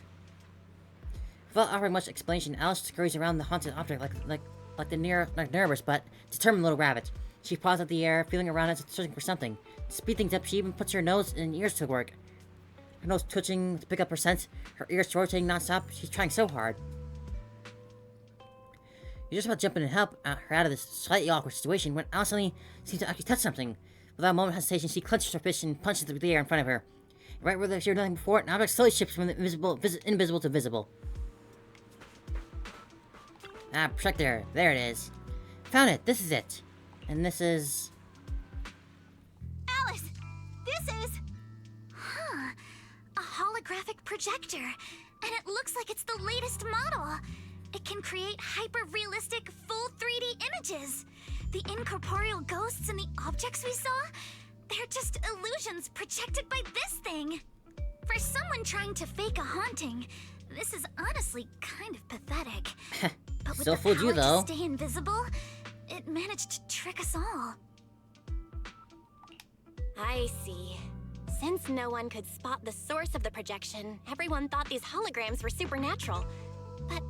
Without offering much explanation, Alice scurries around the haunted object like nervous but determined little rabbit. She paws at the air, feeling around as if searching for something. To speed things up, she even puts her nose and ears to work. Her nose twitching to pick up her scent, her ears rotating non-stop. She's trying so hard. You're just about to jump in and help her out of this slightly awkward situation when Alice suddenly seems to actually touch something. Without a moment of hesitation, she clenches her fist and punches the air in front of her. Right where she was nothing before, an object slowly shifts from invisible to visible. Projector. There it is. Found it. This is it. And this is... Alice, this is... Huh. A holographic projector. And it looks like it's the latest model. It can create hyper-realistic, full 3D images. The incorporeal ghosts and the objects we saw, they're just illusions projected by this thing. For someone trying to fake a haunting, this is honestly kind of pathetic. But with Still the fooled power you, though. to stay invisible, it managed to trick us all. I see. Since no one could spot the source of the projection, everyone thought these holograms were supernatural. But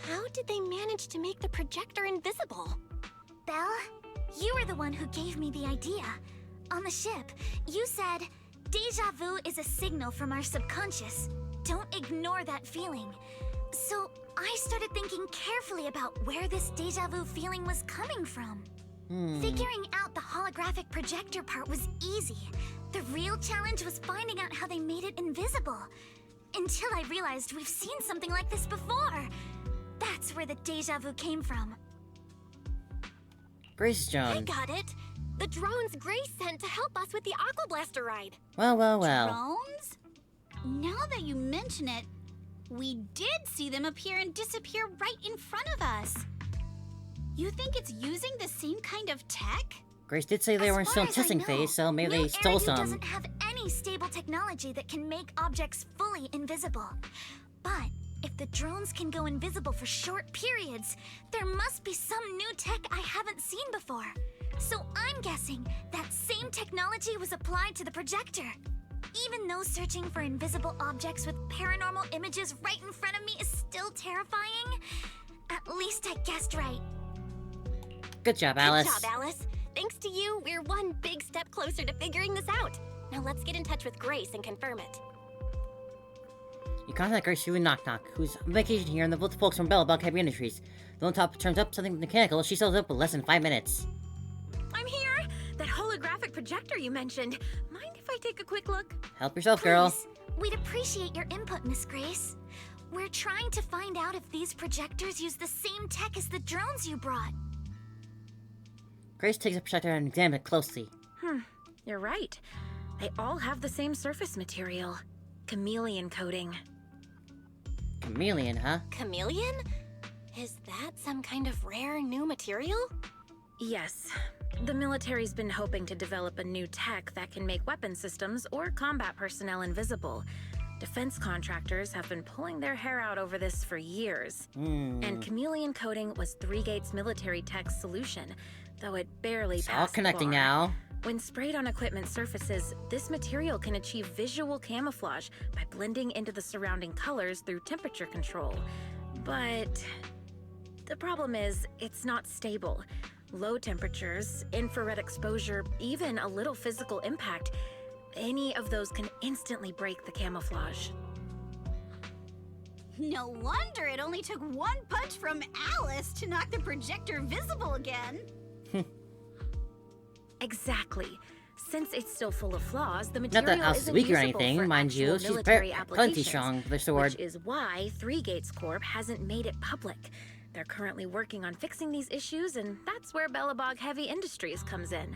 how did they manage to make the projector invisible? Belle, you were the one who gave me the idea. On the ship, you said, "Deja vu is a signal from our subconscious. Don't ignore that feeling." So I started thinking carefully about where this deja vu feeling was coming from. Figuring out the holographic projector part was easy. The real challenge was finding out how they made it invisible. Until I realized we've seen something like this before. That's where the deja vu came from. Grace Jones. I got it. The drones Grace sent to help us with the Aqua Blaster ride. Well. Drones? Now that you mention it, we did see them appear and disappear right in front of us. You think it's using the same kind of tech? Grace did say they were still in As far as I testing know, phase, so maybe they New stole Eridu some. doesn't have any stable technology that can make objects fully invisible. But if the drones can go invisible for short periods, there must be some new tech I haven't seen before. So I'm guessing that same technology was applied to the projector. Even though searching for invisible objects with paranormal images right in front of me is still terrifying, at least I guessed right. Good job, Alice. Good job, Alice. Thanks to you, we're one big step closer to figuring this out. Now let's get in touch with Grace and confirm it. You contact Grace through Knock Knock, who's on vacation here, and the folks from Bellabug Heavy Industries. The on top turns up something mechanical. She sells up in less than 5 minutes. I'm here! That holographic projector you mentioned. Mind if I take a quick look? Help yourself, girl. Please, we'd appreciate your input, Miss Grace. We're trying to find out if these projectors use the same tech as the drones you brought. Grace takes the projector and examines it closely. You're right. They all have the same surface material. Chameleon coating. Chameleon, huh? Chameleon? Is that some kind of rare new material? Yes. The military's been hoping to develop a new tech that can make weapon systems or combat personnel invisible. Defense contractors have been pulling their hair out over this for years. And chameleon coating was 3-Gate's military tech's solution, though it barely It's passed all the connecting bar. now. When sprayed on equipment surfaces, this material can achieve visual camouflage by blending into the surrounding colors through temperature control. But the problem is, it's not stable. Low temperatures, infrared exposure, even a little physical impact, any of those can instantly break the camouflage. No wonder it only took one punch from Alice to knock the projector visible again. Exactly. Since it's still full of flaws, the Not material that Alice is isn't weak or usable anything, for mind you. actual She's military plenty applications, strong with her sword. Which is why 3-Gates Corp hasn't made it public. They're currently working on fixing these issues, and that's where Bellabog Heavy Industries comes in.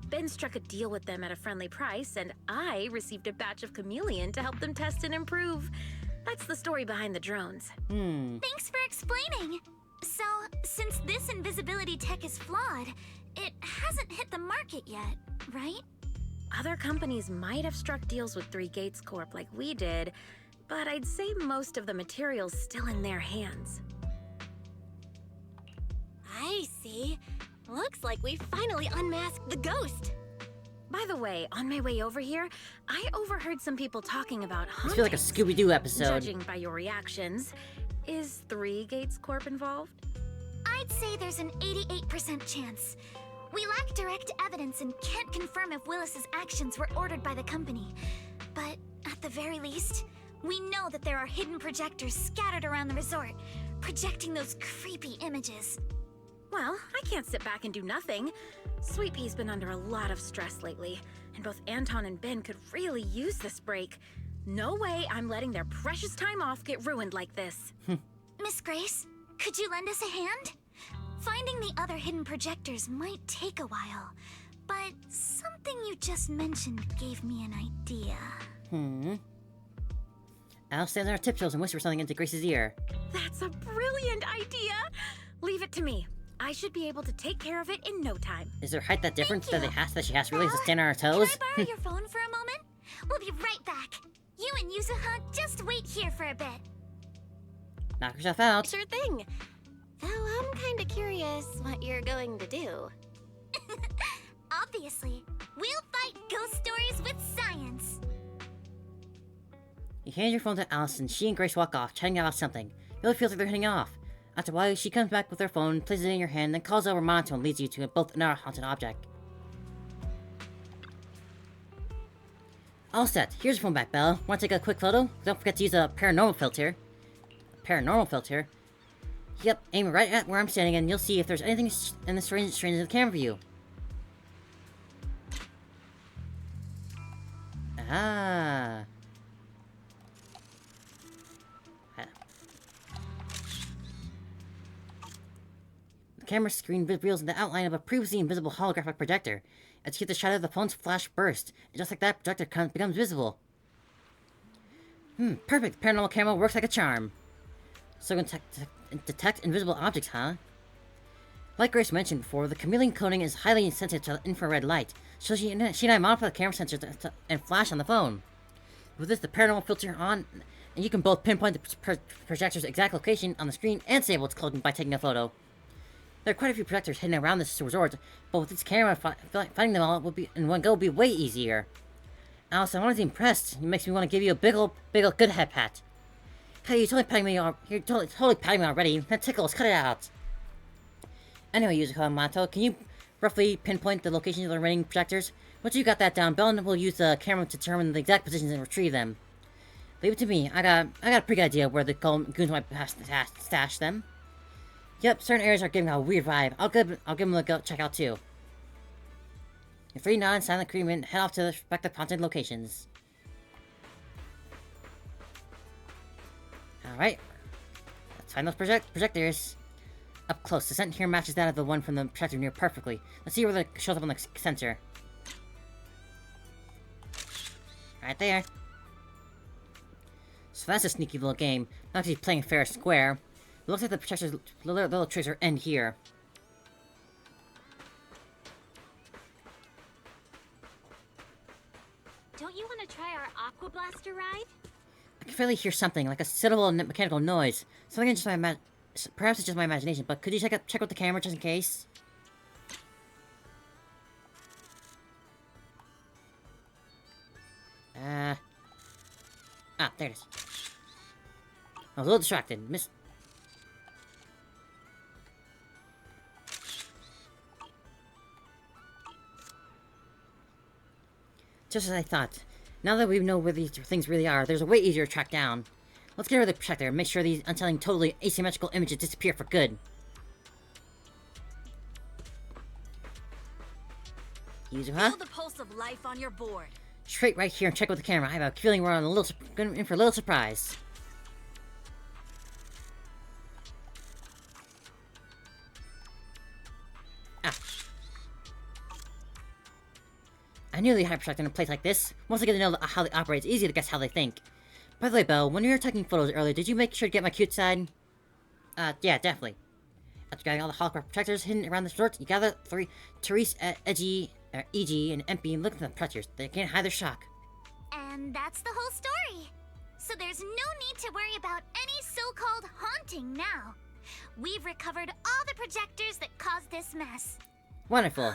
Ben struck a deal with them at a friendly price, and I received a batch of chameleon to help them test and improve. That's the story behind the drones. Thanks for explaining. So, since this invisibility tech is flawed, it hasn't hit the market yet, right? Other companies might have struck deals with Three Gates Corp like we did, but I'd say most of the material's still in their hands. I see. Looks like we finally unmasked the ghost. By the way, on my way over here, I overheard some people talking about This hauntings. feels like a Scooby-Doo episode. Judging by your reactions, is Three Gates Corp involved? I'd say there's an 88% chance. We lack direct evidence and can't confirm if Willis's actions were ordered by the company. But at the very least, we know that there are hidden projectors scattered around the resort, projecting those creepy images. Well, I can't sit back and do nothing. Sweet Pea's been under a lot of stress lately, and both Anton and Ben could really use this break. No way I'm letting their precious time off get ruined like this. Miss Grace, could you lend us a hand? Finding the other hidden projectors might take a while, but something you just mentioned gave me an idea. Alice stands on her tiptoes and whispers something into Grace's ear. That's a brilliant idea! Leave it to me. I should be able to take care of it in no time. Is her height that different Thank that you. she has to really stand on her Can toes? I borrow your phone for a moment? We'll be right back. You and Yuzuha just wait here for a bit. Knock yourself out. Sure thing. Though I'm kinda curious what you're going to do. Obviously, we'll fight ghost stories with science. You hand your phone to Alice and she and Grace walk off, chatting about something. It really feels like they're heading off. After a while, she comes back with her phone, places it in your hand, then calls over monotone and leads you to both another haunted object. All set. Here's your phone back, Belle. Want to take a quick photo? Don't forget to use a paranormal filter. Yep, aim right at where I'm standing and you'll see if there's anything in the strange in the camera view. Ah. The camera screen reveals the outline of a previously invisible holographic projector. As you get the shadow of the phone's flash burst, and just like that, projector becomes visible. Perfect. Paranormal camera works like a charm. So it can detect invisible objects, huh? Like Grace mentioned before, the chameleon coating is highly sensitive to infrared light, so she and I modify the camera sensor and flash on the phone. With this, the paranormal filter on, and you can both pinpoint the projector's exact location on the screen and disable its cloaking by taking a photo. There are quite a few projectors hidden around this resort, but with this camera, finding them all in one go will be way easier. Alice, I'm honestly impressed. It makes me want to give you a big ol' good head pat. Hey, you're totally patting me already. That tickles, cut it out. Anyway, Yuzuha and Mato, can you roughly pinpoint the locations of the remaining projectors? Once you got that down, Belle will use the camera to determine the exact positions and retrieve them. Leave it to me. I got a pretty good idea where the goons might stash them. Yep, certain areas are giving a weird vibe. I'll give them a go check out too. Your 3 nod and silent agreement, head off to the respective haunted locations. Alright. Let's find those projectors. Up close, the scent here matches that of the one from the projector near perfectly. Let's see where it shows up on the sensor. Right there. So that's a sneaky little game. Not actually playing fair or square. It looks like the projector's little tricks are end here. Don't you want to try our Aqua Blaster ride? I can fairly hear something, like a subtle mechanical noise. Something in just perhaps it's just my imagination, but could you check out the camera just in case? There it is. I was a little distracted. Just as I thought. Now that we know where these things really are, there's a way easier to track down. Let's get rid of the projector and make sure these unsettling, totally asymmetrical images disappear for good. Yuzuha? Feel the pulse of life on your board. Straight right here and check with the camera. I have a feeling we're in for a little surprise. I knew they had projector in a place like this. Once I get to know how they operate, it's easy to guess how they think. By the way, Belle, when you were taking photos earlier, did you make sure to get my cute side? Yeah, definitely. After getting all the holographic projectors hidden around the resort, you gather three Therese, EG, and MP and look at the projectors. They can't hide their shock. And that's the whole story. So there's no need to worry about any so-called haunting now. We've recovered all the projectors that caused this mess. Wonderful.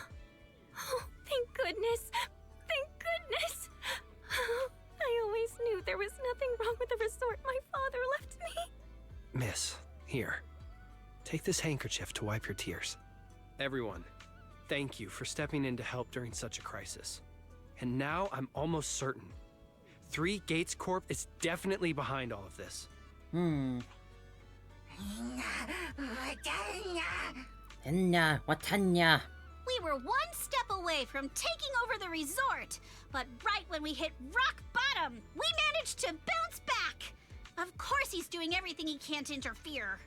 Oh, thank goodness. Thank goodness. I always knew there was nothing wrong with the resort my father left me. Miss, here. Take this handkerchief to wipe your tears. Everyone, thank you for stepping in to help during such a crisis. And now I'm almost certain. 3 Gates Corp is definitely behind all of this. Watanya. We were one step away from taking over the resort, but right when we hit rock bottom, we managed to bounce back. Of course he's doing everything he can to interfere.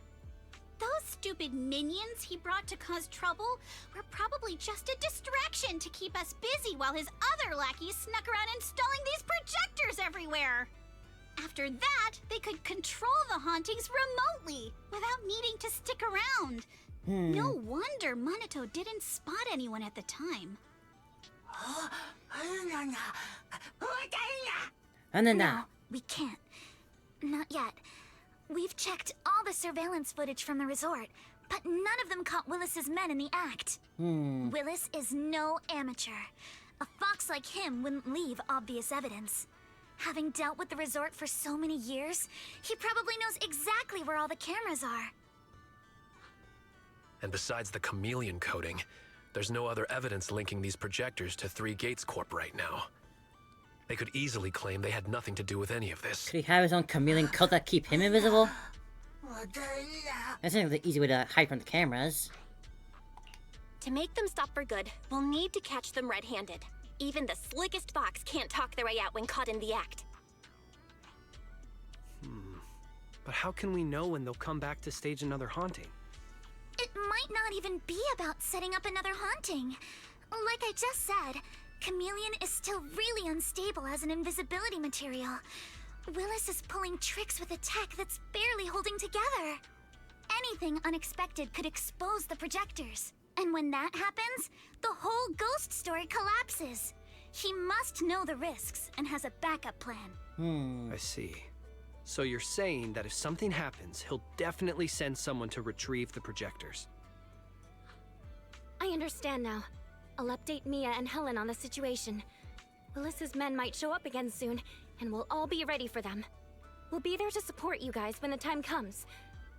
Those stupid minions he brought to cause trouble were probably just a distraction to keep us busy while his other lackeys snuck around installing these projectors everywhere. After that, they could control the hauntings remotely without needing to stick around. No wonder Monato didn't spot anyone at the time. No, we can't. Not yet. We've checked all the surveillance footage from the resort, but none of them caught Willis's men in the act. Willis is no amateur. A fox like him wouldn't leave obvious evidence. Having dealt with the resort for so many years, he probably knows exactly where all the cameras are. And besides the chameleon coating, there's no other evidence linking these projectors to 3 Gates Corp right now. They could easily claim they had nothing to do with any of this. Could he have his own chameleon coat that keep him invisible? That's not the easy way to hide from the cameras. To make them stop for good, we'll need to catch them red-handed. Even the slickest fox can't talk their way out when caught in the act. But how can we know when they'll come back to stage another haunting? It might not even be about setting up another haunting. Like I just said, Chameleon is still really unstable as an invisibility material. Willis is pulling tricks with a tech that's barely holding together. Anything unexpected could expose the projectors. And when that happens, the whole ghost story collapses. He must know the risks and has a backup plan. I see. So you're saying that if something happens, he'll definitely send someone to retrieve the projectors. I understand now. I'll update Mia and Helen on the situation. Willis's men might show up again soon, and we'll all be ready for them. We'll be there to support you guys when the time comes.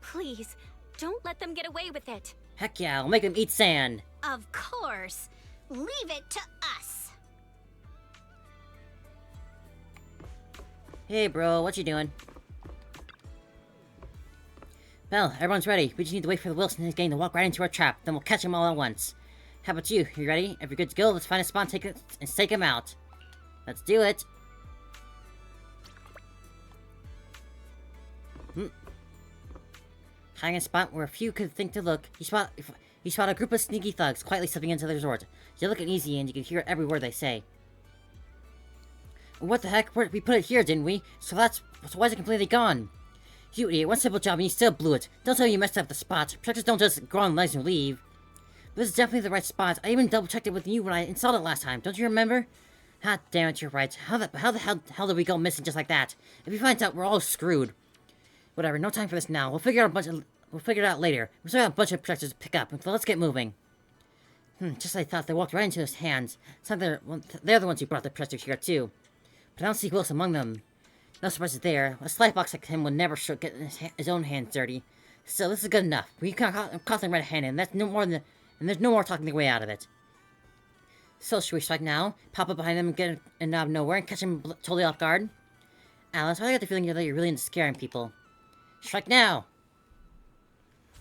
Please, don't let them get away with it. Heck yeah, I'll make him eat sand. Of course. Leave it to us. Hey bro, what you doing? Well, everyone's ready. We just need to wait for the Wilson and his gang to walk right into our trap. Then we'll catch them all at once. How about you? You ready? If you're good to go, let's find a spot and take them out. Let's do it. Hiding a spot where a few could think to look, you spot a group of sneaky thugs quietly slipping into the resort. You're looking easy and you can hear every word they say. What the heck? We put it here, didn't we? So why is it completely gone? You idiot, one simple job and you still blew it. Don't tell me you messed up the spot. Projectors don't just grow on legs and leave. But this is definitely the right spot. I even double-checked it with you when I installed it last time. Don't you remember? Ah, damn it, you're right. How the hell did we go missing just like that? If he finds out, we're all screwed. Whatever, no time for this now. We'll figure it out later. We still got a bunch of projectors to pick up, so let's get moving. Just as I thought, they walked right into his hands. They're the ones who brought the projectors here, too. But I don't see who else among them. No surprises there. A sly box like him would never get his own hands dirty. Still, this is good enough. We caught them red-handed, and there's no more talking their way out of it. So, should we strike now? Pop up behind them and get in out of nowhere and catch them totally off guard? Alice, I got the feeling that you're really into scaring people. Strike now!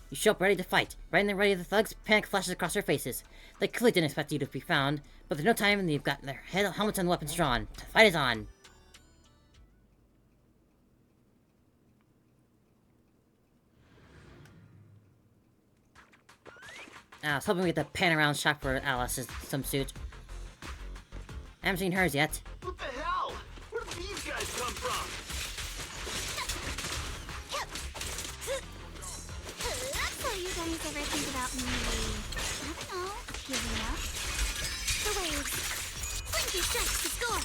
You show up ready to fight. Right in the ready of the thugs, panic flashes across their faces. They clearly didn't expect you to be found, but there's no time and they've got their helmets and weapons drawn. The fight is on. I was hoping we get the pan around shot for Alice's swimsuit. I haven't seen hers yet. What the hell? Where did these guys come from? So you guys ever think about maybe, I don't know, giving up? The waves. Blinky strikes to score.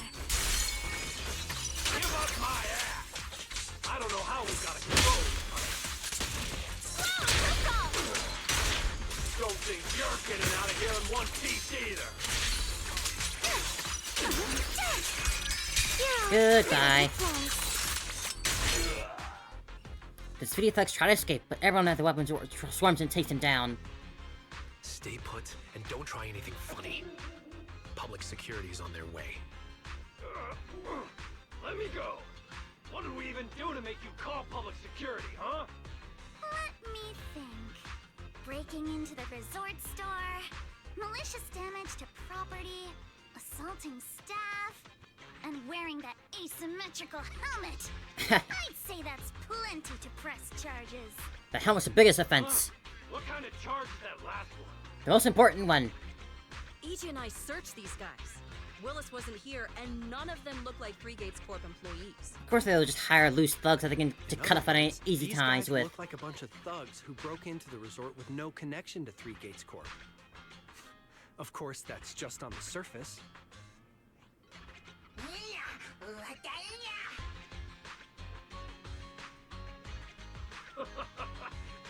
Give up my ass! I don't know how we got a control. Don't think you're getting out of here in one piece either. Goodbye. The speedy thugs try to escape, but everyone at the weapons swarms and takes them down. Stay put and don't try anything funny. Public security's on their way. Let me go. What did we even do to make you call public security, huh? Let me think. Breaking into the resort store, malicious damage to property, assaulting staff, and wearing that asymmetrical helmet. I'd say that's plenty to press charges. The helmet's the biggest offense. What kind of charge is that last one? The most important one. EJ and I searched these guys. Willis wasn't here, and none of them look like Three Gates Corp employees. Of course, they'll just hire loose thugs that they can to cut off any easy These times guys with. look like a bunch of thugs who broke into the resort with no connection to Three Gates Corp. Of course, that's just on the surface.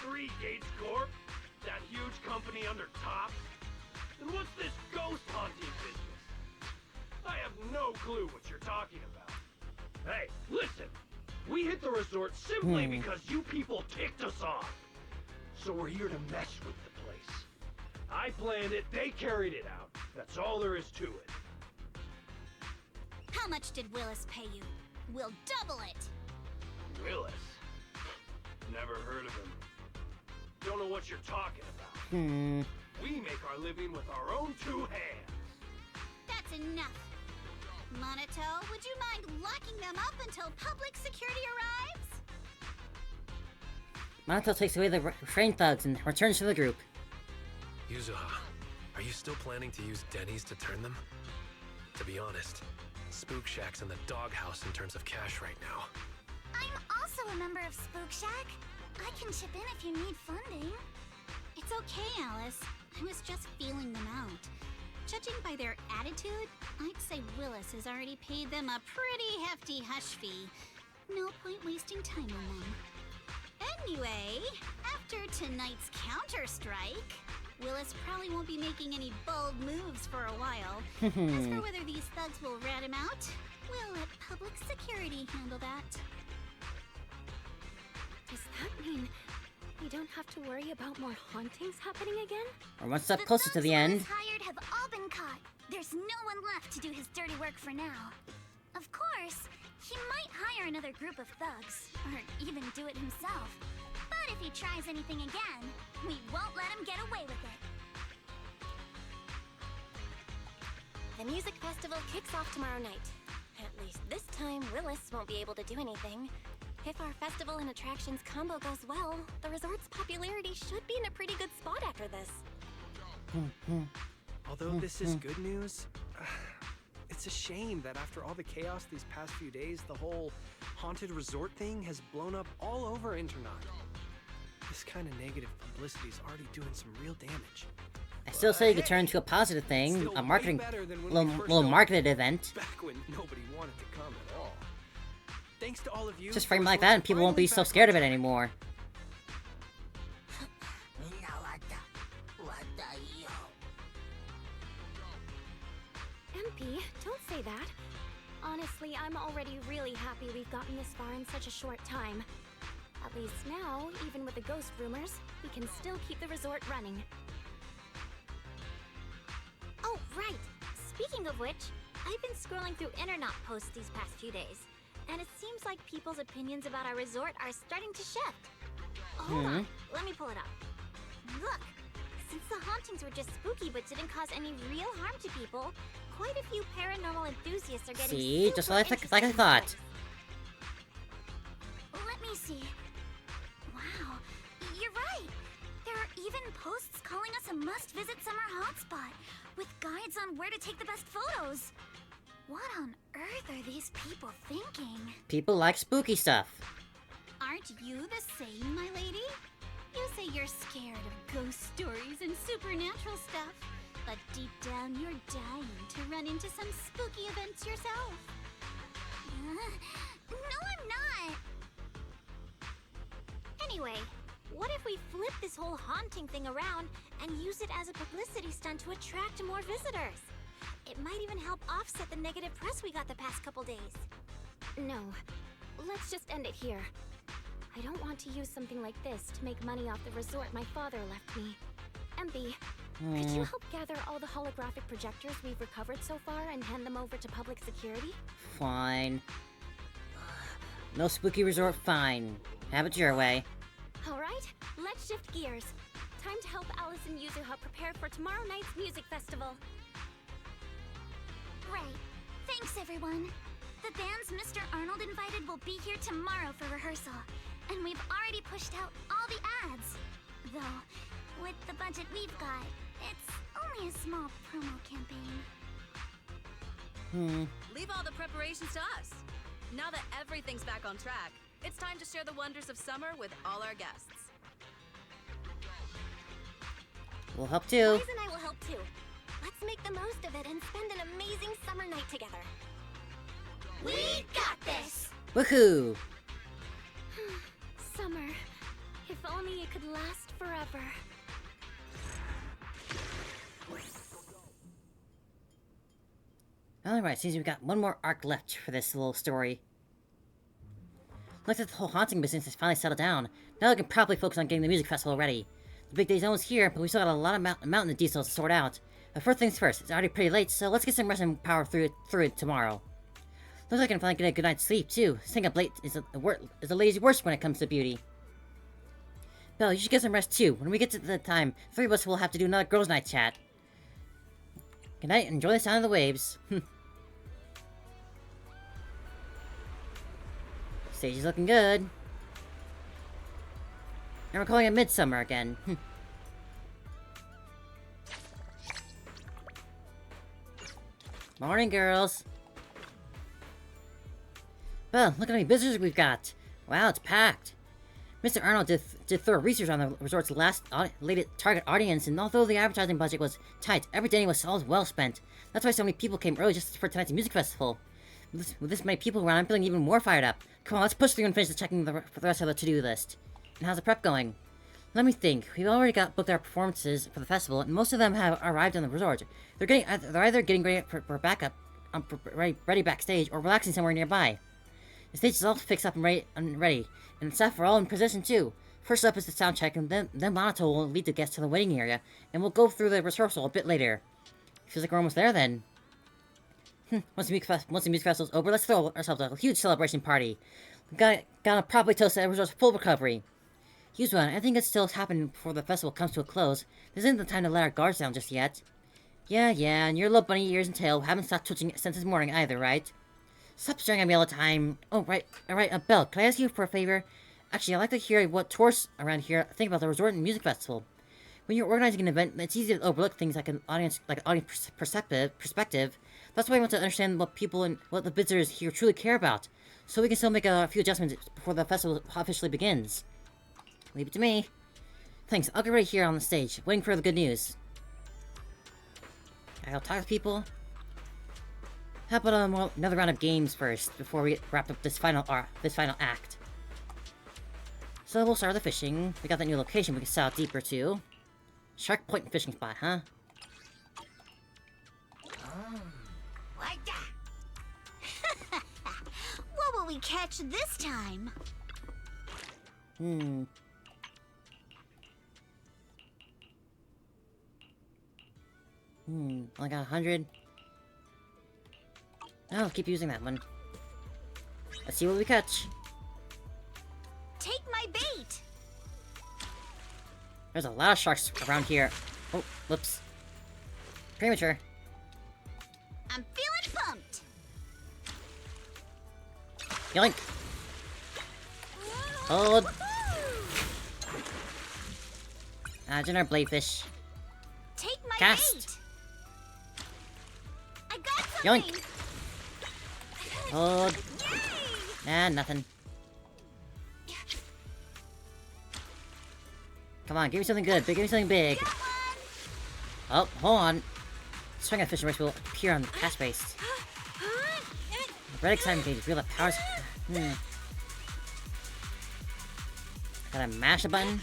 Three Gates Corp? That huge company under top? And what's this ghost haunting business? I have no clue what you're talking about. Hey, listen! We hit the resort simply because you people ticked us off. So we're here to mess with the place. I planned it, they carried it out. That's all there is to it. How much did Willis pay you? We'll double it. Willis? Never heard of him. Don't know what you're talking about. We make our living with our own two hands. That's enough. Monato, would you mind locking them up until public security arrives? Monato takes away the refrain thugs and returns to the group. Yuzuha, are you still planning to use Denny's to turn them? To be honest, Spook Shack's in the doghouse in terms of cash right now. I'm also a member of Spook Shack. I can chip in if you need funding. It's okay, Alice. I was just feeling them out. Judging by their attitude, I'd say Willis has already paid them a pretty hefty hush fee. No point wasting time on them. Anyway, after tonight's counter-strike, Willis probably won't be making any bold moves for a while. As for whether these thugs will rat him out, we'll let public security handle that. Does that mean we don't have to worry about more hauntings happening again? We're one step closer to the end. Willis hired have all been caught. There's no one left to do his dirty work for now. Of course, he might hire another group of thugs, or even do it himself. But if he tries anything again, we won't let him get away with it. The music festival kicks off tomorrow night. At least this time, Willis won't be able to do anything. If our festival and attractions combo goes well, the resort's popularity should be in a pretty good spot after this. Although this is good news, it's a shame that after all the chaos these past few days, the whole haunted resort thing has blown up all over Internet. This kind of negative publicity is already doing some real damage. I still say you could turn into a positive thing, a marketing, little marketed event. Back when nobody wanted to come at all. Thanks to all of you. Just frame it like that and people won't be so scared of it anymore. MP, don't say that. Honestly, I'm already really happy we've gotten this far in such a short time. At least now, even with the ghost rumors, we can still keep the resort running. Oh, right. Speaking of which, I've been scrolling through internet posts these past few days, and it seems like people's opinions about our resort are starting to shift. Hold on, let me pull it up. Look, since the hauntings were just spooky but didn't cause any real harm to people, quite a few paranormal enthusiasts are getting See, just like interested I in thought. this. Let me see. Wow, you're right. There are even posts calling us a must-visit summer hotspot, with guides on where to take the best photos. What on earth are these people thinking? People like spooky stuff. Aren't you the same, my lady? You say you're scared of ghost stories and supernatural stuff, but deep down you're dying to run into some spooky events yourself. No, I'm not. Anyway, what if we flip this whole haunting thing around and use it as a publicity stunt to attract more visitors? It might even help offset the negative press we got the past couple days. No, let's just end it here. I don't want to use something like this to make money off the resort my father left me. MB, could you help gather all the holographic projectors we've recovered so far and hand them over to public security? Fine. No spooky resort, fine. Have it your way. Alright, let's shift gears. Time to help Alice and Yuzuha prepare for tomorrow night's music festival. Right. Thanks, everyone. The bands Mr. Arnold invited will be here tomorrow for rehearsal. And we've already pushed out all the ads. Though, with the budget we've got, it's only a small promo campaign. Leave all the preparations to us. Now that everything's back on track, it's time to share the wonders of summer with all our guests. We'll help too. Boys and I will help too. Let's make the most of it and spend an amazing summer night together. We got this! Woohoo! Summer. If only it could last forever. Alright, seems we've got one more arc left for this little story. Looks like the whole haunting business has finally settled down. Now we can probably focus on getting the music festival ready. The big day's almost here, but we still got a lot of mountain details to sort out. But first things first, it's already pretty late, so let's get some rest and power through it tomorrow. Looks like I can finally get a good night's sleep, too. Staying up late is a lady's worst when it comes to beauty. Belle, you should get some rest, too. When we get to the time, three of us will have to do another girls' night chat. Good night, enjoy the sound of the waves. Stage is looking good. And we're calling it Midsummer again. Morning, girls. Well, look at how many visitors we've got. Wow, it's packed. Mr. Arnold did thorough research on the resort's latest target audience, and although the advertising budget was tight, every day was well spent. That's why so many people came early just for tonight's music festival. With this many people around, I'm feeling even more fired up. Come on, let's push through and finish checking the rest of the to-do list. And how's the prep going? Let me think. We've already booked our performances for the festival, and most of them have arrived on the resort. They're either getting ready for backup, ready backstage, or relaxing somewhere nearby. The stage is all fixed up and ready, and the staff are all in position too. First up is the sound check, and then Monato will lead the guests to the waiting area, and we'll go through the rehearsal a bit later. Feels like we're almost there then. Once the music festival's over, let's throw ourselves a huge celebration party. Gotta probably toast the resort's full recovery. Huge one, I think it's still happening before the festival comes to a close. This isn't the time to let our guards down just yet. Yeah, and your little bunny ears and tail haven't stopped twitching since this morning either, right? Stop staring at me all the time. Oh, right, alright, Belle, can I ask you for a favor? Actually, I'd like to hear what tourists around here think about the resort and music festival. When you're organizing an event, it's easy to overlook things like an audience perspective. That's why I want to understand what people and what the visitors here truly care about, so we can still make a few adjustments before the festival officially begins. Leave it to me. Thanks, I'll get right here on the stage, waiting for the good news. I'll talk to people. How about another round of games first, before we wrap up this final act? So we'll start with the fishing. We got that new location we can sail deeper to. Shark Point fishing spot, huh? What will we catch this time? Only got 100. I'll keep using that one. Let's see what we catch. Take my bait! There's a lot of sharks around here. Oh, whoops. Premature. I'm feeling pumped! Yoink! Hold! Imagine our bladefish. Take my Cast! bait! I got something! Yoink! Hold. Nah, nothing. Come on, give me something good. Give me something big. Oh, hold on. Swing of fishing race will appear on the cast base. Red excitement gauge reveal the powers. Gotta mash the button.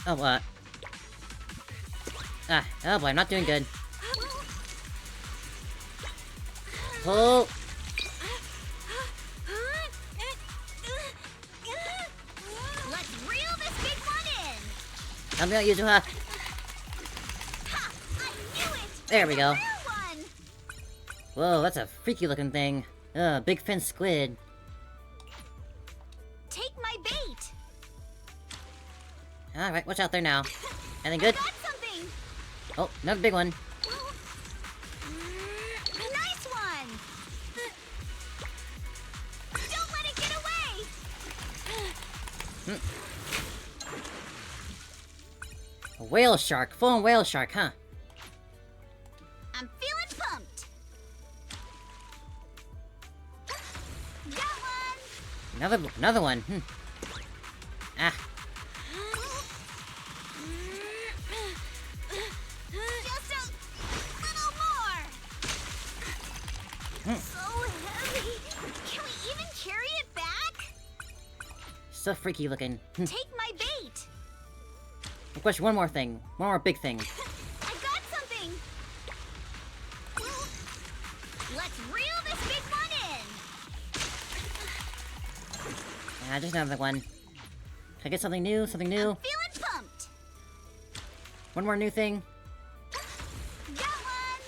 Oh, what? Ah, oh boy, I'm not doing good. Pull. Let's reel this big one in. I'm gonna use her. There we go. Whoa, that's a freaky looking thing. Big fin squid. Take my bait. Alright, what's out there now? Anything good? Got something. Oh, another big one. Nice one. Don't let it get away. A whale shark. Full-on whale shark, huh? I'm feeling pumped. Got one. Another one. Ah. Just a little more. So heavy. Can we even carry it back? So freaky looking. Take my bait. Question, one more thing. One more big thing. I got something. Let's reel this big one in. Just another one. Can I get something new? Something new? I'm feeling pumped. One more new thing. Got one.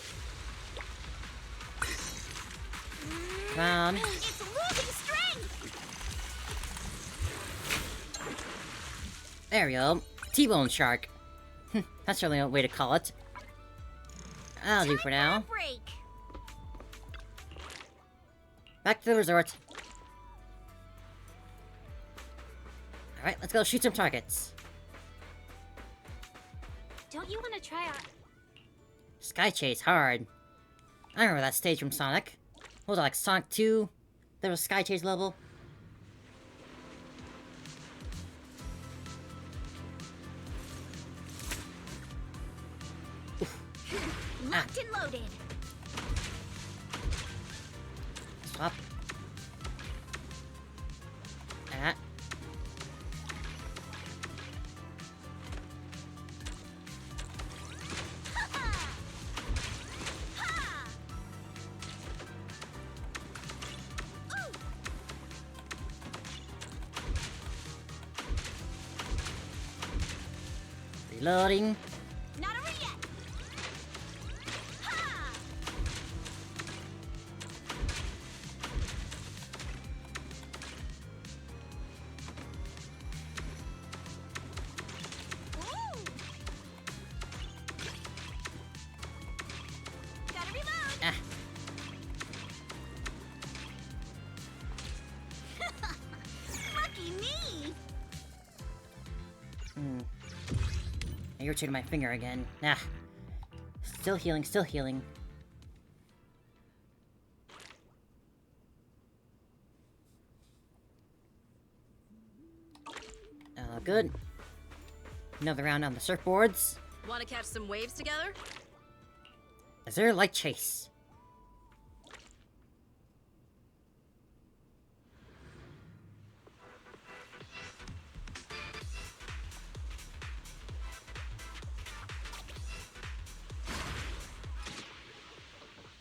Come on. It's losing strength. There we go. T-bone shark. That's certainly a way to call it. That'll do for now. Break. Back to the resort. Alright, let's go shoot some targets. Don't you want to try our... Sky Chase, hard. I remember that stage from Sonic. What was it, like Sonic 2? There was a Sky Chase level. Locked and loaded. Swap. Ah. Reloading. Not over yet. Ha! Ooh. Gotta reload. Ah. Lucky me. I irritated my finger again. Ah. Still healing, still healing. Good. Another round on the surfboards. Want to catch some waves together? Is there a light chase?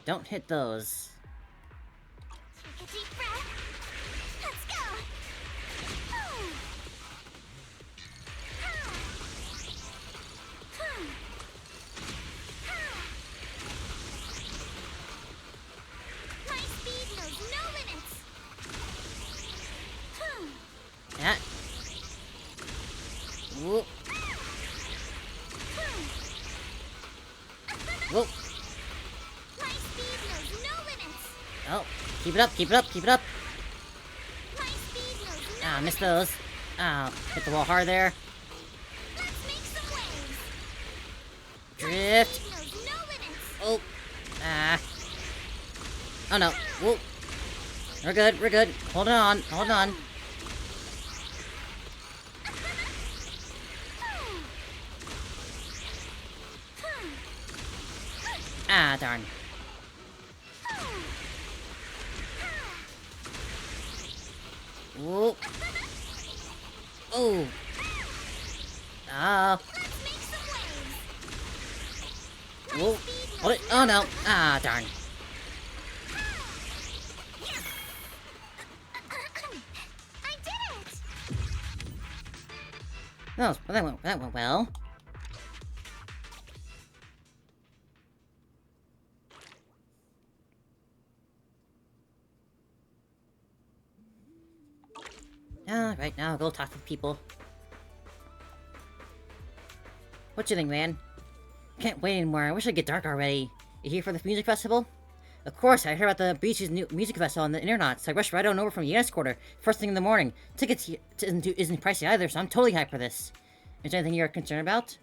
Don't hit those. Take a deep breath. Let's go. My speed knows no limits. Ah. Whoop. Whoop. My speed knows no limits. Oh, keep it up, keep it up, keep it up. My speed knows no Ah, limits. missed those. Ah, hit the wall hard there. Let's make some waves. Drift. Speed knows no limits. Oh. Oh no. Whoa. We're good, we're good. Hold on, hold on. Ah, darn. Whoa. Oh. Ah. Whoa. Hold it. Oh no. Ah, darn. I did it! That went well. Right now, go talk to people. What you think, man? Can't wait anymore. I wish it'd get dark already. You here for the music festival? Of course, I heard about the beach's new music festival on the internet, so I rushed right on over from the US quarter first thing in the morning. Tickets isn't pricey either, so I'm totally hyped for this. Is there anything you're concerned about?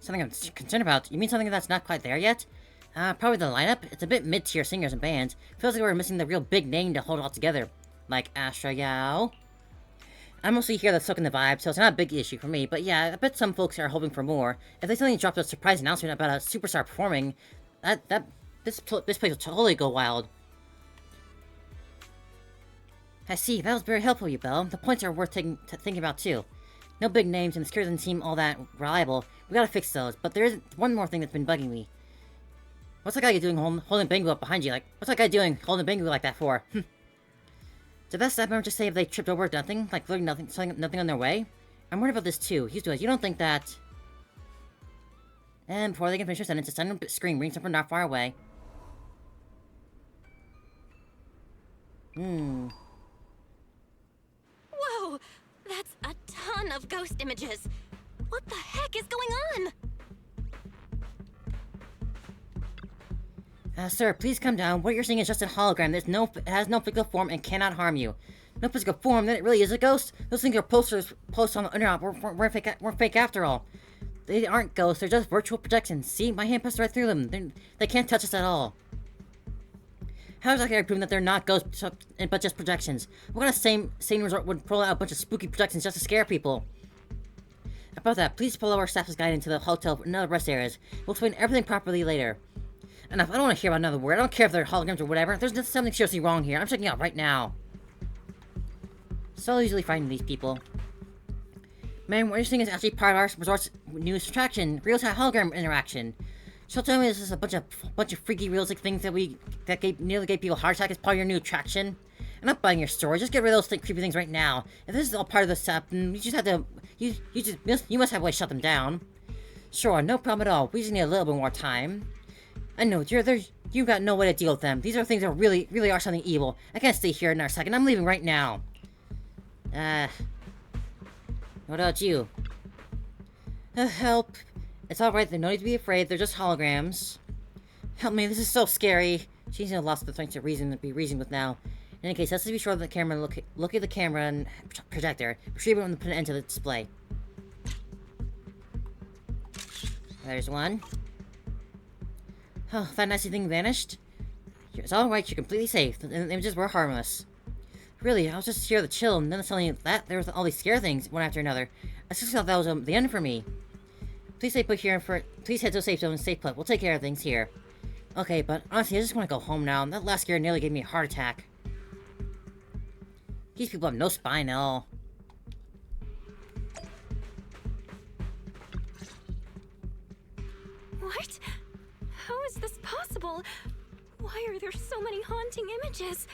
Something I'm concerned about? You mean something that's not quite there yet? Probably the lineup. It's a bit mid-tier singers and bands. Feels like we're missing the real big name to hold it all together. Like Astra Yao. I'm mostly here to soak in the vibe, so it's not a big issue for me, but yeah, I bet some folks are hoping for more. If they suddenly dropped a surprise announcement about a superstar performing, this place will totally go wild. I see, that was very helpful, you Belle. The points are worth thinking about too. No big names, and the security doesn't seem all that reliable. We gotta fix those, but there is one more thing that's been bugging me. What's that guy doing holding Bangu up behind you? Like, what's that guy doing holding Bangu like that for? Did that staff member just say if they tripped over nothing? Like, literally nothing on their way? I'm worried about this too. He's doing it. You don't think that... And before they can finish their sentence, a sudden scream rings from not far away. Whoa! That's a ton of ghost images! What the heck is going on? Sir, please come down. What you're seeing is just a hologram. It has no physical form and cannot harm you. No physical form? Then it really is a ghost? Those things are posts on the internet. We're fake after all. They aren't ghosts. They're just virtual projections. See, my hand passed right through them. They can't touch us at all. How exactly are you proving that they're not ghosts, but just projections? What kind of sane resort would pull out a bunch of spooky projections just to scare people? About that, please follow our staff's guide into the hotel and other rest areas. We'll explain everything properly later. Enough, I don't want to hear about another word. I don't care if they're holograms or whatever. There's something seriously wrong here. I'm checking out right now. So easily fighting these people. Man, what you're seeing is actually part of our resort's newest attraction, real-time hologram interaction. So tell me this is a bunch of freaky realistic things that nearly gave people a heart attack as part of your new attraction? I'm not buying your story. Just get rid of those creepy things right now. If this is all part of the setup, then you just have to you must have a way to shut them down. Sure, no problem at all. We just need a little bit more time. I know, you've got no way to deal with them. These are things that really are something evil. I can't stay here another second. I'm leaving right now. What about you? Help. It's alright, there's no need to be afraid. They're just holograms. Help me, this is so scary. She's lost the thing to be reasoned with now. In any case, let's just be sure of the camera and look at the camera and projector. Retrieve it and put an end to the display. There's one. Oh, that nasty thing vanished? It's alright, you're completely safe. The images were harmless. Really, I was just here to chill, and then suddenly there was all these scare things, one after another. I just thought that was the end for me. Please stay put here please head to a safe zone and stay put. We'll take care of things here. Okay, but honestly, I just want to go home now. That last scare nearly gave me a heart attack. These people have no spine at all. What? How is this possible? Why are there so many haunting images?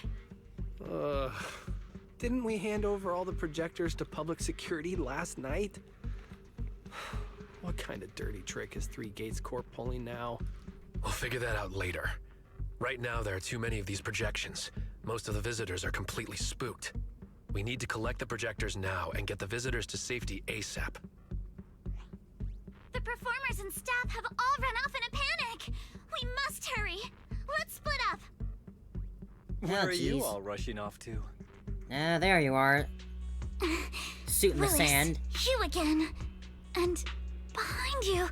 Didn't we hand over all the projectors to public security last night? What kind of dirty trick is Three Gates Corp pulling now? We'll figure that out later. Right now, there are too many of these projections. Most of the visitors are completely spooked. We need to collect the projectors now and get the visitors to safety ASAP. The performers and staff have all run off in a panic! We must hurry! Let's split up! Where are you all rushing off to? There you are. Suit in the Willis, sand. You again. And behind you.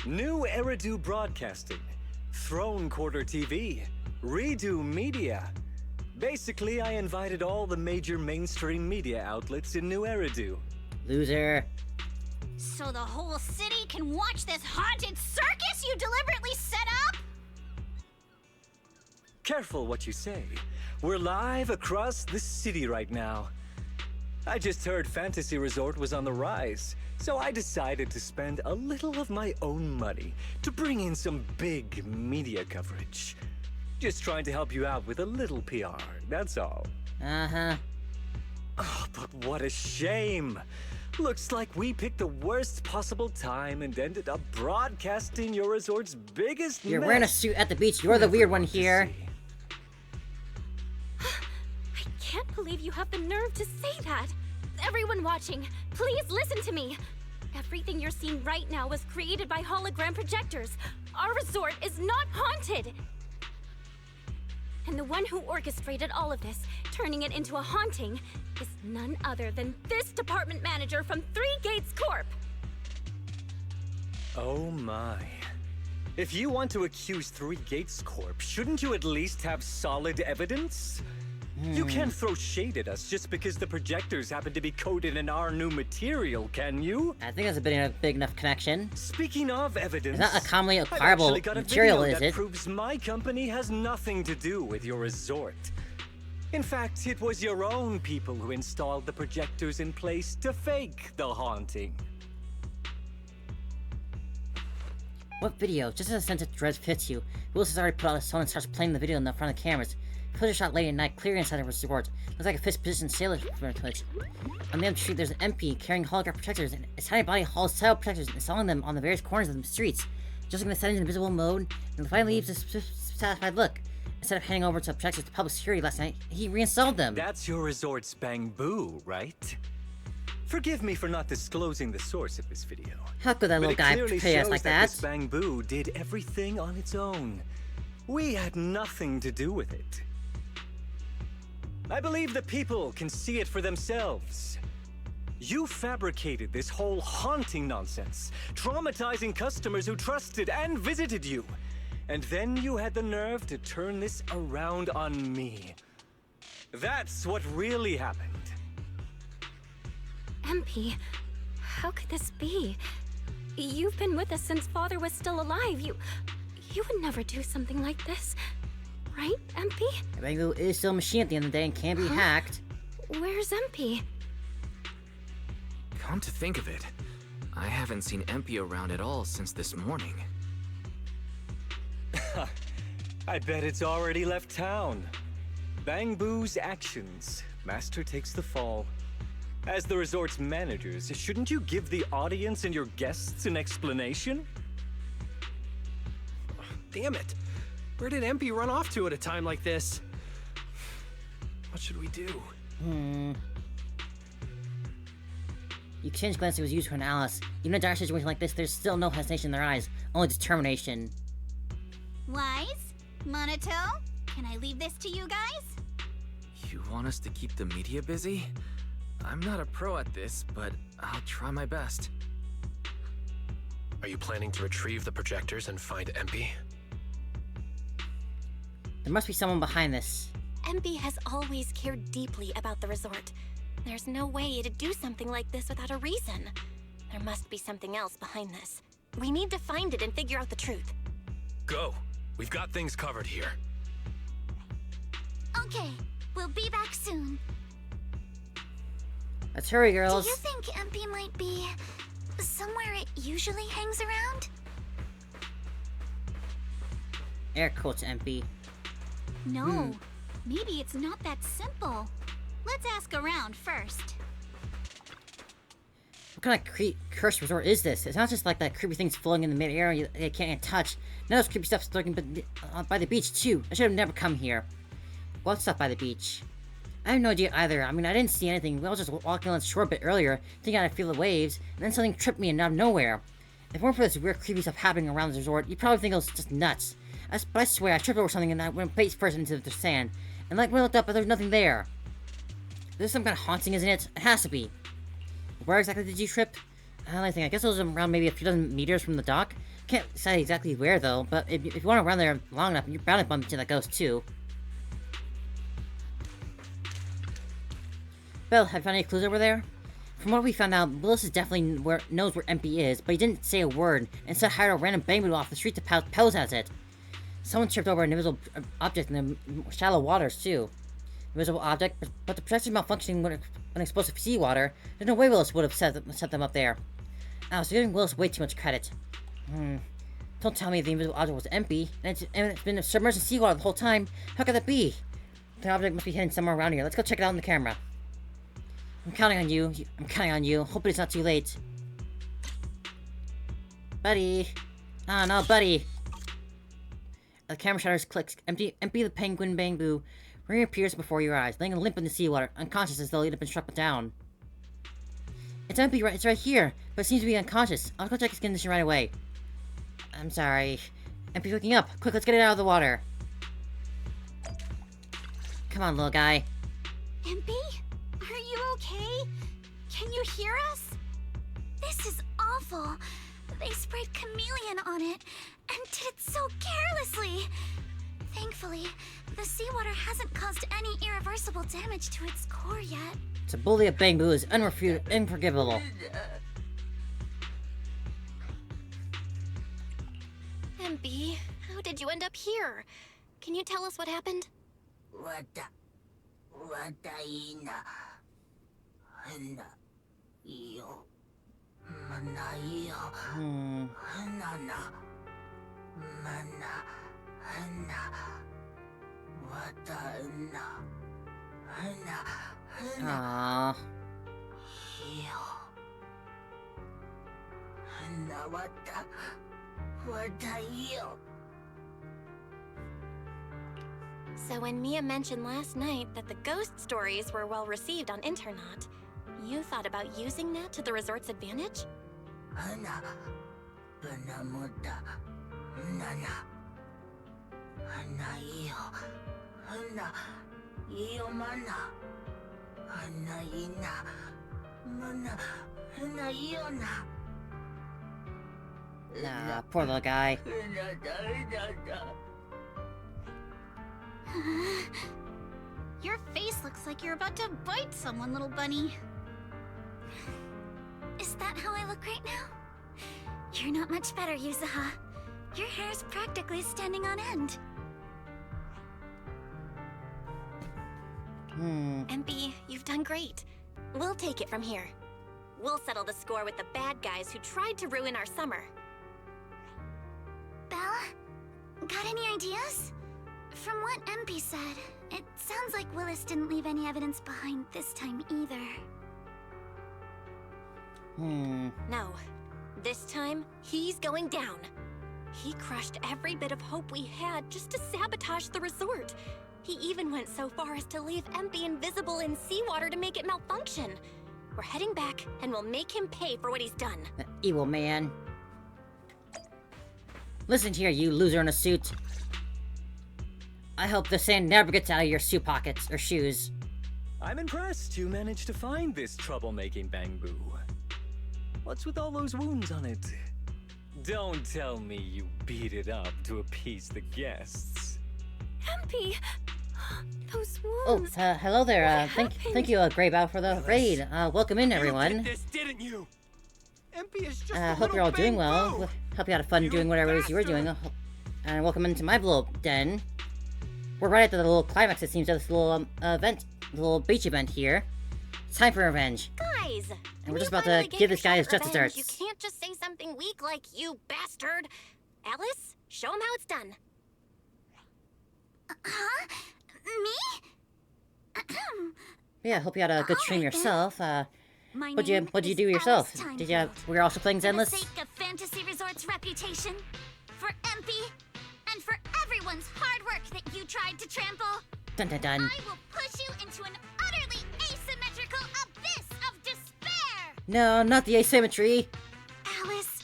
New Eridu Broadcasting. Throne Quarter TV, Redo Media. Basically, I invited all the major mainstream media outlets in New Eridu. Loser. So the whole city can watch this haunted circus you deliberately set up? Careful what you say. We're live across the city right now. I just heard Fantasy Resort was on the rise, so I decided to spend a little of my own money to bring in some big media coverage. Just trying to help you out with a little PR, that's all. Uh-huh. Oh, but what a shame. Looks like we picked the worst possible time and ended up broadcasting your resort's biggest You're mess. wearing a suit at the beach. You're the weird one here. I can't believe you have the nerve to say that. Everyone watching, please listen to me. Everything you're seeing right now was created by hologram projectors. Our resort is not haunted. And the one who orchestrated all of this, turning it into a haunting, is none other than this department manager from Three Gates Corp. Oh my. If you want to accuse Three Gates Corp, shouldn't you at least have solid evidence? You can't throw shade at us just because the projectors happen to be coated in our new material, can you? I think that's a big enough connection. Speaking of evidence, It's not a commonly I've acquirable actually got a material, video is that it? proves my company has nothing to do with your resort. In fact, it was your own people who installed the projectors in place to fake the haunting. What video? Just in a sense that Dread fits you. Willis has already put out his phone and starts playing the video in the front of cameras. Footage shot late at night, clear inside the resort. Looks like a fist-position sailor footage. On the other street, there's an MP carrying hologram projectors, and his tiny body hauls several projectors and installing them on the various corners of the streets. Adjusting the settings in invisible mode, and finally leaves a satisfied look. Instead of handing over to projectors to public security last night, he reinstalled them. That's your resort's Bang-Boo, right? Forgive me for not disclosing the source of this video. How could that little guy pay us like that? This Bang-Boo did everything on its own. We had nothing to do with it. I believe the people can see it for themselves. You fabricated this whole haunting nonsense, traumatizing customers who trusted and visited you. And then you had the nerve to turn this around on me. That's what really happened. MP, how could this be? You've been with us since Father was still alive. You would never do something like this. Right, MP? Bang-Boo is still a machine at the end of the day and can be hacked. Where's MP? Come to think of it, I haven't seen MP around at all since this morning. I bet it's already left town. Bang-Boo's actions. Master takes the fall. As the resort's managers, shouldn't you give the audience and your guests an explanation? Damn it. Where did MP run off to at a time like this? What should we do? You change glance was used for an Alice. Even in a dire situation like this, there's still no hesitation in their eyes, only determination. Wise? Monato? Can I leave this to you guys? You want us to keep the media busy? I'm not a pro at this, but I'll try my best. Are you planning to retrieve the projectors and find MP? There must be someone behind this. MP has always cared deeply about the resort. There's no way it'd do something like this without a reason. There must be something else behind this. We need to find it and figure out the truth. Go! We've got things covered here. Okay, we'll be back soon. Let's hurry, girls. Do you think MP might be somewhere it usually hangs around? Air quotes, MP. No, maybe it's not that simple. Let's ask around first. What kind of cursed resort is this? It's not just like that creepy things floating in the mid-air you can't touch. None of those creepy stuff's lurking by the beach, too. I should have never come here. What stuff by the beach? I have no idea either. I mean, I didn't see anything. I was just walking on the shore a bit earlier, thinking I'd feel the waves, and then something tripped me and out of nowhere. If it weren't for this weird creepy stuff happening around this resort, you'd probably think it was just nuts. But I swear, I tripped over something and I went face first into the sand. And like when I looked up, there was nothing there. This is some kind of haunting, isn't it? It has to be. Where exactly did you trip? I don't think. I guess it was around maybe a few dozen meters from the dock. Can't say exactly where, though, but if you want to run there long enough, you're bound to bump into that ghost, too. Belle, have you found any clues over there? From what we found out, Willis is definitely knows where MP is, but he didn't say a word, and instead hired a random bamboo off the street to pose as it. Someone tripped over an invisible object in the shallow waters, too. Invisible object, but the projector's malfunctioning when exposed to seawater. There's no way Willis would have set them up there. I was giving Willis way too much credit. Don't tell me the invisible object was empty, and it's been submerged in seawater the whole time. How could that be? The object must be hidden somewhere around here. Let's go check it out on the camera. I'm counting on you. I'm counting on you. Hoping it's not too late. Buddy. Oh, no, buddy. The camera shutters clicks. Empty the penguin bamboo reappears before your eyes, laying limp in the seawater, unconscious as though he'd been struck down. It's empty, right? It's right here, but it seems to be unconscious. I'll go check his condition right away. I'm sorry. Empty's waking up. Quick, let's get it out of the water. Come on, little guy. Empy? Are you okay? Can you hear us? This is awful. They sprayed chameleon on it, and did it so carelessly. Thankfully, the seawater hasn't caused any irreversible damage to its core yet. To bully a bamboo is unforgivable. Empy, how did you end up here? Can you tell us what happened? Aww. So when Mia mentioned last night that the ghost stories were well received on Internet, you thought about using that to the resort's advantage? Nah, poor little guy. Your face looks like you're about to bite someone, little bunny. Is that how I look right now? You're not much better, Yuzuha. Your hair's practically standing on end. Empy, you've done great. We'll take it from here. We'll settle the score with the bad guys who tried to ruin our summer. Bella? Got any ideas? From what MP said, it sounds like Willis didn't leave any evidence behind this time either. No. This time, he's going down. He crushed every bit of hope we had just to sabotage the resort. He even went so far as to leave MP invisible in seawater to make it malfunction. We're heading back, and we'll make him pay for what he's done. That evil man. Listen here, you loser in a suit. I hope the sand never gets out of your shoe pockets or shoes. I'm impressed you managed to find this troublemaking bamboo. What's with all those wounds on it? Don't tell me you beat it up to appease the guests. MP! Those Oh, wounds! hello there. Thank you, Grey Bow, for the raid. Welcome in, everyone. You did this, didn't you? MP is just a Hope you're all little doing well. bamboo. Hope you had fun doing whatever it is you were doing. And welcome into my little den. We're right at the little climax, it seems, of this little event, the little beach event here. It's time for revenge. Guys! And we're just about to give this guy his just desserts. You can't just say something weak like, you bastard! Alice, show him how it's done. Huh? Me? Yeah, hope you had a good stream Alright, then. yourself. My What'd name you is do yourself? Alice Did you? Timefeld. Were you also playing For the Zenless? sake of Fantasy Resort's reputation, for MP, and for everyone's hard work that you tried to trample, Dun dun dun. I will push you into an utterly asymmetrical abyss of despair! No, not the asymmetry. Alice,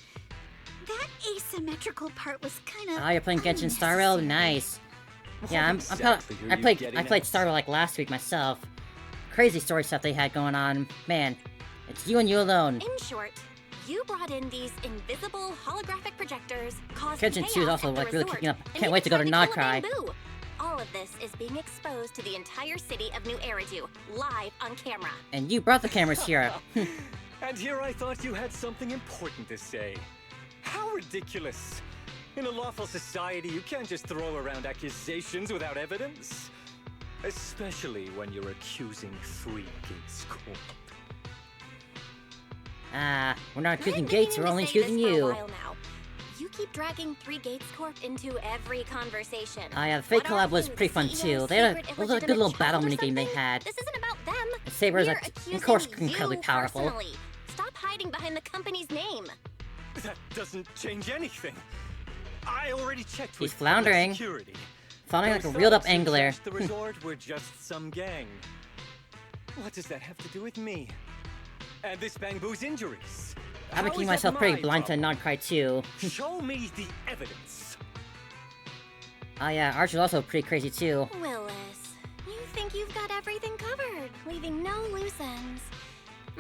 that asymmetrical part was kind of. Oh, you're playing Genshin Star Rail? Nice. Yeah, exactly are I you played getting Star Rail like last week myself. Crazy story stuff they had going on. Man, it's you and you alone. In short, You brought in these invisible holographic projectors, caused Kitchen chaos 2 is also at the like really resort, kicking up. and Can't even wait to go to tried kill a Nodcry. bamboo. All of this is being exposed to the entire city of New Eridu, live on camera. And you brought the cameras here. And here I thought you had something important to say. How ridiculous! In a lawful society, you can't just throw around accusations without evidence. Especially when you're accusing Three Gates Corp. We're not accusing I've been Gates, we're meaning only to say accusing this for a you. while now. You keep dragging Three Gates Corp into every conversation. Yeah, the fake What are collab was you, pretty fun CEO's too. They had secret a good little illegitimate battle child or minigame they something? had. This isn't about them. Saber's We're like, of accusing course, you incredibly powerful. personally. Stop hiding behind the company's name. That doesn't change anything. I already checked He's with floundering. security. Floundering like a Those reeled up thugs who angler. trashed the resort were just some gang. What does that have to do with me? And this Bangbu's injuries? I've been How keeping is that myself pretty my blind to problem? Nodcry too. Show me the evidence. Oh yeah, Archer's also pretty crazy too. Willis, you think you've got everything covered, leaving no loose ends.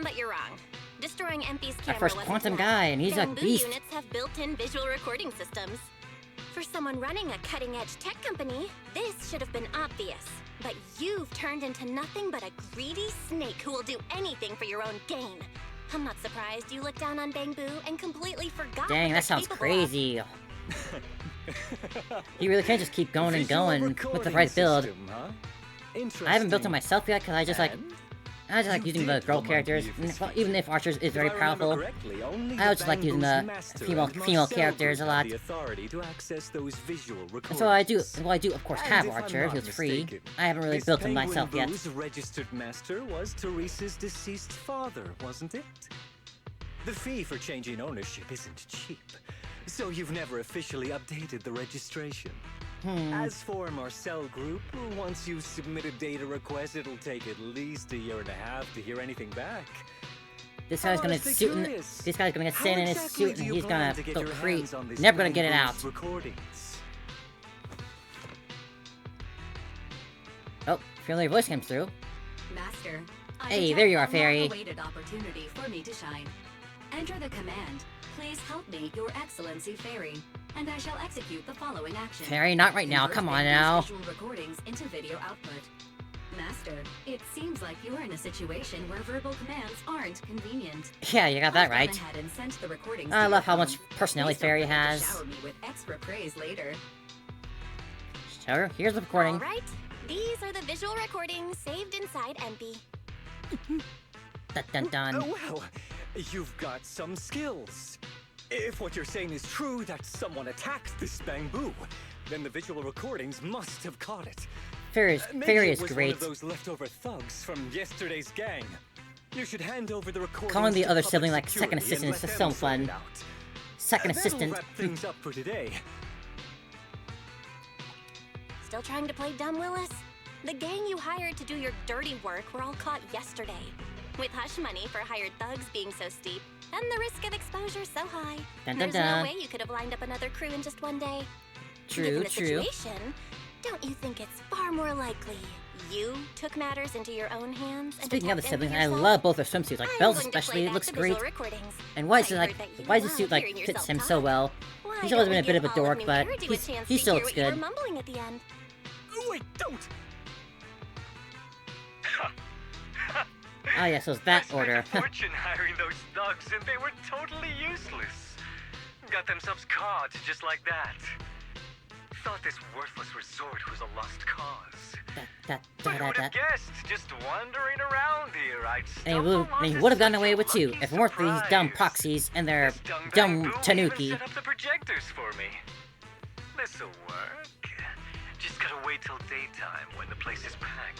But you're wrong. Destroying MP's camera Our first wasn't quantum enough. guy, and he's a Bamboo beast. units have built-in visual recording systems. For someone running a cutting-edge tech company, this should have been obvious. But you've turned into nothing but a greedy snake who will do anything for your own gain. I'm not surprised you looked down on Bamboo and completely forgot Dang, what that sounds they're capable of. crazy. You really can't just keep going and Visual going with the recording right build. system, huh? I haven't built it Interesting. myself yet because I just like You using the did girl remind characters. me of this Well, feature. even if Archer is very If I remember powerful, correctly, only I just like using Bangbu's the master female and female Marcel characters a group had lot. the authority to access those visual And recordings. so I do. Well, I do of course And have if I'm Archer. not He was free. mistaken, I haven't really this built him Penguin myself yet. Boo's registered master was Teresa's deceased father, wasn't it? The fee for changing ownership isn't cheap, so you've never officially updated the registration. As for Marcel Group, once you submit a data request, it'll take at least 1.5 years to hear anything back. This guy's gonna honestly suit. curious. This guy's gonna get How stand in his exactly suit do and you he's plan gonna to get go your free. hands on this Never gonna get it Bangbu's out. recordings? Oh, familiar voice comes through. Master, I Hey, detect there you are, a Fairy. long-awaited opportunity for me to shine. Enter the command. Please help me, Your Excellency Fairy, and I shall execute the following action. Fairy, not right now. Convert Come on Bangbu's now. visual recordings into video output. Master, it seems like you're in a situation where verbal commands aren't convenient. Yeah, you got that I've gone right. ahead and sent the recordings I to love your how much phone. personality Please don't Fairy forget to has. shower me with extra praise later. So here's the recording. All right, these are the visual recordings saved inside MP. Dun dun dun. Oh, well, you've got some skills. If what you're saying is true, that someone attacked this Bangbu, then the visual recordings must have caught it. Fairy Maybe is it was great. one of those leftover thugs from yesterday's gang. You should hand over the recordings Calling the to other public sibling like second security and assistant is let just them so sort fun. it out. Second That'll assistant. wrap things up for today. Still trying to play dumb, Willis? The gang you hired to do your dirty work were all caught yesterday. With hush money for hired thugs being so steep, and the risk of exposure so high, Dun, dun, there's dun. no way you could have lined up another crew in just one day. True, Given the true. situation, don't you think it's far more likely you took matters into your own hands? And Speaking of the attacked siblings, Envy I yourself? love both their swimsuits. Like I'm Belle's going to especially, play it back looks the great. visual recordings. And White's I like heard that you White's love suit like hearing fits yourself him talk. so well. Why He's don't always we been a bit give of a all dork, New but Eridu a chance he to still hear looks what you were good. mumbling at the end. Wait, don't! Ah, yeah, so it's that order. Fortune hiring those thugs, and they were totally useless. Got themselves caught just like that. Thought this worthless resort was a lost cause. But who'd have guessed? Just wandering around here, I'd And he would have gotten away with too if it weren't for these dumb proxies and their dumb tanuki. Set up the projectors for me. This'll work. Just gotta wait till daytime when the place is packed.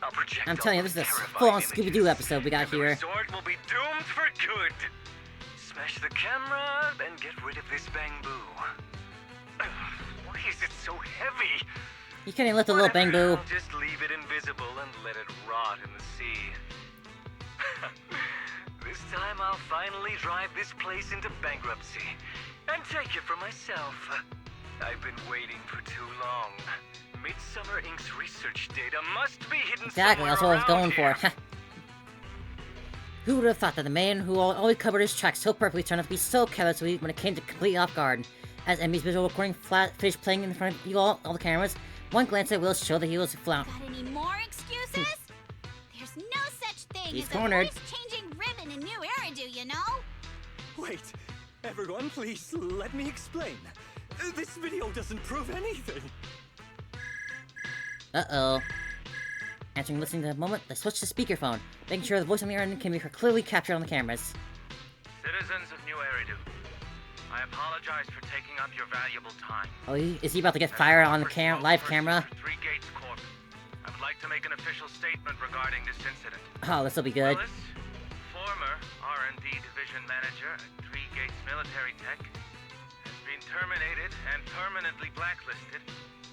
I'll project I'm all telling you, those this is a terrifying full-on images, Scooby-Doo episode we got and the here. resort will be doomed for good. Smash the camera, then get rid of this Bangbu. Why is it so heavy? You can't even lift a little Bangbu. I'll just leave it invisible and let it rot in the sea. This time I'll finally drive this place into bankruptcy and take it for myself. I've been waiting for too long. Midsummer Inc.'s research data must be hidden Exactly, that's what I was somewhere going around for. here. Who would have thought that the man who always covered his tracks so perfectly turned out to be so careless when it came to completely off guard? As Emmy's visual recording finished playing in front of you all the cameras, one glance at Will showed that he was Got any more excuses? There's no such thing He's as cornered. a voice-changing ribbon in New Eridu, you know? Wait, everyone, please let me explain. This video doesn't prove anything. Uh-oh. Answering listening to the moment, they switch to speakerphone, making sure the voice on the other end can be clearly captured on the cameras. Citizens of New Eridu, I apologize for taking up your valuable time. Oh, is he about to get fired on the live camera? Three Gates Corp. I would like to make an official statement regarding this incident. Oh, this'll be good. Willis, former R&D division manager at Three Gates Military Tech, has been terminated and permanently blacklisted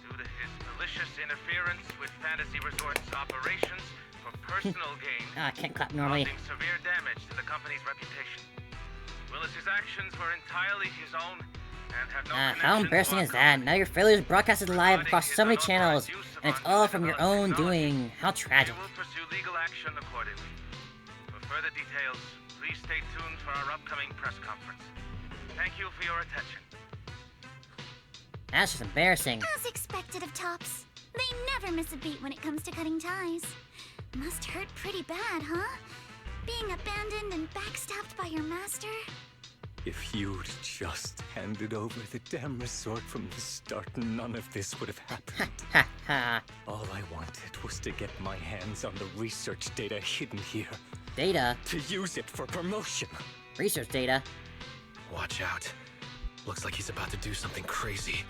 due to his malicious interference with Fantasy Resort's operations for personal gain, I can't clap normally. causing severe damage to the company's reputation. Willis's actions were entirely his own and have no connection how embarrassing is that? Now your failure is broadcasted live across so many channels, and it's all from your own doing. How tragic. We will pursue legal action accordingly. For further details, please stay tuned for our upcoming press conference. Thank you for your attention. That's just embarrassing. As expected of Tops. They never miss a beat when it comes to cutting ties. Must hurt pretty bad, huh? Being abandoned and backstabbed by your master? If you'd just handed over the damn resort from the start, none of this would have happened. Ha ha. All I wanted was to get my hands on the research data hidden here. Data? To use it for promotion. Research data? Watch out. Looks like he's about to do something crazy.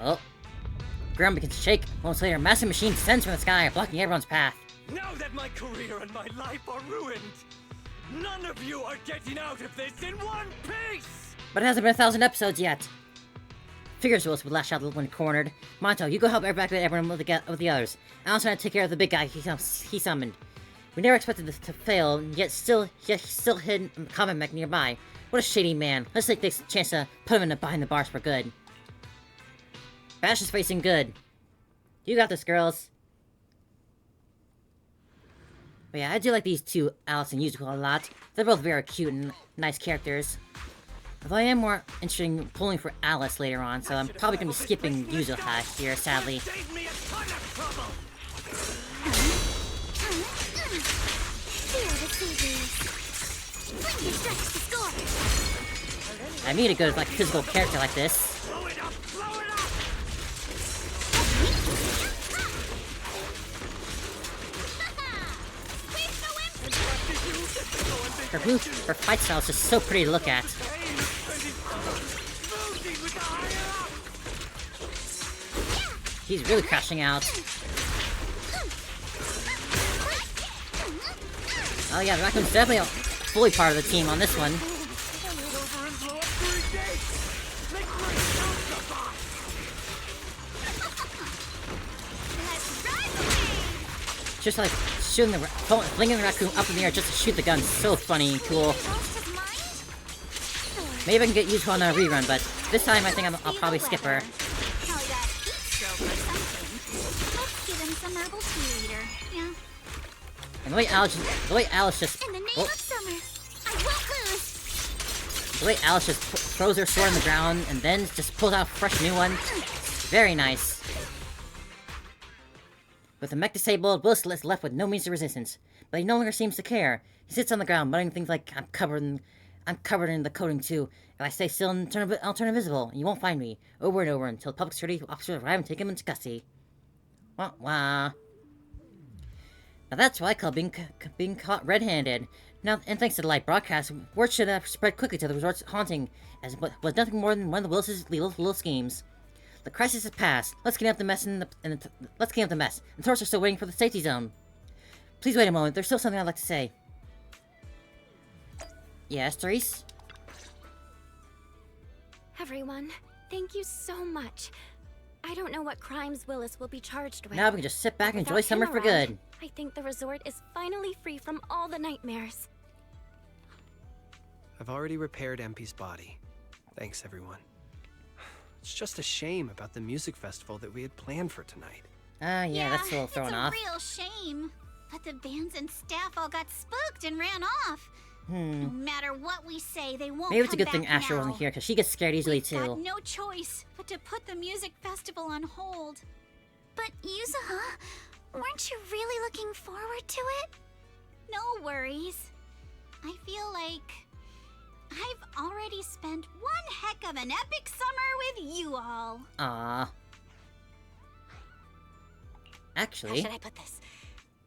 Oh. Ground begins to shake. Moments later, a massive machine descends from the sky, blocking everyone's path. Now that my career and my life are ruined, none of you are getting out of this in one piece! But it hasn't been 1,000 episodes yet. Figures Willis would lash out when cornered. Monto, you go help evacuate everyone with the others. Alan's trying to take care of the big guy he summoned. We never expected this to fail, yet still hidden a comet mech nearby. What a shady man. Let's take this chance to put him behind the bars for good. Bash is facing good. You got this, girls. But yeah, I do like these two, Alice and Yuzuko, a lot. They're both very cute and nice characters. Although I am more interested in pulling for Alice later on, so I'm probably going to be skipping Yuzuka here, sadly. I need a good, like, physical character like this. Her fight style is just so pretty to look at. He's really crashing out. Oh yeah, the Raccoon's definitely fully part of the team on this one. Just like shooting flinging the Raccoon up in the air just to shoot the gun. So funny and cool. Maybe I can get used on a rerun, but this time I think I'll probably skip her. And the way Alice just... In the name of summer, I won't lose. The way Alice just throws her sword on the ground and then just pulls out a fresh new one. Very nice. With the mech disabled, Willis is left with no means of resistance, but he no longer seems to care. He sits on the ground, muttering things like, I'm covered in the coating too. If I stay still and I'll turn invisible, and you won't find me. Over and over until public security officers arrive and take him into custody. Wah wah. Now that's what I call being caught red-handed. Now, and thanks to the live broadcast, word should have spread quickly to the resort's haunting, as it was nothing more than one of the Willis's little schemes. The crisis has passed. Let's clean up the mess let's clean up the mess. The tourists are still waiting for the safety zone. Please wait a moment. There's still something I'd like to say. Yes, Therese? Everyone, thank you so much. I don't know what crimes Willis will be charged with. Now we can just sit back and enjoy Without summer him for around, good. I think the resort is finally free from all the nightmares. I've already repaired MP's body. Thanks, everyone. It's just a shame about the music festival that we had planned for tonight. Yeah, that's a little thrown off. It's a real shame. But the bands and staff all got spooked and ran off. No matter what we say, they won't Maybe it's a come good thing back Astra now. wasn't here, because she gets scared easily We've got too. no choice but to put the music festival on hold. But Yuzuha, weren't you really looking forward to it? No worries. I feel like I've already spent one heck of an epic summer with you all. Ah. How Actually, should I put this?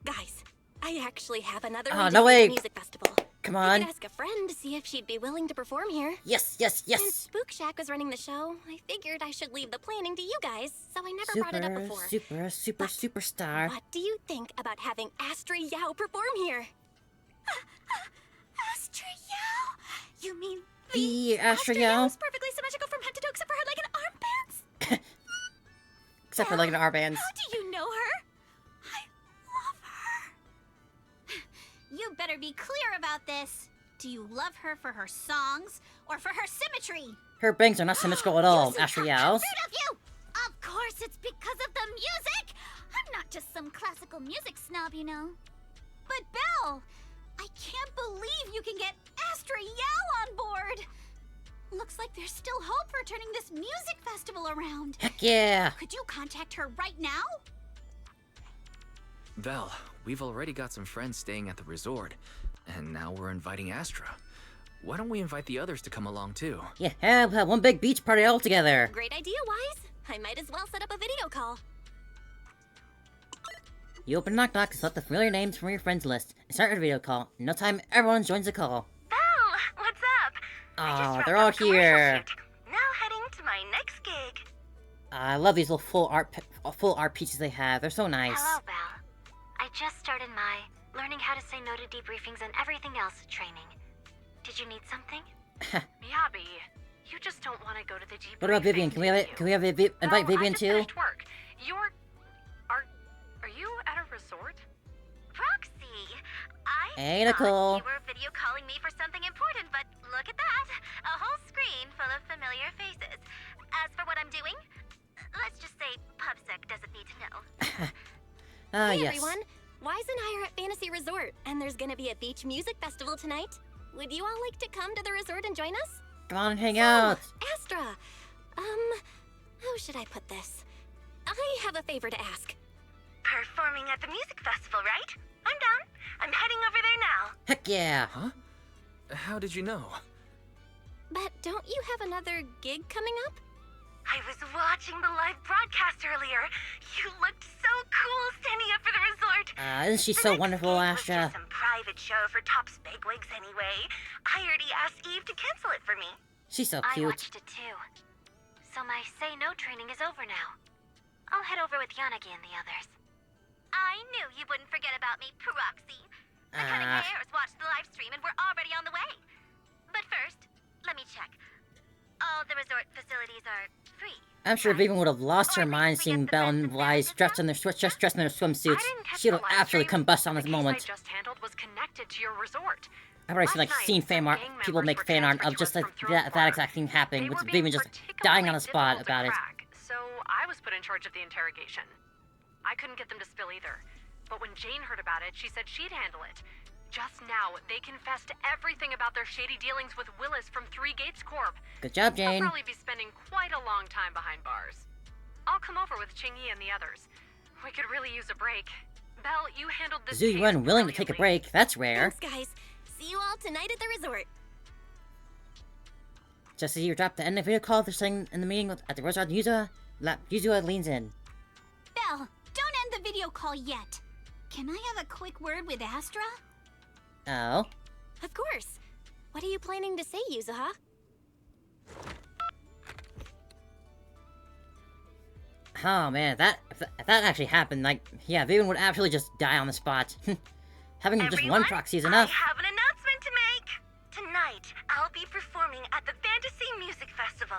Guys, I actually have another Oh, one to no see way. at the music festival. come I on. could ask a friend to see if she'd be willing to perform here. Yes, yes, Since yes. Spook Shack was running the show, I figured I should leave the planning to you guys, so I never brought it up before. Superstar. What do you think about having Astra Yao perform here? Astra Yao? You mean The Astra Yao Yao. is perfectly symmetrical from head to toe except for her leg and armbands? Except for like an armbands. How do you know her? You better be clear about this. Do you love her for her songs or for her symmetry? Her bangs are not symmetrical at all, Yuzu, Astra how Yao's. rude of you! Of course it's because of the music! I'm not just some classical music snob, you know. But Belle, I can't believe you can get Astra Yao on board. Looks like there's still hope for turning this music festival around. Heck yeah. Could you contact her right now? Vel, we've already got some friends staying at the resort, and now we're inviting Astra. Why don't we invite the others to come along too? Yeah, we'll have one big beach party all together. Great idea, Wise. I might as well set up a video call. You open Knock Knock and select the familiar names from your friends list and start your video call. In no time, everyone joins the call. Belle, what's up? Oh, they're all here. Now heading to my next gig. I love these little full art pieces they have. They're so nice. Hello, Belle. I just started my learning how to say no to debriefings and everything else training. Did you need something? Miyabi, you just don't want to go to the debriefing. What about Vivian? Can we have it? Can we have invite Vivian too? Work. Are you at a resort? Roxy, I Hey, thought Nicole. you were video calling me for something important, but look at that. A whole screen full of familiar faces. As for what I'm doing, let's just say PubSec doesn't need to know. Hey Yes. everyone, Wise and I are at Fantasy Resort, and there's gonna be a beach music festival tonight. Would you all like to come to the resort and join us? Come on and hang out. Astra, how should I put this? I have a favor to ask. Performing at the music festival, right? I'm down. I'm heading over there now. Heck yeah. Huh? How did you know? But don't you have another gig coming up? I was watching the live broadcast earlier. You looked so cool standing up for the resort. Isn't she so wonderful, Astra? Some private show for top bigwigs anyway. I already asked Eve to cancel it for me. She's so I cute. watched it too. So my say no training is over now. I'll head over with Yanagi and the others. I knew you wouldn't forget about me, Proxy. The Cunning Hairs watched the live stream and we're already on the way. But first, let me check. All the resort facilities are free. I'm sure Vivian would have lost her mind seeing Belle and Wise dressed in their swimsuits. She would have absolutely combust on this moment. I just handled was connected to your resort. I've already seen fan art. People make fan art of just like that exact thing happening, with Vivian just dying on the spot about it. So I was put in charge of the interrogation. I couldn't get them to spill either. But when Jane heard about it, she said she'd handle it. Just now, they confessed everything about their shady dealings with Willis from Three Gates Corp. Good job, Jane. I'll probably be spending quite a long time behind bars. I'll come over with Qingyi and the others. We could really use a break. Belle, you handled this Zhu Yuan willing to take a break. That's rare. Thanks, guys. See you all tonight at the resort. Just as you drop the end of the video call, they're saying in the meeting at the resort, Yuzua leans in. Belle, don't end the video call yet. Can I have a quick word with Astra? Oh? Of course. What are you planning to say, Yuzuha? Oh man, if that actually happened, like, yeah, Vivian would absolutely just die on the spot. Having just one proxy is enough. I have an announcement to make. Tonight, I'll be performing at the Fantasy Music Festival.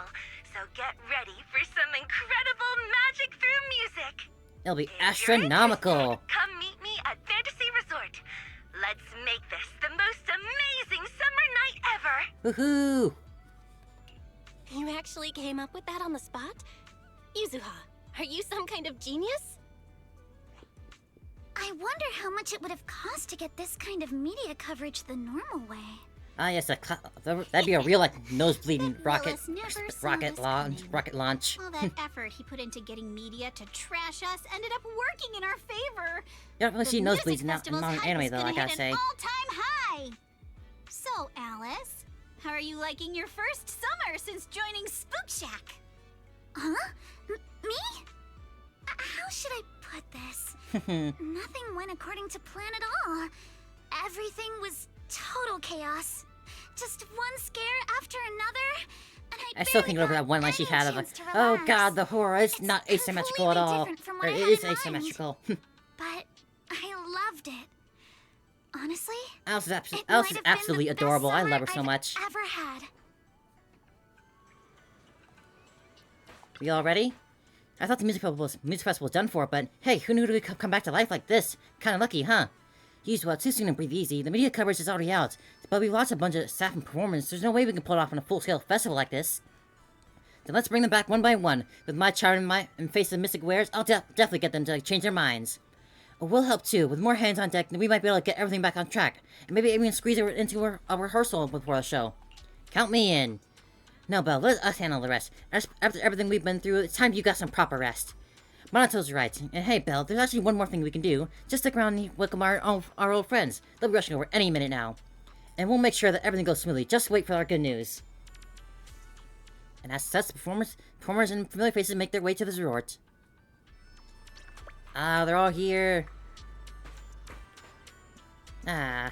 So get ready for some incredible magic through music. It'll be astronomical. Come meet me at Fantasy Resort. Let's make this the most amazing summer night ever! Woohoo! You actually came up with that on the spot? Yuzuha, are you some kind of genius? I wonder how much it would have cost to get this kind of media coverage the normal way. Ah, yes, that'd be a real, like, nosebleeding rocket launch. All that effort he put into getting media to trash us ended up working in our favor. You don't really see nosebleeds in modern anime, though, I gotta say. All-time high. So, Alice, how are you liking your first summer since joining Spook Shack? Huh? Me? How should I put this? Nothing went according to plan at all. Everything was total chaos. Just one scare after another, and I still can't get over that one line she had of like, oh god, the horror is not asymmetrical at all. Or it is asymmetrical. But I loved it. Honestly, Alice is absolutely adorable. I love her so much. Ever had. We all ready? I thought the music festival was done for, but hey, who knew it would come back to life like this? Kinda lucky, huh? Use well too soon and breathe easy. The media coverage is already out, but we've lost a bunch of staff and performers. There's no way we can pull it off on a full-scale festival like this. Then let's bring them back one by one. With my charm and face of mystic wares, I'll definitely get them to change their minds. We'll help too. With more hands on deck, we might be able to get everything back on track, and maybe even squeeze it into a rehearsal before the show. Count me in. No, Belle, let us handle the rest. After everything we've been through, it's time you got some proper rest. Monato's right. And hey, Belle, there's actually one more thing we can do. Just stick around and welcome our old friends. They'll be rushing over any minute now. And we'll make sure that everything goes smoothly. Just wait for our good news. And as such, performers and familiar faces make their way to the resort. Ah, they're all here. Ah.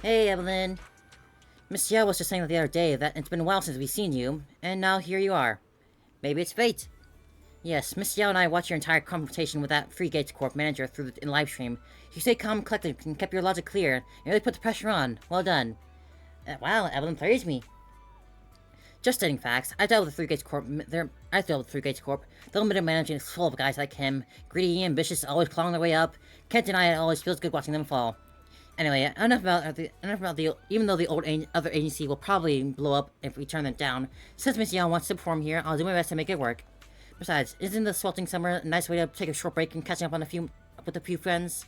Hey, Evelyn. Miss Yao was just saying the other day that it's been a while since we've seen you, and now here you are. Maybe it's fate. Yes, Miss Yao and I watched your entire confrontation with that Free Gates Corp manager through the live stream. You stayed calm and collected and kept your logic clear, and really put the pressure on. Well done. Wow, Evelyn praised me. Just stating facts, I dealt with the Free Gates Corp. The limited management is full of guys like him, greedy, ambitious, always clawing their way up. Can't deny it always feels good watching them fall. Anyway, enough about the. Even though the other agency will probably blow up if we turn them down, since Miss Yao wants to perform here, I'll do my best to make it work. Besides, isn't the sweltering summer a nice way to take a short break and catching up on with a few friends?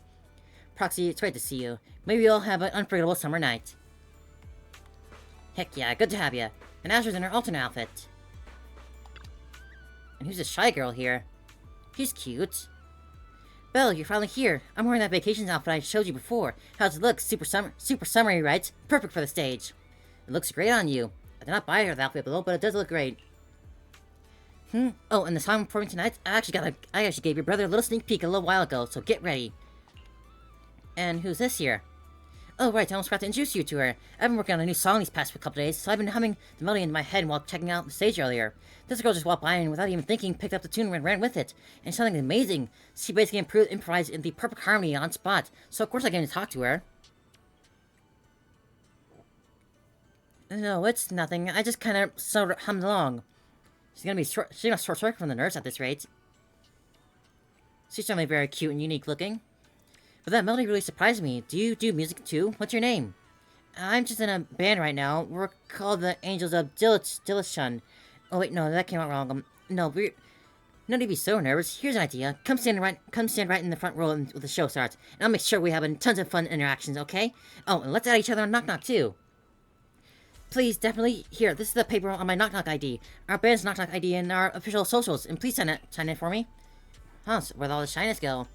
Proxy, it's great to see you. Maybe you'll have an unforgettable summer night. Heck yeah, good to have you. And Asher's in her alternate outfit. And who's this shy girl here? She's cute. Belle, you're finally here. I'm wearing that vacation outfit I showed you before. How's it look? Super summery, right? Perfect for the stage. It looks great on you. I did not buy her the outfit below, but it does look great. Oh, and the song I'm performing tonight, I actually gave your brother a little sneak peek a little while ago, so get ready. And who's this here? Oh, right, I almost forgot to introduce you to her. I've been working on a new song these past couple days, so I've been humming the melody in my head while checking out the stage earlier. This girl just walked by and without even thinking, picked up the tune and ran with it. And something amazing. She basically improvised in the perfect harmony on spot, so of course I came to talk to her. No, it's nothing. I just kind of sort of hummed along. She's gonna short circuit from the nurse at this rate. She's certainly very cute and unique looking. But that melody really surprised me. Do you do music too? What's your name? I'm just in a band right now. We're called the Angels of Dilishun. Oh wait, no, that came out wrong. No need to be so nervous. Here's an idea. Come stand right in the front row when the show starts, and I'll make sure we have tons of fun interactions, okay? Oh, and let's add each other on Knock Knock too. Please, definitely. Here, this is the paper on my Knock Knock ID. Our band's Knock Knock ID and our official socials, and please sign it for me. Huh, so where'd all the shyness go?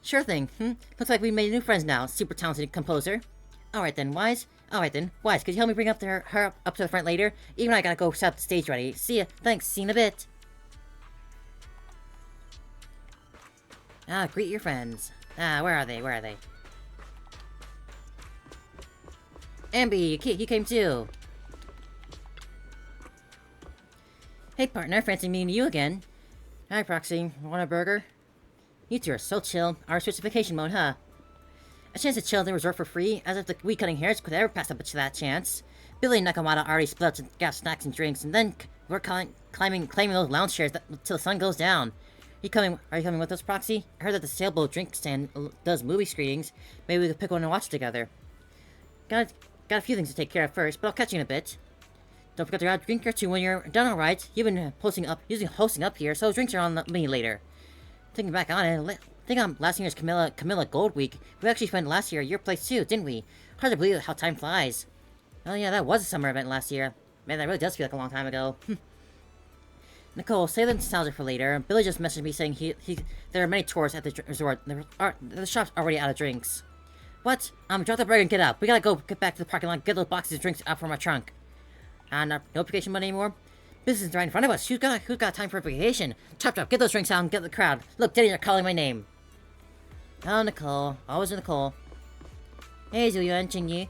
Sure thing. Looks like we made new friends now. Super talented composer. Alright then, Wise, could you help me bring her up to the front later? Even I gotta go set up the stage ready. See ya. Thanks. See you in a bit. Greet your friends. Where are they? Ambi, you came too. Hey partner, fancy meeting you again. Hi Proxy, want a burger? You two are so chill. Our switch to vacation mode, huh? A chance to chill at the resort for free, as if the wee cutting hairs could ever pass up to that chance. Billy and Nakamata already split up to get snacks and drinks, and then we're claiming those lounge chairs till the sun goes down. Are you coming with us, Proxy? I heard that the sailboat drink stand does movie screenings. Maybe we could pick one and watch together. Got a few things to take care of first, but I'll catch you in a bit. Don't forget to grab a drink or two when you're done, alright? You've been hosting up here, so drinks are on me later. thinking back on it, think on last year's Camilla Gold Week. We actually spent last year at your place too, didn't we? Hard to believe how time flies. Oh yeah, that was a summer event last year. Man, that really does feel like a long time ago. Nicole, save the nostalgia for later. Billy just messaged me saying there are many tourists at the resort. The shop's already out of drinks. What? Drop the burger and get up. We gotta go get back to the parking lot, get those boxes of drinks out from our trunk. No vacation money anymore? Business is right in front of us. Who's got time for a vacation? Chop, get those drinks out and get the crowd. Look, Daddy, they're calling my name. Oh, Nicole. Always Nicole. Hey, Zuyu and Chingy.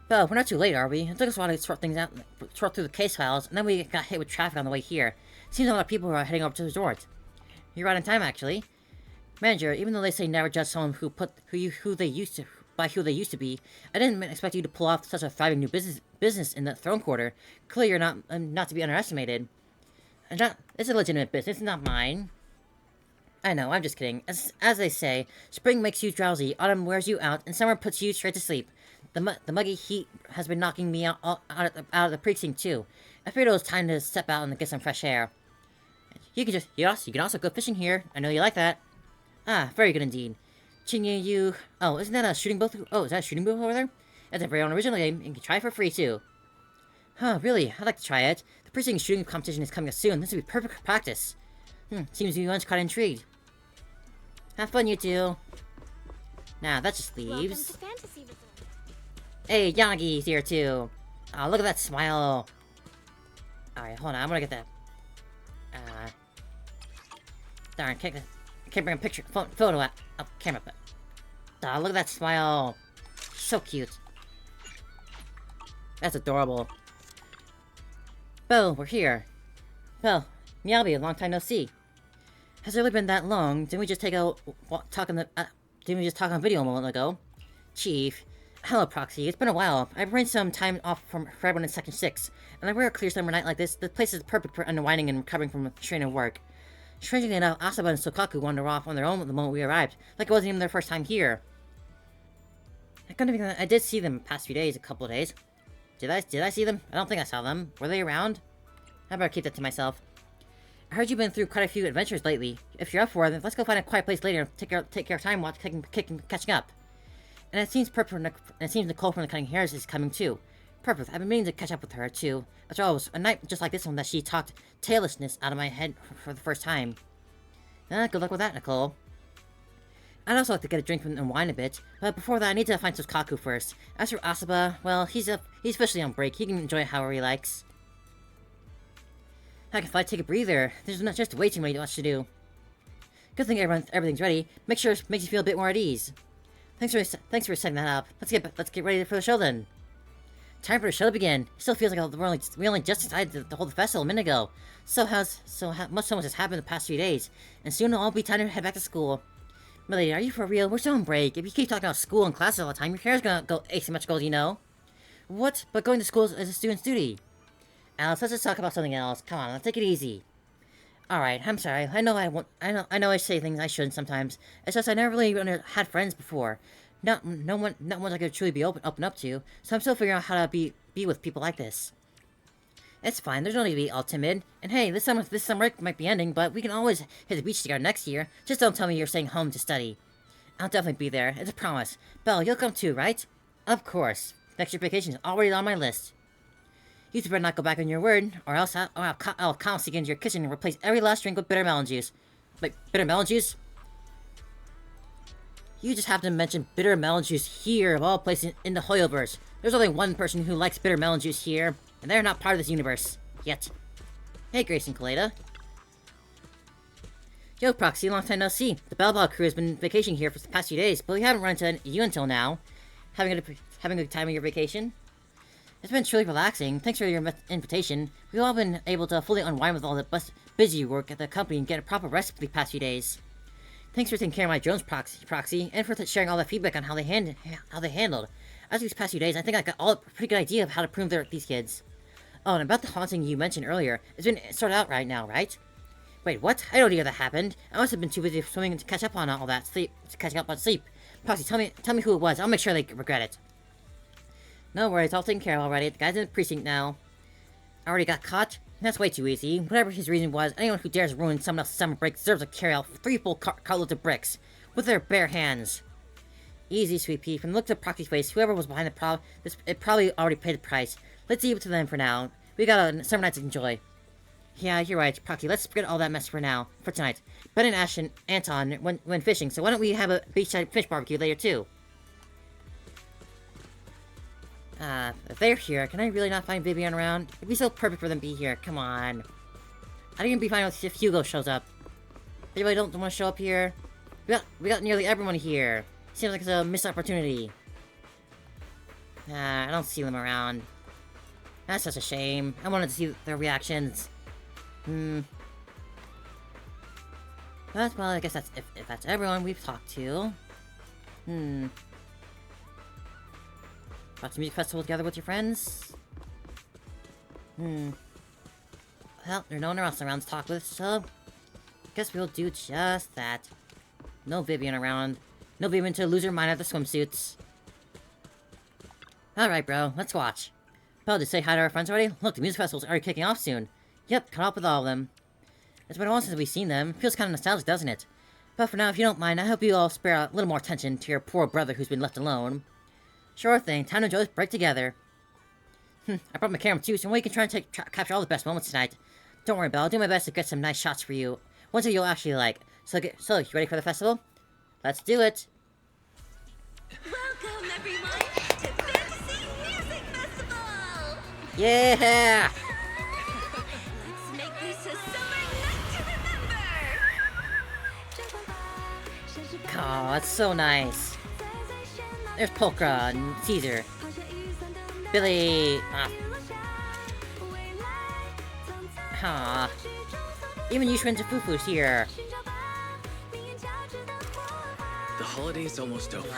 But we're not too late, are we? It took us a while to sort things out, sort through the case files, and then we got hit with traffic on the way here. Seems a lot of people are heading over to the resort. You're right on time, actually. Manager, even though they say never judge someone who they used to be, I didn't expect you to pull off such a thriving new business in the Throne Quarter. Clearly, you're not to be underestimated. It's a legitimate business, not mine. I know, I'm just kidding. As they say, spring makes you drowsy, autumn wears you out, and summer puts you straight to sleep. The muggy heat has been knocking me out of the precinct too. I figured it was time to step out and get some fresh air. You can also go fishing here. I know you like that. Ah, very good indeed. Chingy, you... Oh, isn't that a shooting booth? Oh, is that a shooting booth over there? That's a very own original game, and you can try it for free, too. Huh, really? I'd like to try it. The precinct shooting competition is coming up soon. This would be perfect practice. Seems you one's quite intrigued. Have fun, you two. Nah, that just leaves. Welcome to Fantasy Resort. Hey, Yanagi's here, too. Oh, look at that smile. Alright, hold on. I'm gonna get that. Darn, can't bring a picture, photo up camera, but... look at that smile. So cute. That's adorable. Bo, we're here. Bo, Meowby, long time no see. Has it really been that long? Didn't we just talk on video a moment ago? Chief. Hello, Proxy. It's been a while. I've arranged some time off for everyone in Section 6, and I wear a clear summer night like this. The place is perfect for unwinding and recovering from a strain of work. Strangely enough, Asaba and Sokaku wandered off on their own the moment we arrived, like it wasn't even their first time here. I did see them the past few days, a couple of days. Did I see them? I don't think I saw them. Were they around? I better keep that to myself. I heard you've been through quite a few adventures lately. If you're up for it, then let's go find a quiet place later and take our time while catching up. And it seems Nicole from the Cutting Hairs is coming too. Perfect. I've been meaning to catch up with her too. After all, it was a night just like this one that she talked taillessness out of my head for the first time. Good luck with that, Nicole. I'd also like to get a drink and wine a bit, but before that I need to find Sokaku first. As for Asaba, well, he's officially on break. He can enjoy it however he likes. I can take a breather. There's not just way too much to do. Good thing everything's ready. Makes you feel a bit more at ease. Thanks for setting that up. Let's get ready for the show then. Time for the show to begin. It still feels like we only just decided to hold the festival a minute ago. So much has happened the past few days, and soon it'll all be time to head back to school. Milady, are you for real? We're still on break. If you keep talking about school and classes all the time, your hair's gonna go asymmetrical, you know. What? But going to school is a student's duty. Alice, let's just talk about something else. Come on, let's take it easy. Alright, I'm sorry. I know I say things I shouldn't sometimes. It's just I never really had friends before. Not one I could truly be open up to, so I'm still figuring out how to be with people like this. It's fine, there's no need to be all timid. And hey, this summer might be ending, but we can always hit the beach together next year. Just don't tell me you're staying home to study. I'll definitely be there, it's a promise. Belle, you'll come too, right? Of course. Next year's vacation is already on my list. You better not go back on your word, or else I'll constantly get into your kitchen and replace every last drink with bitter melon juice. Wait, bitter melon juice? You just happen to mention bitter melon juice here, of all places in the Hoyoverse. There's only one person who likes bitter melon juice here, and they're not part of this universe. Yet. Hey, Grace and Kaleda. Yo, Proxy, long time no see. The Bell crew has been vacationing here for the past few days, but we haven't run into you until now. Having a good time of your vacation? It's been truly relaxing. Thanks for your invitation. We've all been able to fully unwind with all the busy work at the company and get a proper rest for the past few days. Thanks for taking care of my drones, Proxy, and for sharing all the feedback on how they handled. After these past few days, I think I got a pretty good idea of how to prove these kids. Oh, and about the haunting you mentioned earlier, it's been sorted out right now, right? Wait, what? I don't know that happened. I must have been too busy swimming to catch up on all that catching up on sleep. Proxy, tell me who it was. I'll make sure they regret it. No worries, all taken care of already. The guy's in the precinct now. Already got caught? That's way too easy. Whatever his reason was, anyone who dares ruin someone else's summer break deserves to carry out 3 full carloads of bricks with their bare hands. Easy, Sweet Pea. From the look of Proxy's face, whoever was behind it probably already paid the price. Let's leave it to them for now. We got a summer night to enjoy. Yeah, you're right, Proxy. Let's forget all that mess for now, for tonight. Ben and Ash and Anton went fishing, so why don't we have a beachside fish barbecue later too? If they're here, can I really not find Vivian around? It'd be so perfect for them to be here. Come on. I'd even be fine if Hugo shows up. They really don't want to show up here. We got nearly everyone here. Seems like it's a missed opportunity. I don't see them around. That's such a shame. I wanted to see their reactions. But, well, I guess that's if that's everyone we've talked to. Watch the music festival together with your friends? Well, there's no one else around to talk with, so... guess we'll do just that. No Vivian around. No Vivian to lose her mind at the swimsuits. Alright, bro, let's watch. Well, did you say hi to our friends already? Look, the music festival's already kicking off soon. Yep, caught up with all of them. It's been a while since we've seen them. Feels kind of nostalgic, doesn't it? But for now, if you don't mind, I hope you all spare a little more attention to your poor brother who's been left alone. Sure thing. Time to enjoy this break together. I brought my camera too, so we can try and capture all the best moments tonight. Don't worry, Belle. I'll do my best to get some nice shots for you. Ones that you'll actually like. So, you ready for the festival? Let's do it. Welcome, everyone, to Fantasy Music Festival! Yeah! Let's make this a summer night to remember! Oh, that's so nice. There's Polka and Caesar. Billy. Even Yushun and Fufu's here. The holiday's almost over.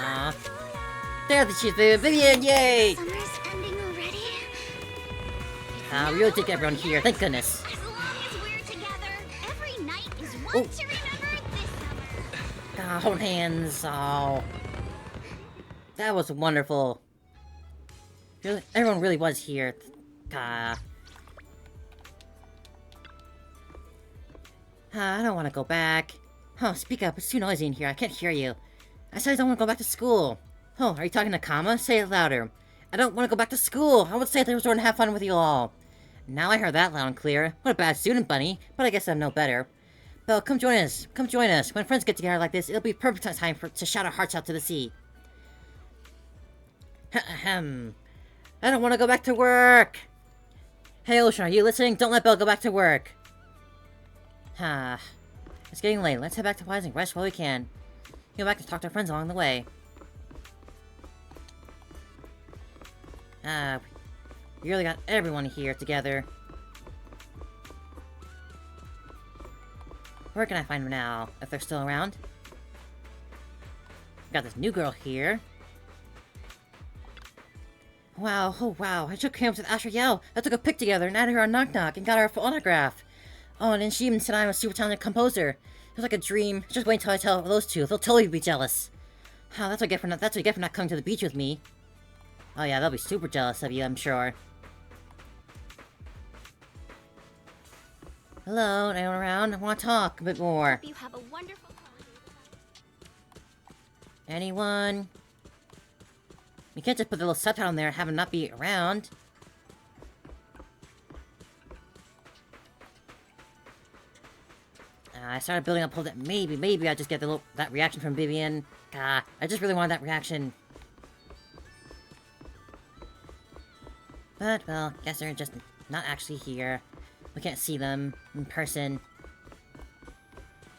There she's Vivian, yay! Summer's ending already? We really did get everyone here, thank goodness. As long as we're together, every night is one to remember this summer. Hold hands, oh. That was wonderful. Everyone really was here. I don't want to go back. Oh, speak up. It's too noisy in here. I can't hear you. I said I don't want to go back to school. Oh, are you talking to Kama? Say it louder. I don't want to go back to school. I would say that I was going to have fun with you all. Now I heard that loud and clear. What a bad student, Bunny. But I guess I'm no better. Belle, come join us. Come join us. When friends get together like this, it'll be perfect time to shout our hearts out to the sea. Ahem. I don't want to go back to work. Hey, Ocean, are you listening? Don't let Belle go back to work. It's getting late. Let's head back to Wise and rest while we can. Go back and talk to our friends along the way. We really got everyone here together. Where can I find them now, if they're still around? Got this new girl here. Wow, oh wow, I shook hands with Asher Yell. I took a pic together and added her on Knock Knock and got her a autograph. Oh, and then she even said I'm a super talented composer. It was like a dream. Just wait until I tell those two. They'll totally be jealous. That's what you get for not coming to the beach with me. Oh yeah, they'll be super jealous of you, I'm sure. Hello, anyone around? I want to talk a bit more. You have a wonderful holiday. Anyone? You can't just put the little subtitle in there and have him not be around. I started building up hope that maybe I just get that reaction from Vivian. I just really wanted that reaction. But, well, guess they're just not actually here. We can't see them in person.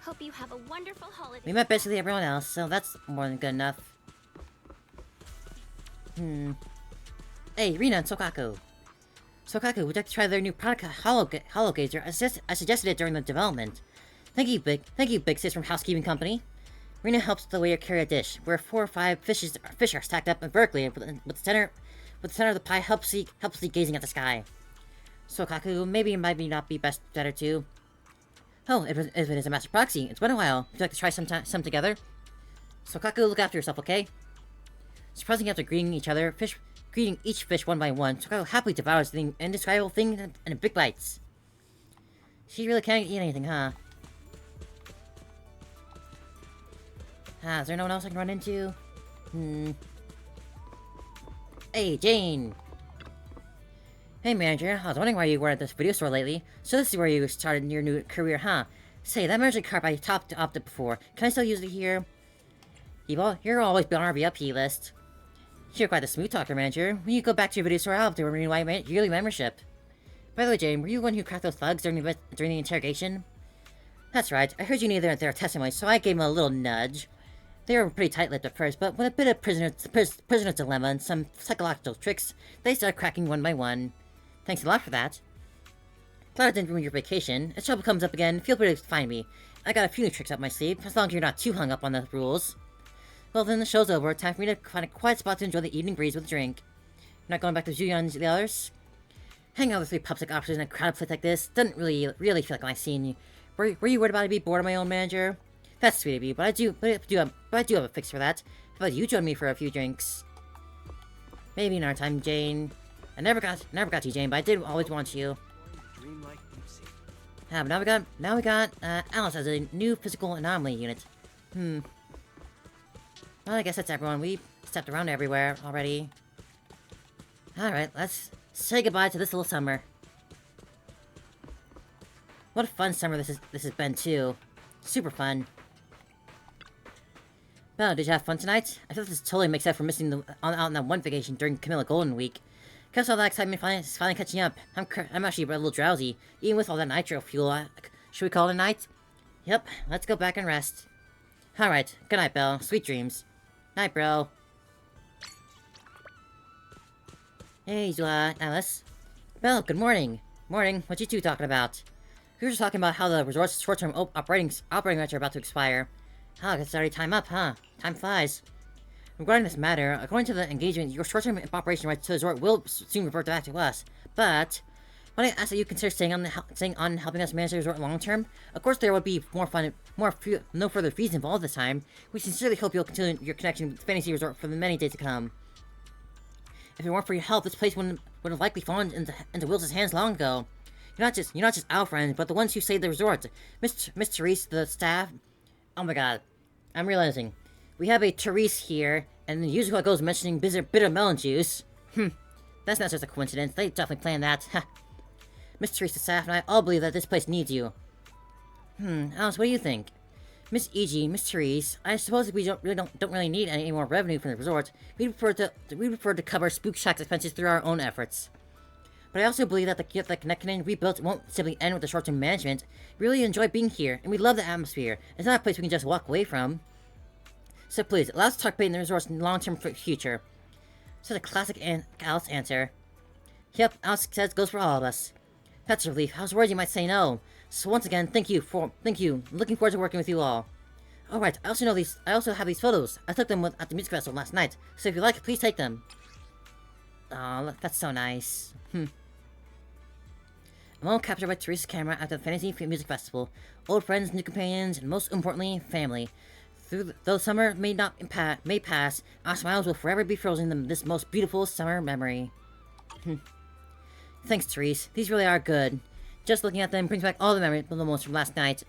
Hope you have a wonderful holiday. We met basically everyone else, so that's more than good enough. Hey, Rina and Sokaku. Sokaku, would you like to try their new product, Hollow Gazer? I suggested it during the development. Thank you, Big Sis from Housekeeping Company. Rina helps the waiter carry a dish, where 4 or 5 fish are stacked up vertically, with the center of the pie helplessly gazing at the sky. Sokaku, maybe it might not be better too. Oh, if it is a master proxy, it's been a while. Would you like to try some together? Sokaku, look after yourself, okay? Surprisingly, after greeting each other, greeting each fish one by one, so happily devours the indescribable thing in big bites. She really can't eat anything, huh? Is there no one else I can run into? Hey, Jane! Hey, manager. I was wondering why you were at this video store lately. So this is where you started your new career, huh? Say, that measuring cup I opted before. Can I still use it here? You're always been on our VIP list. You're quite the smooth talker, manager. When you go back to your video store, I'll have to renew my yearly membership. By the way, Jane, were you the one who cracked those thugs during the interrogation? That's right. I heard you needed their testimony, so I gave them a little nudge. They were pretty tight-lipped at first, but with a bit of prisoner's dilemma and some psychological tricks, they started cracking one by one. Thanks a lot for that. Glad I didn't ruin your vacation. If trouble comes up again, feel free to find me. I got a few new tricks up my sleeve, as long as you're not too hung up on the rules. Well, then the show's over. Time for me to find a quiet spot to enjoy the evening breeze with a drink. You're not going back to Julian and the others? Hanging out with 3 public officers in a crowded place like this doesn't really feel like my scene. Were you worried about to be bored of my own, manager? That's sweet of you, but I do have a fix for that. How about you join me for a few drinks? Maybe another time, Jane. I never got you, Jane, but I did always want you. But now we got Alice as a new physical anomaly unit. Well, I guess that's everyone. We stepped around everywhere already. Alright, let's say goodbye to this little summer. What a fun summer this has been too. Super fun. Well, did you have fun tonight? I feel this totally makes up for missing out on that one vacation during Camilla Golden Week. Because all that excitement finally catching up. I'm actually a little drowsy, even with all that nitro fuel. Should we call it a night? Yep, let's go back and rest. Alright, good night, Belle. Sweet dreams. Night, bro. Hey, Alice. Belle, good morning. Morning, what you two talking about? We were just talking about how the resort's short-term operating rights are about to expire. Oh, it's already time up, huh? Time flies. Regarding this matter, according to the engagement, your short-term operation rights to the resort will soon revert back to us. But when I asked that you consider staying on helping us manage the resort long-term, of course there would be no further fees involved this time. We sincerely hope you'll continue your connection with Fantasy Resort for the many days to come. If it weren't for your help, this place would have likely fallen into Will's hands long ago. You're not just our friends, but the ones who saved the resort. Miss Therese, the staff. Oh my god, I'm realizing. We have a Therese here, and the usual goes mentioning bitter melon juice. That's not just a coincidence. They definitely planned that. Miss Therese, the staff, and I all believe that this place needs you. Alice, what do you think? Miss E.G., Miss Therese, I suppose we don't really need any more revenue from the resort. We prefer to cover Spook Shack's expenses through our own efforts. But I also believe that the connection we built won't simply end with the short-term management. We really enjoy being here, and we love the atmosphere. It's not a place we can just walk away from. So please, allow us to talk about the resort's long-term future. Such a classic Alice answer. Yep, Alice says goes for all of us. That's a relief. I was worried you might say no. So once again, thank you. Looking forward to working with you all. Alright, I also have these photos. I took them at the music festival last night. So if you like, please take them. Aw, that's so nice. I'm all captured by Teresa's camera at the Fantasy Music Festival. Old friends, new companions, and most importantly, family. Though summer may pass, our smiles will forever be frozen in this most beautiful summer memory. Thanks, Therese. These really are good. Just looking at them brings back all the moments from last night.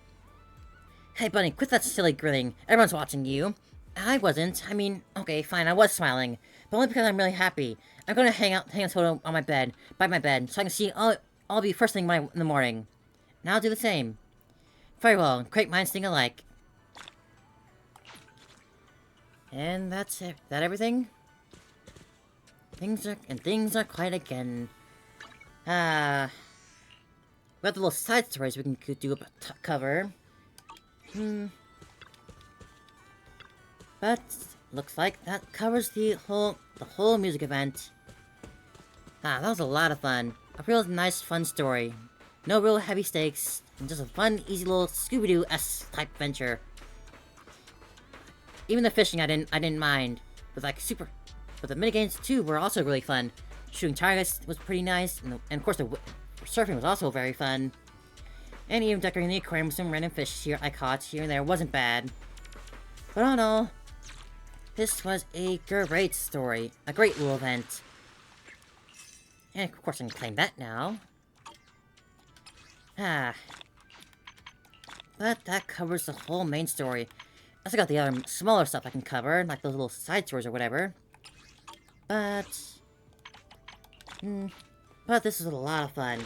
Hey, Bunny, quit that silly grinning. Everyone's watching you. I wasn't. I mean, okay, fine, I was smiling. But only because I'm really happy. I'm gonna hang a photo on by my bed, so I can see all of you first thing in the morning. Now I'll do the same. Very well. Great minds think alike. And that's it. That everything? Things are quiet again. We have the little side stories we can cover. But looks like that covers the whole music event. That was a lot of fun. A real nice, fun story. No real heavy stakes, and just a fun, easy little Scooby-Doo-esque type venture. Even the fishing I didn't mind. But the minigames too were also really fun. Shooting targets was pretty nice, and of course the surfing was also very fun. And even decorating the aquarium with some random fish I caught here and there wasn't bad. But all in all, this was a great story. A great little event. And of course I can claim that now. Ah. But that covers the whole main story. I still got the other smaller stuff I can cover, like those little side stories or whatever. But... but this is a lot of fun.